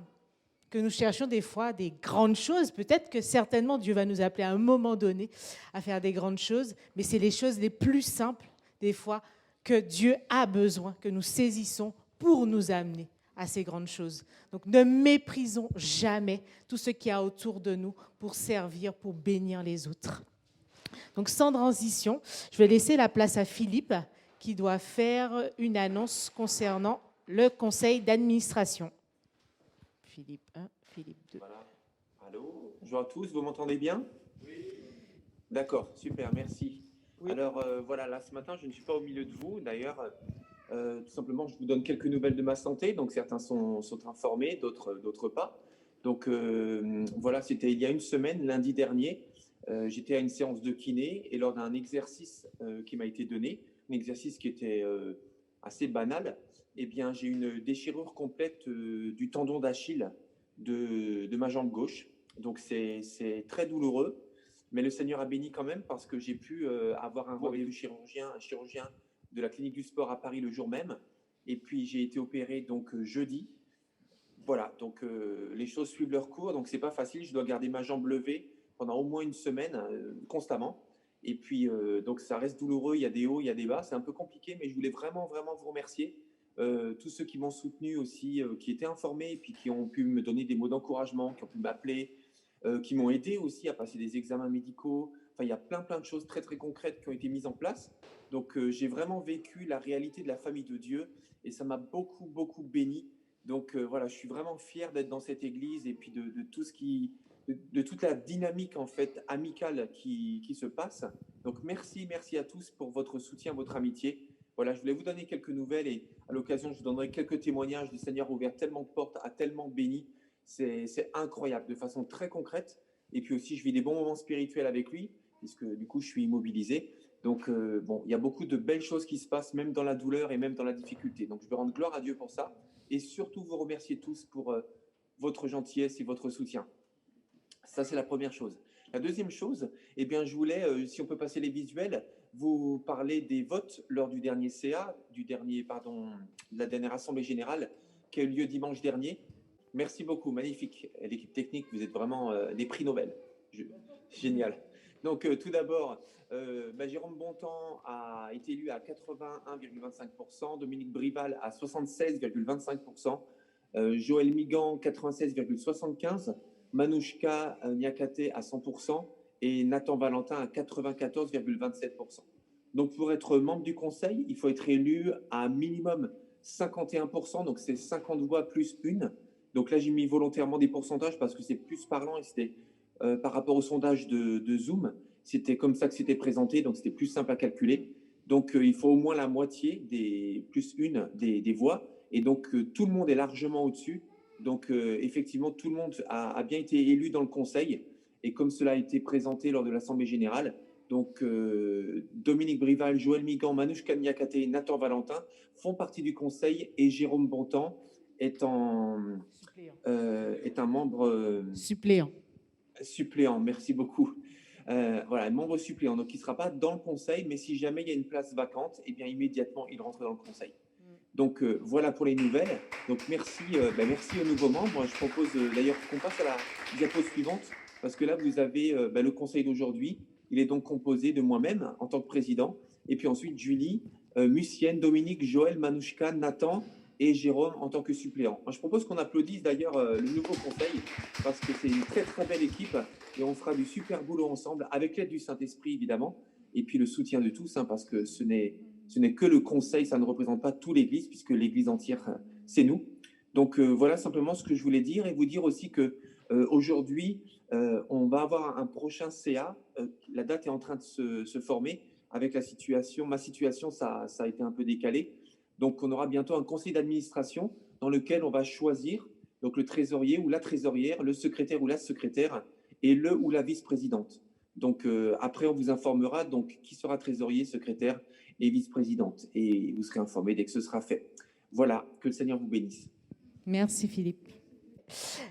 que nous cherchions des fois des grandes choses. Peut-être que certainement Dieu va nous appeler à un moment donné à faire des grandes choses, mais c'est les choses les plus simples, des fois, que Dieu a besoin, que nous saisissons pour nous amener à ces grandes choses. Donc ne méprisons jamais tout ce qu'il y a autour de nous pour servir, pour bénir les autres. Donc sans transition, je vais laisser la place à Philippe qui doit faire une annonce concernant le conseil d'administration. Philippe 1, Philippe 2. Voilà. Allô, bonjour à tous, vous m'entendez bien? Oui. D'accord, super, merci. Oui. Alors voilà, là ce matin, je ne suis pas au milieu de vous. D'ailleurs, tout simplement, je vous donne quelques nouvelles de ma santé. Donc certains sont informés, d'autres pas. Donc voilà, c'était il y a une semaine, lundi dernier. J'étais à une séance de kiné et lors d'un exercice qui m'a été donné, un exercice qui était assez banal, eh bien, j'ai une déchirure complète du tendon d'Achille de ma jambe gauche. Donc, c'est très douloureux. Mais le Seigneur a béni quand même parce que j'ai pu avoir un rendez-vous un chirurgien de la clinique du sport à Paris le jour même. Et puis, j'ai été opéré donc jeudi. Voilà, donc les choses suivent leur cours. Donc, c'est pas facile. Je dois garder ma jambe levée pendant au moins une semaine, constamment. Et puis, donc, ça reste douloureux. Il y a des hauts, il y a des bas. C'est un peu compliqué, mais je voulais vraiment, vraiment vous remercier. Tous ceux qui m'ont soutenu aussi, qui étaient informés et puis qui ont pu me donner des mots d'encouragement, qui ont pu m'appeler, qui m'ont aidé aussi à passer des examens médicaux. Enfin, il y a plein de choses très, très concrètes qui ont été mises en place. Donc, j'ai vraiment vécu la réalité de la famille de Dieu et ça m'a beaucoup, beaucoup béni. Donc, voilà, je suis vraiment fier d'être dans cette église et puis de tout ce de toute la dynamique en fait amicale qui se passe. Donc, merci à tous pour votre soutien, votre amitié. Voilà, je voulais vous donner quelques nouvelles et à l'occasion, je vous donnerai quelques témoignages. Le Seigneur a ouvert tellement de portes, a tellement béni. C'est incroyable, de façon très concrète. Et puis aussi, je vis des bons moments spirituels avec lui, puisque du coup, je suis immobilisé. Donc, bon, il y a beaucoup de belles choses qui se passent, même dans la douleur et même dans la difficulté. Donc, je veux rendre gloire à Dieu pour ça. Et surtout, vous remercier tous pour votre gentillesse et votre soutien. Ça, c'est la première chose. La deuxième chose, eh bien, je voulais, si on peut passer les visuels, vous parler des votes lors du dernier CA, de la dernière Assemblée Générale qui a eu lieu dimanche dernier. Merci beaucoup, magnifique. L'équipe technique, vous êtes vraiment des prix Nobel. Génial. Donc, tout d'abord, Jérôme Bontemps a été élu à 81,25%, Dominique Brival à 76,25%, Joël Migan 96,75%, Manouchka Niakate à 100% et Nathan Valentin à 94,27%. Donc, pour être membre du conseil, il faut être élu à un minimum 51%, donc c'est 50 voix plus une. Donc là, j'ai mis volontairement des pourcentages parce que c'est plus parlant et c'était par rapport au sondage de Zoom, c'était comme ça que c'était présenté, donc c'était plus simple à calculer. Donc, il faut au moins la moitié des voix et donc tout le monde est largement au-dessus. Donc, effectivement, tout le monde a bien été élu dans le conseil. Et comme cela a été présenté lors de l'Assemblée Générale, donc Dominique Brival, Joël Migan, Manouchka Niakate et Nathan Valentin font partie du conseil et Jérôme Bontemps est un membre... Suppléant. Suppléant, merci beaucoup. voilà, membre suppléant. Donc, il ne sera pas dans le conseil, mais si jamais il y a une place vacante, eh bien, immédiatement, il rentre dans le conseil. Donc, voilà pour les nouvelles. Donc, merci aux nouveaux membres. Je propose d'ailleurs qu'on passe à la diapo suivante, parce que là, vous avez le conseil d'aujourd'hui. Il est donc composé de moi-même en tant que président, et puis ensuite Julie, Mucienne, Dominique, Joël, Manouchka, Nathan et Jérôme en tant que suppléant. Je propose qu'on applaudisse d'ailleurs le nouveau conseil, parce que c'est une très très belle équipe, et on fera du super boulot ensemble, avec l'aide du Saint-Esprit évidemment, et puis le soutien de tous, parce que ce n'est que le conseil, ça ne représente pas toute l'Église, puisque l'Église entière, c'est nous. Donc voilà simplement ce que je voulais dire, et vous dire aussi que aujourd'hui, on va avoir un prochain CA. La date est en train de se former avec la situation. Ma situation, ça a été un peu décalé. Donc, on aura bientôt un conseil d'administration dans lequel on va choisir donc le trésorier ou la trésorière, le secrétaire ou la secrétaire et le ou la vice-présidente. Donc, après, on vous informera donc qui sera trésorier, secrétaire et vice-présidente. Et vous serez informés dès que ce sera fait. Voilà, que le Seigneur vous bénisse. Merci Philippe.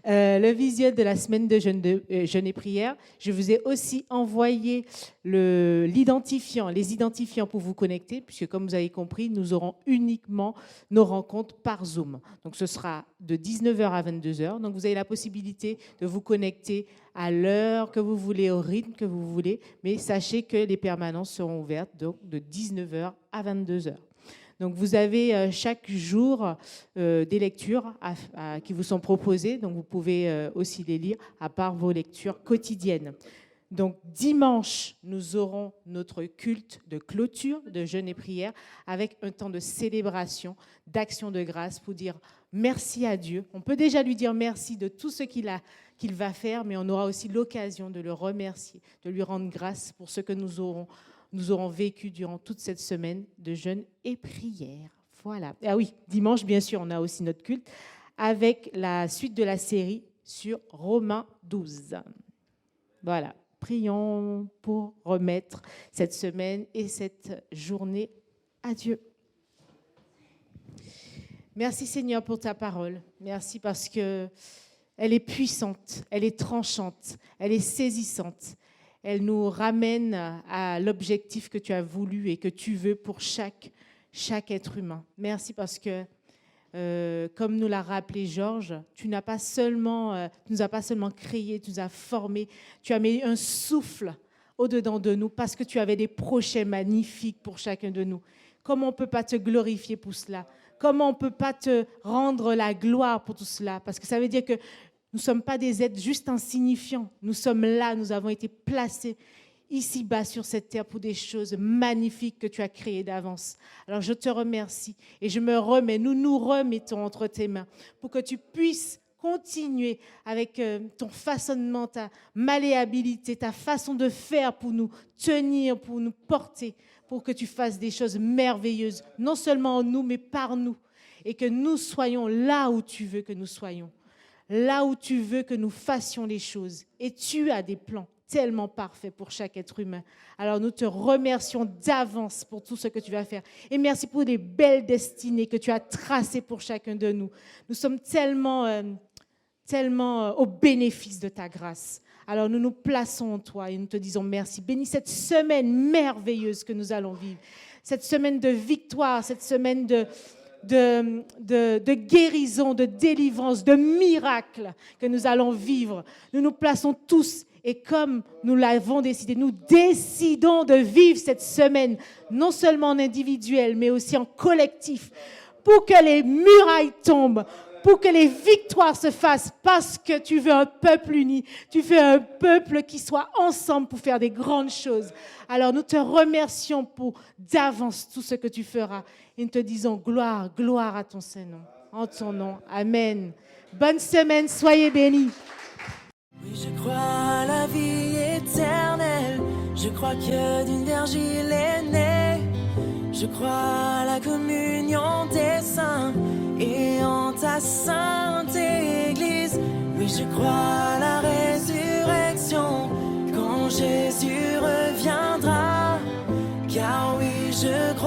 Le visuel de la semaine de jeûne et prière. Je vous ai aussi envoyé les identifiants pour vous connecter, puisque comme vous avez compris, nous aurons uniquement nos rencontres par Zoom. Donc ce sera de 19h à 22h. Donc vous avez la possibilité de vous connecter à l'heure que vous voulez, au rythme que vous voulez, mais sachez que les permanences seront ouvertes donc de 19h à 22h. Donc, vous avez chaque jour des lectures qui vous sont proposées. Donc, vous pouvez aussi les lire à part vos lectures quotidiennes. Donc, dimanche, nous aurons notre culte de clôture, de jeûne et prière, avec un temps de célébration, d'action de grâce pour dire merci à Dieu. On peut déjà lui dire merci de tout ce qu'il va faire, mais on aura aussi l'occasion de le remercier, de lui rendre grâce pour ce que nous aurons vécu durant toute cette semaine de jeûne et prière. Voilà. Ah oui, dimanche, bien sûr, on a aussi notre culte avec la suite de la série sur Romains 12. Voilà. Prions pour remettre cette semaine et cette journée à Dieu. Merci Seigneur pour ta parole. Merci parce que elle est puissante, elle est tranchante, elle est saisissante. Elle nous ramène à l'objectif que tu as voulu et que tu veux pour chaque être humain. Merci parce que, comme nous l'a rappelé Georges, tu nous as pas seulement créés, tu nous as formés, tu as mis un souffle au-dedans de nous parce que tu avais des projets magnifiques pour chacun de nous. Comment on ne peut pas te glorifier pour cela? Comment on ne peut pas te rendre la gloire pour tout cela? Parce que ça veut dire que nous ne sommes pas des êtres juste insignifiants. Nous sommes là, nous avons été placés ici-bas sur cette terre pour des choses magnifiques que tu as créées d'avance. Alors je te remercie et nous nous remettons entre tes mains pour que tu puisses continuer avec ton façonnement, ta malléabilité, ta façon de faire pour nous tenir, pour nous porter, pour que tu fasses des choses merveilleuses, non seulement en nous, mais par nous, et que nous soyons là où tu veux que nous soyons. Là où tu veux que nous fassions les choses. Et tu as des plans tellement parfaits pour chaque être humain. Alors nous te remercions d'avance pour tout ce que tu vas faire. Et merci pour les belles destinées que tu as tracées pour chacun de nous. Nous sommes tellement au bénéfice de ta grâce. Alors nous nous plaçons en toi et nous te disons merci. Bénis cette semaine merveilleuse que nous allons vivre. Cette semaine de victoire, cette semaine de guérison, de délivrance, de miracles que nous allons vivre. Nous nous plaçons tous et comme nous l'avons décidé, nous décidons de vivre cette semaine, non seulement en individuel, mais aussi en collectif, pour que les murailles tombent, pour que les victoires se fassent, parce que tu veux un peuple uni, tu veux un peuple qui soit ensemble pour faire des grandes choses. Alors nous te remercions pour d'avance tout ce que tu feras. Et nous te disons gloire, gloire à ton Saint-Nom, en ton nom. Amen. Bonne semaine, soyez bénis. Oui, je crois à la vie éternelle. Je crois que d'une vierge il est né. Je crois à la communion des saints et en ta sainte Église. Oui, je crois à la résurrection quand Jésus reviendra. Car oui, je crois